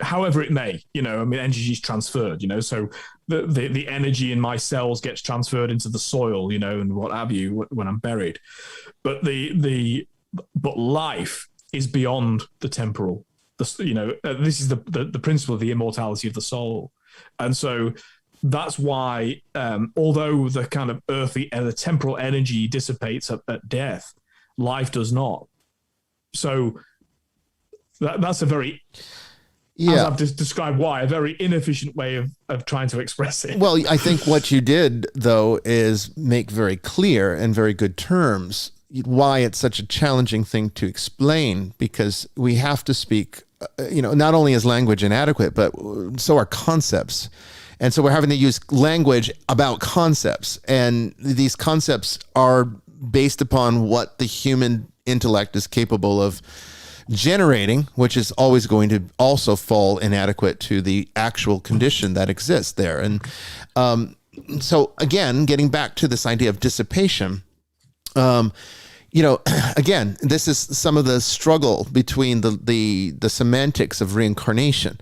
C: However it may. Energy is transferred. So the energy in my cells gets transferred into the soil, and what have you when I'm buried. But but life is beyond the temporal. This is the principle of the immortality of the soul, and so that's why, although the kind of earthly and the temporal energy dissipates at death, life does not. So that's a very as I've just described why, a very inefficient way of trying to express it.
A: Well, I think what you did, though, is make very clear in very good terms why it's such a challenging thing to explain, because we have to speak, not only is language inadequate, but so are concepts. And so we're having to use language about concepts. And these concepts are based upon what the human intellect is capable of generating, which is always going to also fall inadequate to the actual condition that exists there. And so again, getting back to this idea of dissipation, again, this is some of the struggle between the semantics of reincarnation,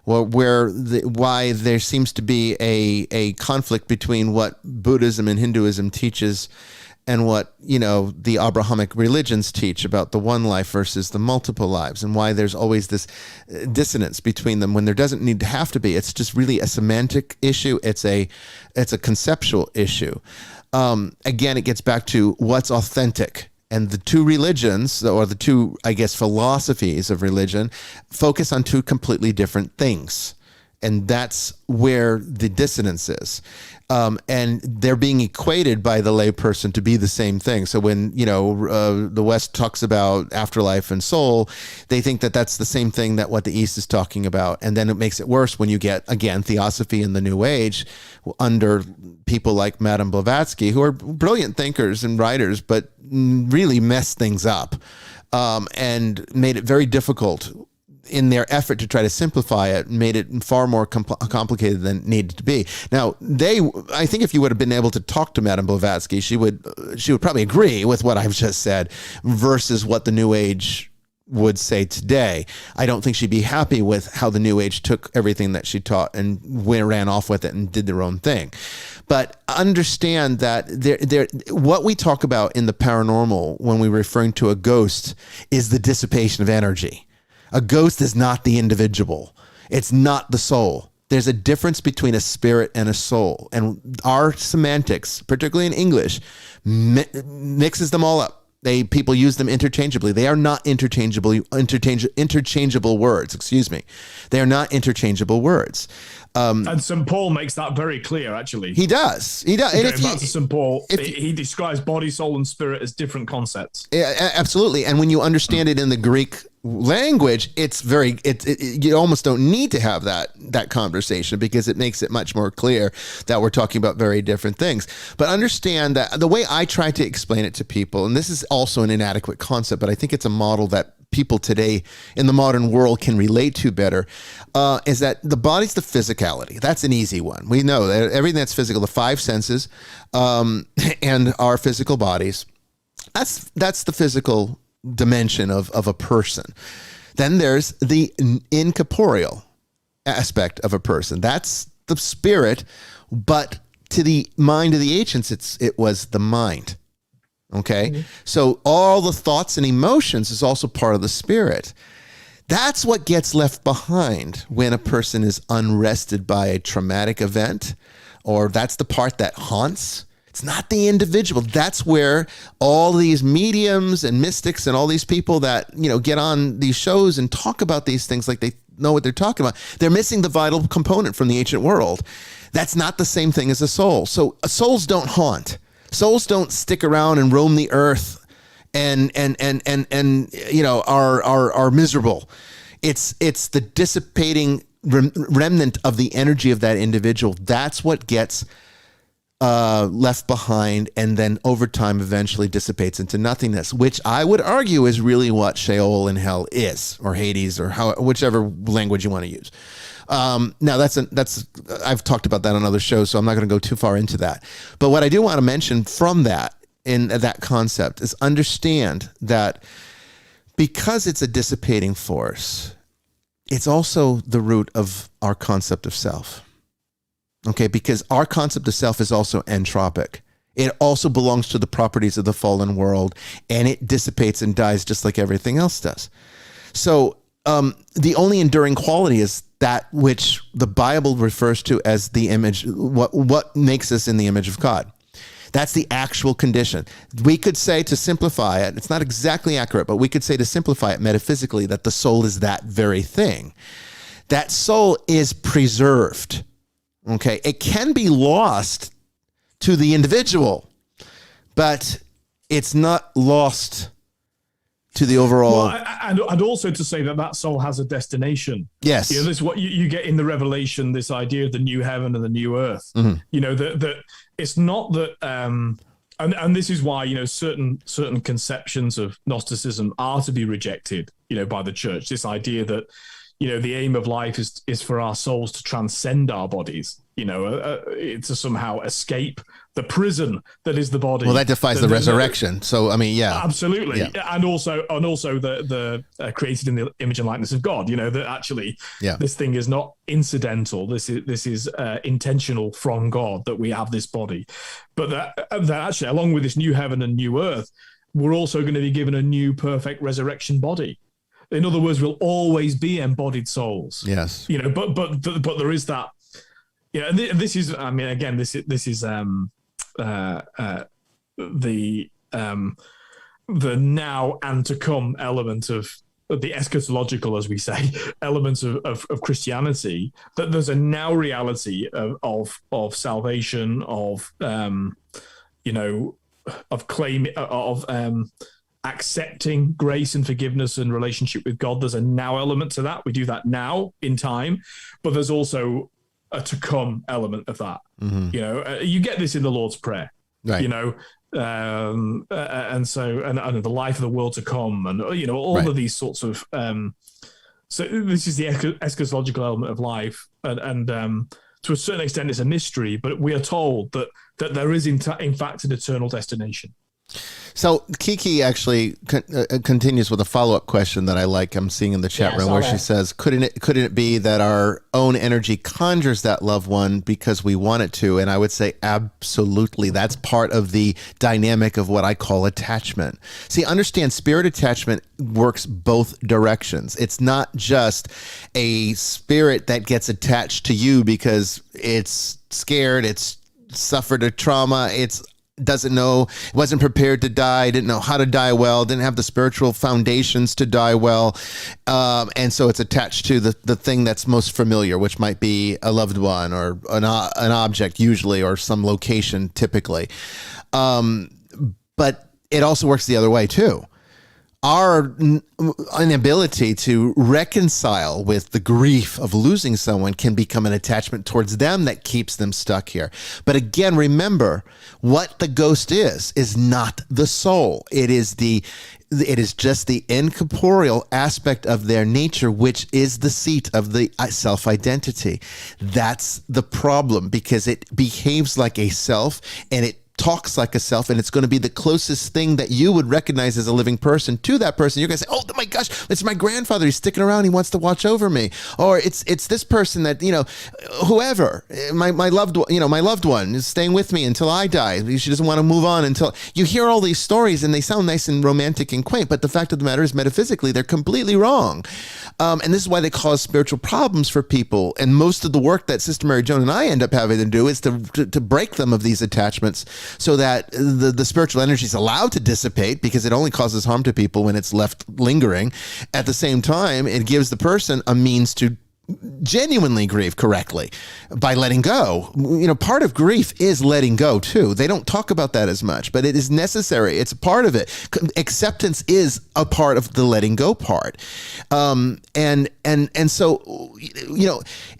A: why there seems to be a conflict between what Buddhism and Hinduism teaches and what, the Abrahamic religions teach about the one life versus the multiple lives, and why there's always this dissonance between them when there doesn't need to have to be. It's just really a semantic issue. It's a conceptual issue. Again, it gets back to what's authentic. And the two religions, or the two, philosophies of religion, focus on two completely different things. And that's where the dissonance is. And they're being equated by the layperson to be the same thing. So when, the West talks about afterlife and soul, they think that that's the same thing that what the East is talking about. And then it makes it worse when you get, again, theosophy in the New Age under people like Madame Blavatsky, who are brilliant thinkers and writers, but really messed things up and made it very difficult in their effort to try to simplify it, made it far more complicated than it needed to be. Now, I think if you would have been able to talk to Madame Blavatsky, she would probably agree with what I've just said versus what the New Age would say today. I don't think she'd be happy with how the New Age took everything that she taught and ran off with it and did their own thing. But understand that what we talk about in the paranormal when we're referring to a ghost is the dissipation of energy. A ghost is not the individual. It's not the soul. There's a difference between a spirit and a soul. And our semantics, particularly in English, mixes them all up. People use them interchangeably. They are not interchangeable words. Excuse me. They are not interchangeable words.
C: And St. Paul makes that very clear, actually.
A: He does.
C: Going back to St. Paul, he describes body, soul, and spirit as different concepts.
A: Absolutely. And when you understand it in the Greek language, you almost don't need to have that conversation because it makes it much more clear that we're talking about very different things. But understand that the way I try to explain it to people, and this is also an inadequate concept, but I think it's a model that people today in the modern world can relate to better, is that the body's the physicality. That's an easy one. We know that everything that's physical, the five senses, and our physical bodies, that's the physical dimension of a person. Then there's the incorporeal aspect of a person. That's the spirit, but to the mind of the ancients, it was the mind. Okay. Mm-hmm. So all the thoughts and emotions is also part of the spirit. That's what gets left behind when a person is unrested by a traumatic event, or that's the part that haunts. It's not the individual. That's where all these mediums and mystics and all these people that, get on these shows and talk about these things like they know what they're talking about. They're missing the vital component from the ancient world. That's not the same thing as a soul. So souls don't haunt. Souls don't stick around and roam the earth and are miserable. It's the dissipating remnant of the energy of that individual. That's what gets left behind, and then over time eventually dissipates into nothingness, which I would argue is really what Sheol and hell is, or Hades, or whichever language you want to use. Now that's I've talked about that on other shows, so I'm not going to go too far into that. But what I do want to mention from that, in that concept, is understand that because it's a dissipating force, it's also the root of our concept of self. Okay, because our concept of self is also entropic. It also belongs to the properties of the fallen world, and it dissipates and dies just like everything else does. So the only enduring quality is that which the Bible refers to as the image, what makes us in the image of God. That's the actual condition. We could say, to simplify it, it's not exactly accurate, but we could say, to simplify it metaphysically, that the soul is that very thing. That soul is preserved. Okay, it can be lost to the individual, but it's not lost to the overall.
C: Well, and also to say that soul has a destination.
A: Yes.
C: This is what you get in the Revelation, this idea of the new heaven and the new earth. Mm-hmm. That it's not that, and this is why, certain conceptions of Gnosticism are to be rejected, by the church. This idea that, the aim of life is for our souls to transcend our bodies, to somehow escape the prison that is the body.
A: Well, that defies the resurrection. So, I mean, yeah.
C: Absolutely. Yeah. And also the created in the image and likeness of God, that actually this thing is not incidental. This is intentional from God that we have this body. But that actually, along with this new heaven and new earth, we're also going to be given a new perfect resurrection body. In other words, we'll always be embodied souls.
A: Yes.
C: But there is that. And this is, I mean, again, this is the now and to come element of the eschatological, as we say, elements of Christianity, that there's a now reality of salvation, of accepting grace and forgiveness and relationship with God. There's a now element to that. We do that now in time, but there's also a to come element of that. Mm-hmm. You get this in the Lord's Prayer, right? And the life of the world to come, and all right. of these sorts of. So this is the eschatological element of life, and to a certain extent, it's a mystery. But we are told that there is in fact an eternal destination.
A: So Kiki actually continues with a follow-up question that I like. I'm seeing in the chat room where she says, couldn't it be that our own energy conjures that loved one because we want it to? And I would say absolutely. That's part of the dynamic of what I call attachment. See, understand, spirit attachment works both directions. It's not just a spirit that gets attached to you because it's scared, it's suffered a trauma, doesn't know, wasn't prepared to die, didn't know how to die well, didn't have the spiritual foundations to die well. And so it's attached to the thing that's most familiar, which might be a loved one or an object usually, or some location typically. But it also works the other way too. Our inability to reconcile with the grief of losing someone can become an attachment towards them that keeps them stuck here. But again, remember, what the ghost is not the soul. It is just the incorporeal aspect of their nature, which is the seat of the self-identity. That's the problem, because it behaves like a self and it talks like a self, and it's going to be the closest thing that you would recognize as a living person to that person. You're going to say, oh my gosh, it's my grandfather. He's sticking around. He wants to watch over me. Or it's this person that, whoever, my loved one is staying with me until I die. She doesn't want to move on until you hear all these stories, and they sound nice and romantic and quaint. But the fact of the matter is, metaphysically, they're completely wrong. And this is why they cause spiritual problems for people. And most of the work that Sister Mary Joan and I end up having to do is to break them of these attachments, so that the spiritual energy is allowed to dissipate, because it only causes harm to people when it's left lingering. At the same time, it gives the person a means to genuinely grieve correctly by letting go. Part of grief is letting go too. They don't talk about that as much, but it is necessary. It's a part of it. Acceptance is a part of the letting go part. And so,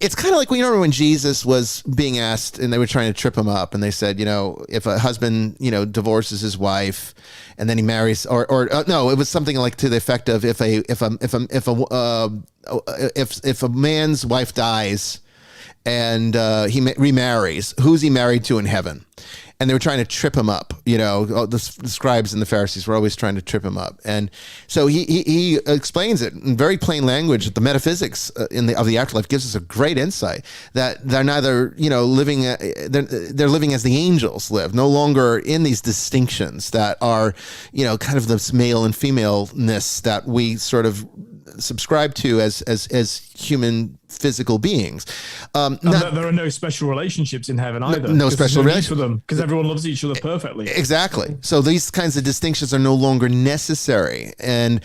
A: it's kind of like, remember when Jesus was being asked and they were trying to trip him up, and they said, if a husband, divorces his wife and then he marries, no, it was something like to the effect of if a man's wife dies and he remarries, who's he married to in heaven? And they were trying to trip him up. The scribes and the Pharisees were always trying to trip him up. And so he explains it in very plain language. The metaphysics of the afterlife gives us a great insight that they're neither, living, they're living as the angels live, no longer in these distinctions that are, kind of this male and femaleness that we sort of subscribe to as human physical beings.
C: There are no special relationships in heaven either.
A: No special relationships
C: for them, because everyone loves each other perfectly.
A: Exactly. So these kinds of distinctions are no longer necessary. And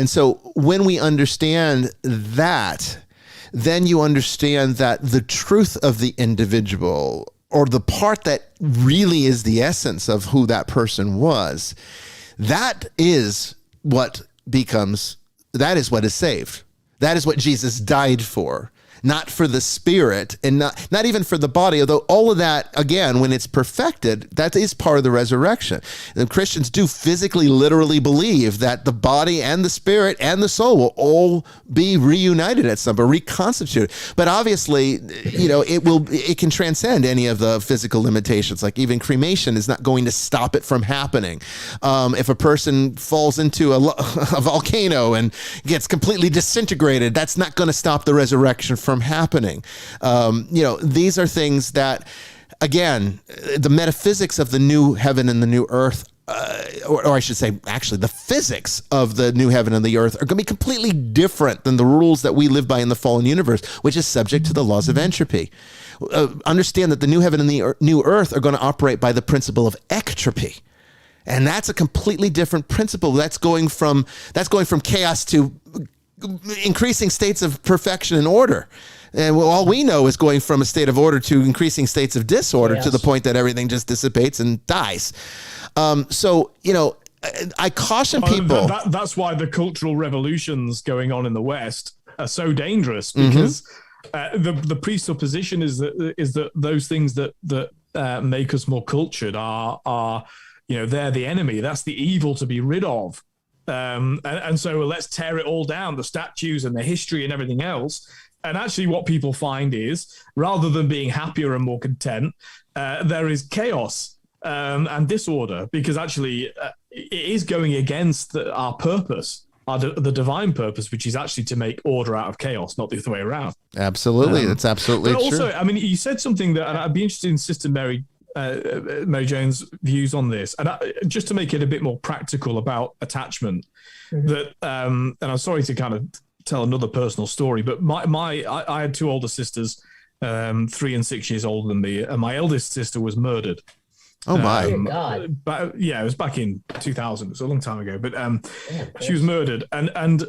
A: so when we understand that, then you understand that the truth of the individual, or the part that really is the essence of who that person was, that is what is saved. That is what Jesus died for, not for the spirit, and not even for the body, although all of that, again, when it's perfected, that is part of the resurrection. And Christians do physically, literally believe that the body and the spirit and the soul will all be reunited at some point, reconstituted. But obviously, it can transcend any of the physical limitations. Like even cremation is not going to stop it from happening. If a person falls into a volcano and gets completely disintegrated, that's not going to stop the resurrection from happening. These are things that, again, the metaphysics of the new heaven and the new earth, or I should say, actually, the physics of the new heaven and the earth are going to be completely different than the rules that we live by in the fallen universe, which is subject to the laws of entropy. Understand that the new heaven and the new earth are going to operate by the principle of ectropy. And that's a completely different principle. That's going from chaos to increasing states of perfection and order. And all we know is going from a state of order to increasing states of disorder to the point that everything just dissipates and dies. So, I caution people.
C: That's why the cultural revolutions going on in the West are so dangerous, because the presupposition is that those things that make us more cultured are they're the enemy. That's the evil to be rid of. And so let's tear it all down, the statues and the history and everything else. And actually what people find is, rather than being happier and more content, there is chaos and disorder, because actually it is going against our purpose, the divine purpose, which is actually to make order out of chaos, not the other way around.
A: Absolutely. That's absolutely
C: but
A: true.
C: Also, I mean, you said something that, and I'd be interested in Sister Mary Joan's views on this, and just to make it a bit more practical about attachment, that and I'm sorry to kind of tell another personal story, but I had two older sisters, 3 and 6 years older than me, and my eldest sister was murdered.
A: Oh my
B: God!
C: But yeah, it was back in 2000. It was a long time ago. But she was murdered, and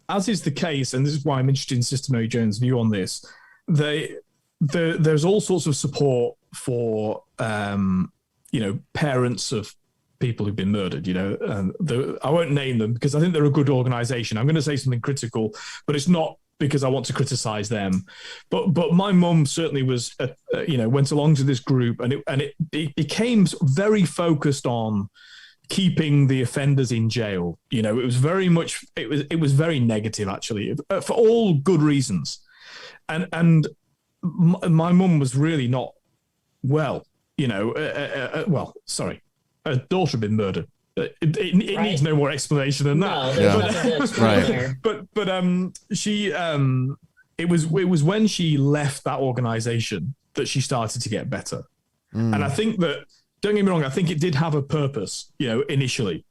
C: as is the case, and this is why I'm interested in Sister Mary Joan's view on this. There's all sorts of support for parents of people who've been murdered. I won't name them because I think they're a good organization. I'm going to say something critical, but it's not because I want to criticize them. But my mum certainly was went along to this group, and it became very focused on keeping the offenders in jail. It was very much it was very negative, actually, for all good reasons. And my mum was really not well. Sorry, her daughter had been murdered. It needs no more explanation than that. But she it was when she left that organization that she started to get better. And I think that, don't get me wrong, I think it did have a purpose, initially,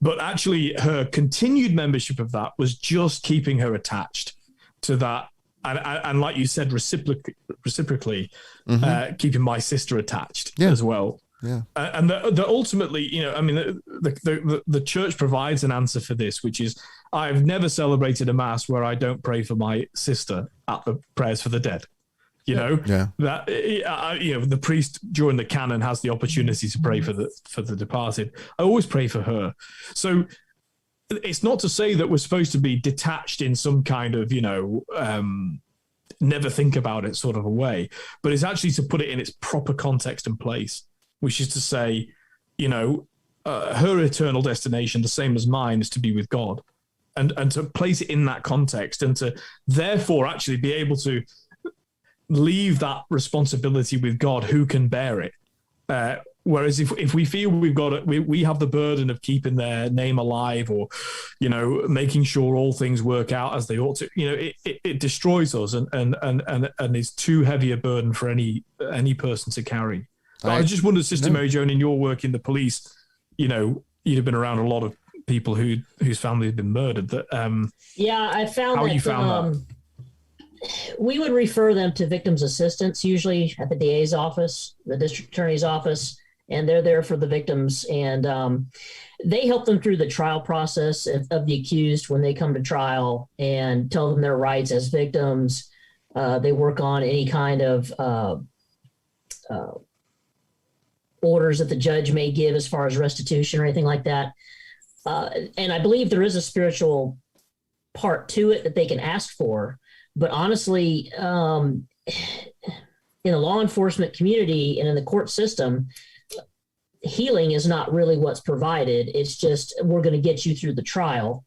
C: but actually her continued membership of that was just keeping her attached to that. And like you said, reciprocally, keeping my sister attached as well.
A: Yeah,
C: and the ultimately, the church provides an answer for this, which is, I've never celebrated a mass where I don't pray for my sister at the prayers for the dead. That the priest during the canon has the opportunity to pray for the departed. I always pray for her. So it's not to say that we're supposed to be detached in some kind of never think about it sort of a way, but it's actually to put it in its proper context and place, which is to say, her eternal destination, the same as mine, is to be with God, and to place it in that context, and to therefore actually be able to leave that responsibility with God, who can bear it. Whereas if we feel we've got it, we have the burden of keeping their name alive, or making sure all things work out as they ought to, it destroys us and is too heavy a burden for any person to carry. I just wondered, Sister Mary Joan, in your work in the police, you'd have been around a lot of people whose family had been murdered. That
B: I found
C: how
B: that
C: you found that.
B: We would refer them to victims' assistants, usually at the DA's office, the district attorney's office, and they're there for the victims. And they help them through the trial process of the accused when they come to trial, and tell them their rights as victims. They work on any kind of orders that the judge may give as far as restitution or anything like that. And I believe there is a spiritual part to it that they can ask for. But honestly, in the law enforcement community and in the court system, healing is not really what's provided. It's just, we're going to get you through the trial,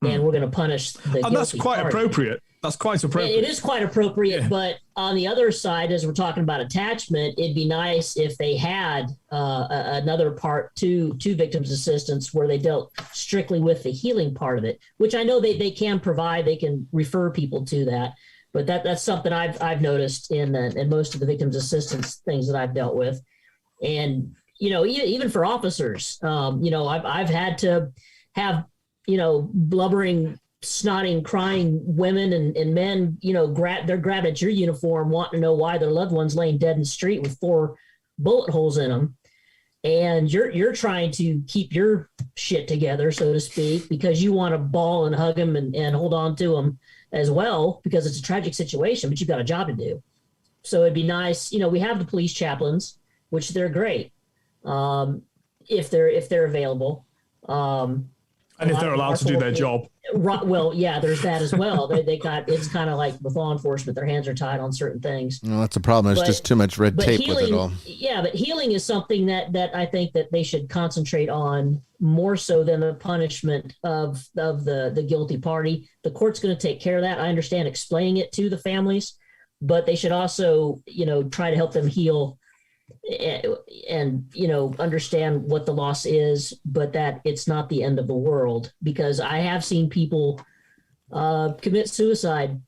B: and we're going to punish the guilty
C: And that's quite
B: party.
C: appropriate. That's quite appropriate.
B: It is quite appropriate, but on the other side, as we're talking about attachment, it'd be nice if they had another part to victims' assistance where they dealt strictly with the healing part of it, which I know they can provide. They can refer people to that, but that's something I've noticed in most of the victims' assistance things that I've dealt with. And even for officers, I've had to have blubbering, snotting, crying women and men, they're grabbing at your uniform, wanting to know why their loved one's laying dead in the street with 4 bullet holes in them. and you're trying to keep your shit together, so to speak, because you want to ball and hug them and hold on to them as well, because it's a tragic situation, but you've got a job to do. So it'd be nice, we have the police chaplains, which they're great, if they're available.
C: And if they're allowed to do their job.
B: Well, yeah, there's that as well. They got, it's kind of like with law enforcement, their hands are tied on certain things.
A: Well, that's a problem. There's just too much red tape
B: healing,
A: with it all.
B: Yeah, but healing is something that I think that they should concentrate on more so than the punishment of the guilty party. The court's going to take care of that. I understand explaining it to the families, but they should also, try to help them heal and understand what the loss is, but that it's not the end of the world, because I have seen people commit suicide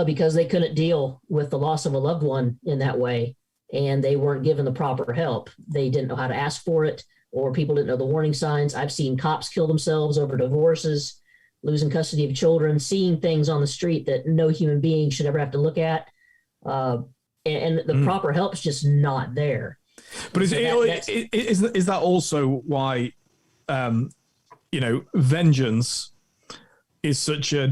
B: because they couldn't deal with the loss of a loved one in that way, and they weren't given the proper help. They didn't know how to ask for it, or people didn't know the warning signs. I've seen cops kill themselves over divorces, losing custody of children, seeing things on the street that no human being should ever have to look at. And the proper help's just not there.
C: But is that also why, vengeance is such a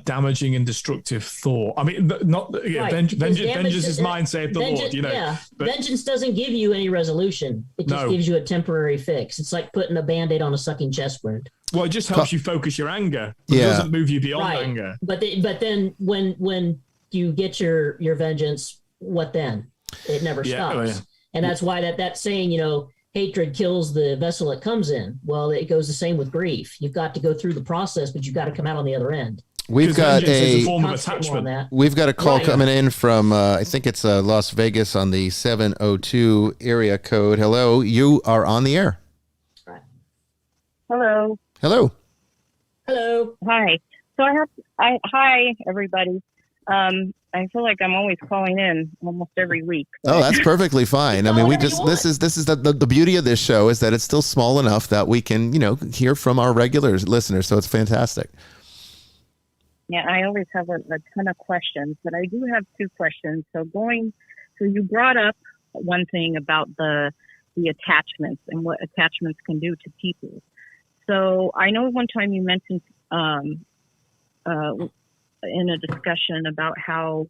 C: damaging and destructive thought? I mean, vengeance is mine, saith the Lord.
B: Yeah, but vengeance doesn't give you any resolution. It just gives you a temporary fix. It's like putting a Band-Aid on a sucking chest wound.
C: Well, it just helps you focus your anger. It doesn't move you beyond anger.
B: But then when you get your vengeance, what then? It never stops. And that's why that saying, hatred kills the vessel it comes in. Well, it goes the same with grief. You've got to go through the process, but you've got to come out on the other end.
A: We've got
C: a form of attachment.
A: We've got a call coming in from I think it's Las Vegas on the 702 area code. Hello, you are on the air.
B: Right.
G: Hello.
A: Hello.
B: Hello.
G: Hi. So hi everybody. I feel like I'm always calling in almost every week.
A: Oh, that's perfectly fine. I mean, this is the beauty of this show is that it's still small enough that we can, hear from our regular listeners. So it's fantastic.
G: Yeah, I always have a ton of questions, but I do have two questions. So you brought up one thing about the attachments and what attachments can do to people. So I know one time you mentioned, in a discussion about how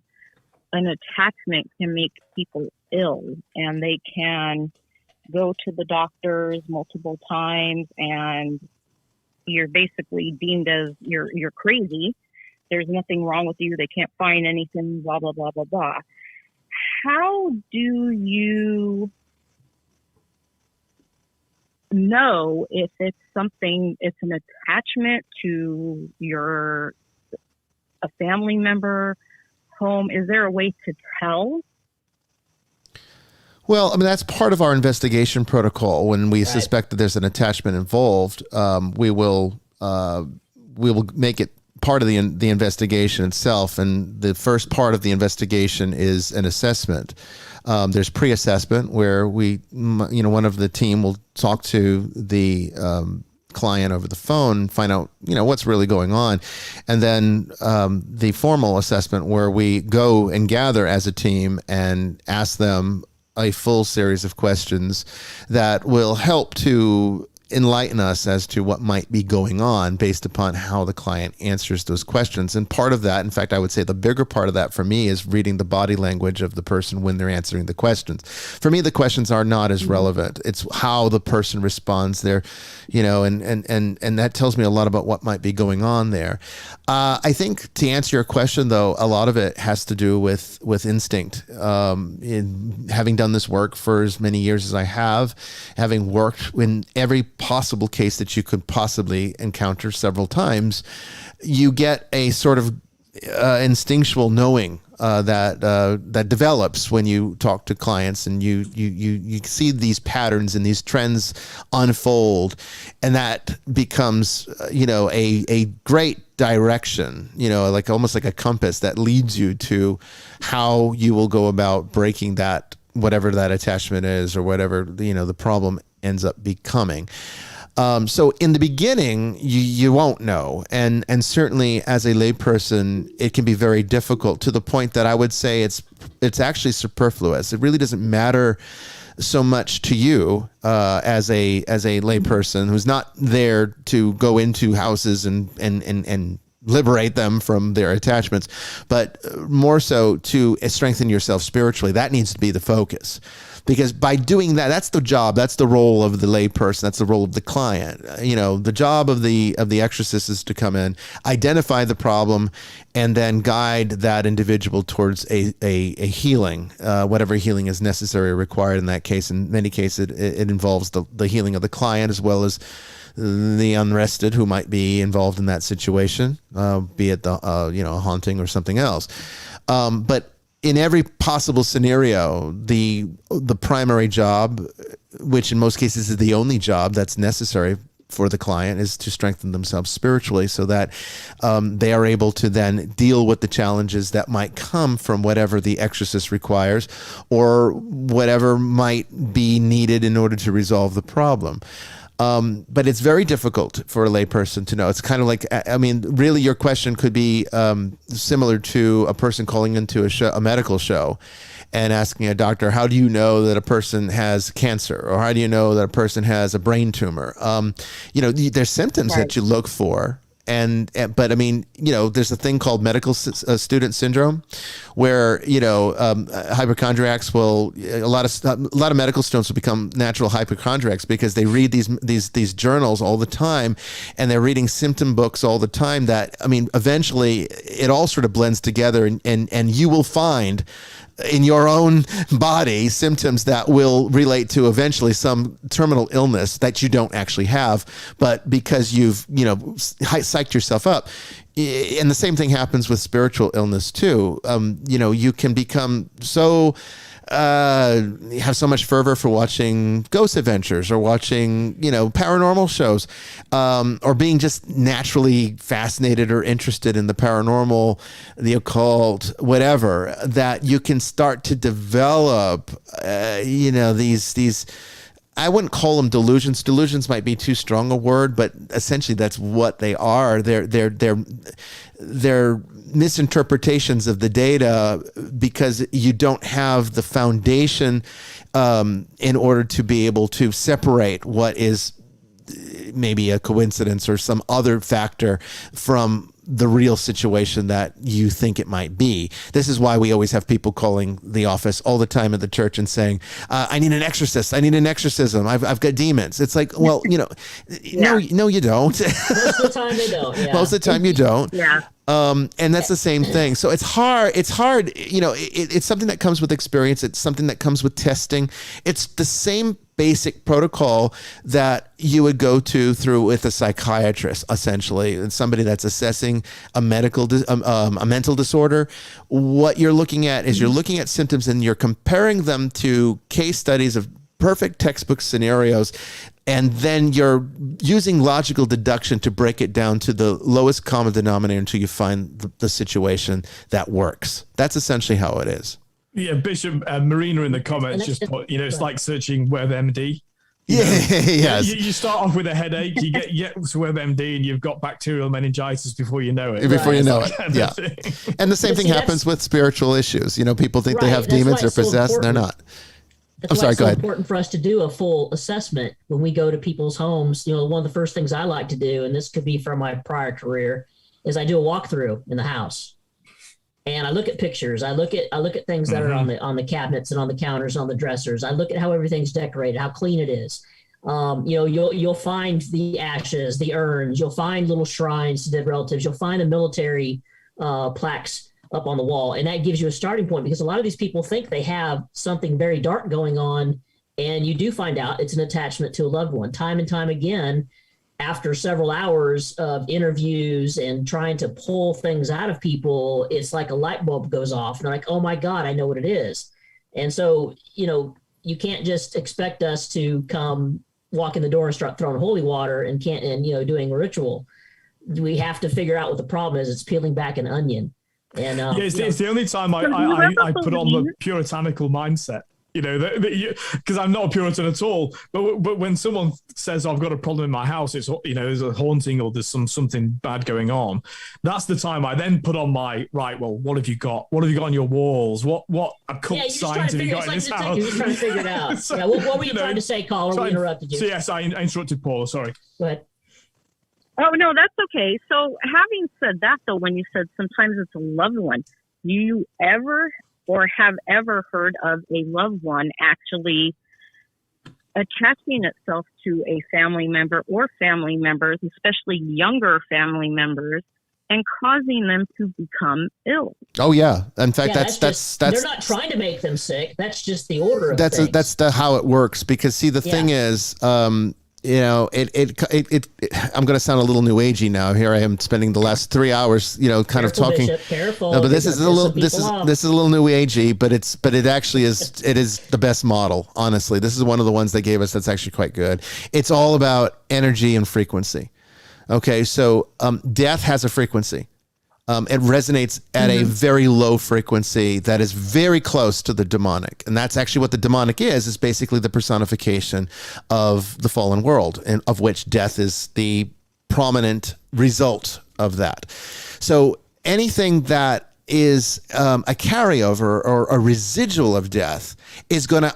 G: an attachment can make people ill, and they can go to the doctors multiple times, and you're basically deemed as you're crazy. There's nothing wrong with you. They can't find anything, blah, blah, blah, blah, blah. How do you know if it's an attachment to a family member, home? Is there a way to tell?
A: Well, I mean, that's part of our investigation protocol. When we suspect that there's an attachment involved, we will make it part of the investigation itself. And the first part of the investigation is an assessment. There's pre-assessment where one of the team will talk to the client over the phone, find out, what's really going on. And then the formal assessment where we go and gather as a team and ask them a full series of questions that will help to enlighten us as to what might be going on based upon how the client answers those questions. And part of that, in fact, I would say the bigger part of that for me is reading the body language of the person when they're answering the questions. For me, the questions are not as relevant. It's how the person responds there, and that tells me a lot about what might be going on there. I think to answer your question, though, a lot of it has to do with instinct. In having done this work for as many years as I have, having worked in every possible case that you could possibly encounter several times, you get a sort of instinctual knowing that develops when you talk to clients, and you see these patterns and these trends unfold, and that becomes a great direction, like almost like a compass that leads you to how you will go about breaking that, whatever that attachment is, or whatever the problem ends up becoming. So in the beginning, you won't know. And certainly as a layperson, it can be very difficult, to the point that I would say it's actually superfluous. It really doesn't matter so much to you as a layperson who's not there to go into houses and liberate them from their attachments, but more so to strengthen yourself spiritually. That needs to be the focus, because by doing that, that's the job, that's the role of the layperson, that's the role of the client. The job of the exorcist is to come in, identify the problem, and then guide that individual towards a healing, whatever healing is necessary or required in that case. In many cases, it involves the healing of the client as well as the unrested who might be involved in that situation, be it a haunting or something else. But in every possible scenario, the primary job, which in most cases is the only job that's necessary for the client, is to strengthen themselves spiritually so that they are able to then deal with the challenges that might come from whatever the exorcist requires or whatever might be needed in order to resolve the problem. But it's very difficult for a layperson to know. It's kind of like, really your question could be similar to a person calling into a medical show and asking a doctor, how do you know that a person has cancer? Or how do you know that a person has a brain tumor? There's symptoms that you look for. But there's a thing called medical student syndrome, where hypochondriacs will a lot of medical students will become natural hypochondriacs because they read these journals all the time, and they're reading symptom books all the time. That eventually it all sort of blends together, and you will find in your own body symptoms that will relate to eventually some terminal illness that you don't actually have, but because you've psyched yourself up. And the same thing happens with spiritual illness too. You can become so have so much fervor for watching ghost adventures or watching paranormal shows, or being just naturally fascinated or interested in the paranormal, the occult, whatever, that you can start to develop these I wouldn't call them delusions. Delusions might be too strong a word, but essentially that's what they are. They're misinterpretations of the data because you don't have the foundation in order to be able to separate what is maybe a coincidence or some other factor from the real situation that you think it might be. This is why we always have people calling the office all the time at the church and saying, I need an exorcist. I need an exorcism. I've got demons. It's like, well, no, you don't.
B: Most of the time they don't. Yeah.
A: Most of the time you don't.
G: Yeah.
A: And that's the same thing. So it's hard. It's hard. It's something that comes with experience. It's something that comes with testing. It's the same basic protocol that you would go through with a psychiatrist, essentially, and somebody that's assessing a mental disorder. What you're looking at is you're looking at symptoms and you're comparing them to case studies of perfect textbook scenarios, and then you're using logical deduction to break it down to the lowest common denominator until you find the situation that works. That's essentially how it is.
C: Yeah, Bishop Marina in the comments just put, it's like searching WebMD.
A: Yes.
C: You start off with a headache, you get to WebMD, and you've got bacterial meningitis before you know it.
A: Before you know it, yeah. And the same thing happens with spiritual issues. People think they have demons or possessed, and they're not.
B: That's why it's so important for us to do a full assessment when we go to people's homes. One of the first things I like to do, and this could be from my prior career, is I do a walkthrough in the house. And I look at pictures. I look at things that are on the cabinets and on the counters, on the dressers. I look at how everything's decorated, how clean it is. You'll find the ashes, the urns. You'll find little shrines to dead relatives. You'll find the military plaques up on the wall, and that gives you a starting point, because a lot of these people think they have something very dark going on, and you do find out it's an attachment to a loved one. Time and time again, after several hours of interviews and trying to pull things out of people, it's like a light bulb goes off, and they're like, oh my God, I know what it is. And so, you can't just expect us to come walk in the door and start throwing holy water and doing a ritual. We have to figure out what the problem is. It's peeling back an onion. And
C: it's the only time I put on the puritanical mindset. You know, because I'm not a Puritan at all. But when someone says, I've got a problem in my house, it's, you know, there's a haunting or there's something bad going on, that's the time I then put on my, right, well, what have you got? What have you got on your walls? What occult signs have you got in this house?
B: You're just trying to figure it out.
C: So,
B: yeah, what were you trying to say, caller? We interrupted you.
C: So yes, I interrupted Paula, sorry.
B: Go ahead.
G: Oh, no, that's okay. So having said that, though, when you said sometimes it's a loved one, do you ever or have ever heard of a loved one actually attaching itself to a family member or family members, especially younger family members, and causing them to become ill?
A: Oh yeah. In fact, that's
B: they're not trying to make them sick. That's just the order of things.
A: That's how it works. Because see, the thing is, you know, I'm going to sound a little new agey now. Here I am spending the last 3 hours, you know, kind of talking.
B: Bishop, careful.
A: No, but this is a little new agey, but it actually is. It is the best model. Honestly, this is one of the ones they gave us that's actually quite good. It's all about energy and frequency. Okay, so death has a frequency. It resonates at a very low frequency that is very close to the demonic. And that's actually what the demonic is basically the personification of the fallen world, and of which death is the prominent result of that. So anything that is a carryover or a residual of death is going to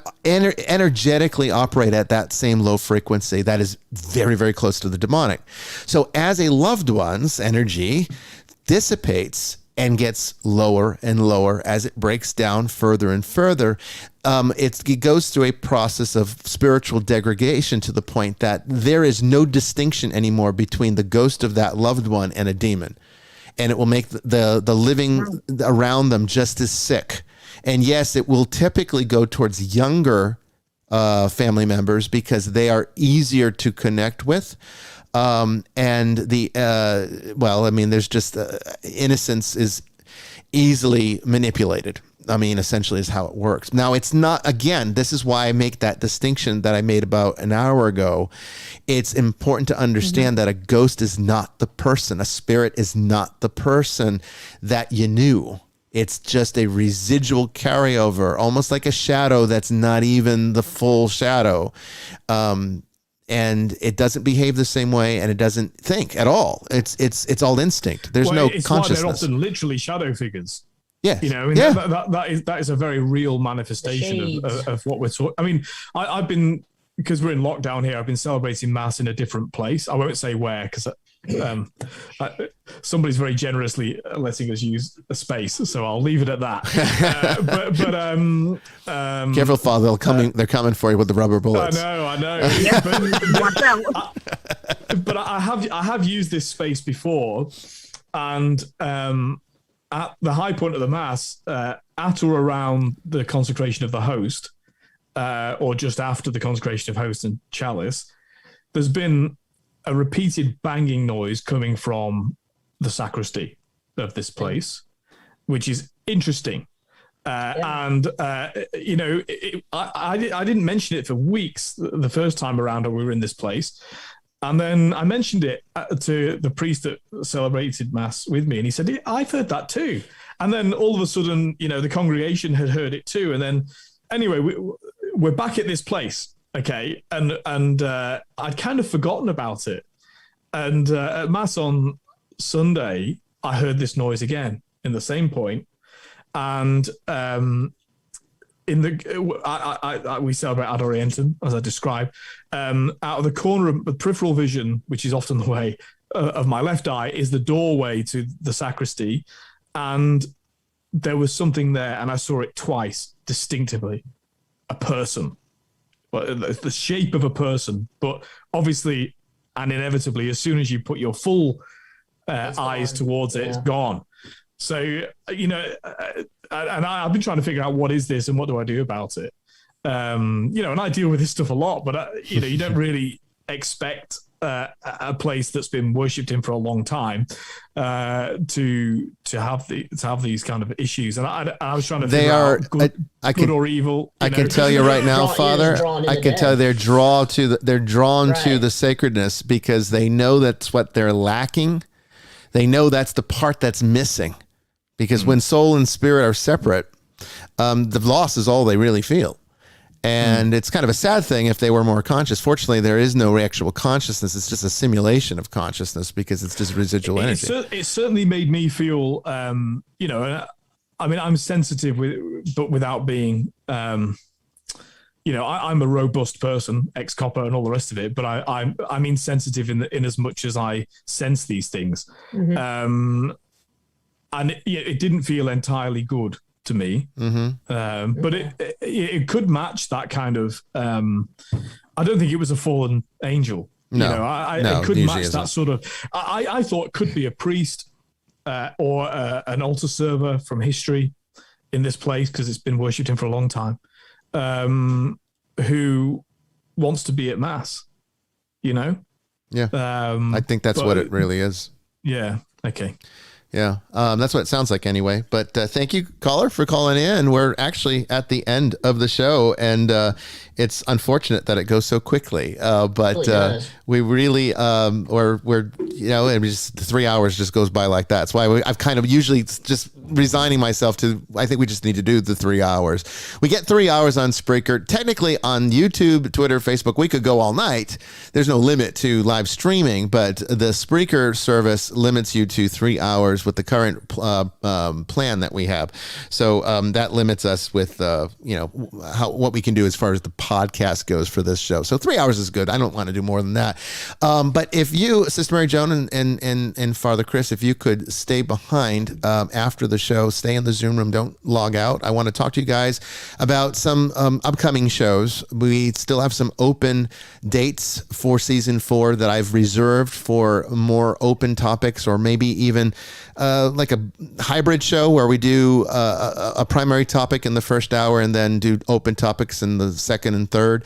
A: energetically operate at that same low frequency that is very, very close to the demonic. So as a loved one's energy dissipates and gets lower and lower as it breaks down further and further, it goes through a process of spiritual degradation to the point that there is no distinction anymore between the ghost of that loved one and a demon. And it will make the living around them just as sick. And yes, it will typically go towards younger family members because they are easier to connect with. And there's just innocence is easily manipulated. I mean, essentially is how it works. Now, it's not, again, this is why I make that distinction that I made about an hour ago. It's important to understand that a ghost is not the person. A spirit is not the person that you knew. It's just a residual carryover, almost like a shadow that's not even the full shadow. And it doesn't behave the same way, and it doesn't think at all. It's all instinct. There's no consciousness.
C: Why they're often literally shadow figures.
A: Yeah,
C: you know, that is a very real manifestation of what we're talking. I mean, I've been, because we're in lockdown here, I've been celebrating Mass in a different place. I won't say where because somebody's very generously letting us use a space, so I'll leave it at that.
A: Careful, Father! They're coming for you with the rubber bullets.
C: I know. But I have used this space before, and at the high point of the Mass, at or around the consecration of the host, or just after the consecration of host and chalice, there's been a repeated banging noise coming from the sacristy of this place, which is interesting. And, you know, I didn't mention it for weeks the first time around when we were in this place. And then I mentioned it to the priest that celebrated Mass with me, and he said, I've heard that too. And then all of a sudden, you know, the congregation had heard it too. And then, anyway, we're back at this place, okay? And I'd kind of forgotten about it. And at Mass on Sunday, I heard this noise again in the same point. And we celebrate Ad Orientem, as I described. Out of the corner of the peripheral vision, which is often the way of my left eye, is the doorway to the sacristy. And there was something there, and I saw it twice distinctively. A person, the shape of a person, but obviously and inevitably, as soon as you put your full eyes towards it, it's gone. So, you know, and I've been trying to figure out what is this and what do I do about it. You know, and I deal with this stuff a lot, but you know, you don't really expect a place that's been worshipped in for a long time to have these kind of issues. And I was trying to figure out good or evil.
A: I can tell you right now, Father, I can tell they're drawn to the sacredness because they know that's what they're lacking. They know that's the part that's missing. Because when soul and spirit are separate, the loss is all they really feel. And it's kind of a sad thing if they were more conscious. Fortunately, there is no actual consciousness. It's just a simulation of consciousness because it's just residual energy.
C: It certainly made me feel, you know, I mean, I'm sensitive, but without being, you know, I'm a robust person, ex-copper and all the rest of it, but I mean sensitive in as much as I sense these things. Mm-hmm. And it didn't feel entirely good to me. Mm-hmm. But it could match that kind kind of, I don't think it was a fallen angel.
A: No,
C: you know, it could match that sort of, I thought it could be a priest or an altar server from history in this place, because it's been worshipped in for a long time, who wants to be at mass, you know?
A: Yeah. I think that's what it really is.
C: Yeah. Okay.
A: Yeah, that's what it sounds like anyway. But thank you, caller, for calling in. We're actually at the end of the show, and it's unfortunate that it goes so quickly. But we really, we're you know, and just 3 hours just goes by like that. That's why I've kind of usually just resigning myself to, I think we just need to do the 3 hours. We get 3 hours on Spreaker. Technically on YouTube, Twitter, Facebook, we could go all night. There's no limit to live streaming, but the Spreaker service limits you to 3 hours with the current plan that we have. So that limits us with, you know, what we can do as far as the podcast goes for this show. So 3 hours is good. I don't want to do more than that. But if you, Sister Mary Joan and Father Chris, if you could stay behind after the show, stay in the Zoom room, don't log out. I want to talk to you guys about some upcoming shows. We still have some open dates for season 4 that I've reserved for more open topics, or maybe even like a hybrid show where we do a primary topic in the first hour and then do open topics in the second and third.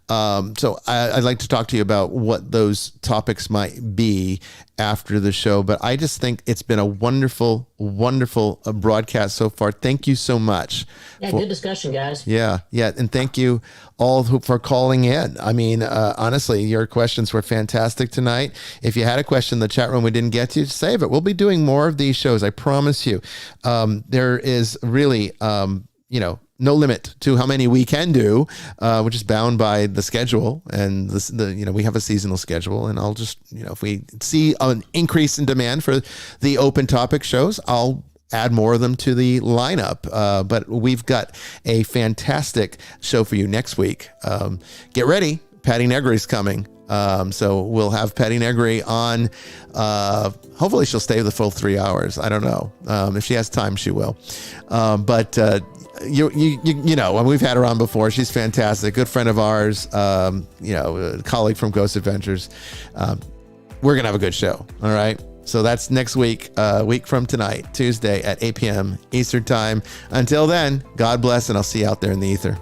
A: So I'd like to talk to you about what those topics might be after the show. But I just think it's been a wonderful, wonderful broadcast so far. Thank you so much.
B: Yeah, good discussion, guys.
A: Yeah. And thank you all for calling in. I mean, honestly, your questions were fantastic tonight. If you had a question in the chat room we didn't get to, save it. We'll be doing more of these shows, I promise you. There is really, you know, no limit to how many we can do. We're just bound by the schedule, and you know, we have a seasonal schedule, and I'll just, you know, if we see an increase in demand for the open topic shows, I'll add more of them to the lineup. But we've got a fantastic show for you next week. Get ready. Patty Negri's coming. So we'll have Patty Negri on. Hopefully she'll stay the full 3 hours. I don't know. If she has time, she will. But you know, and we've had her on before. She's fantastic. Good friend of ours. You know, a colleague from Ghost Adventures. We're going to have a good show. All right. So that's next week, week from tonight, Tuesday at 8 p.m. Eastern time. Until then, God bless, and I'll see you out there in the ether.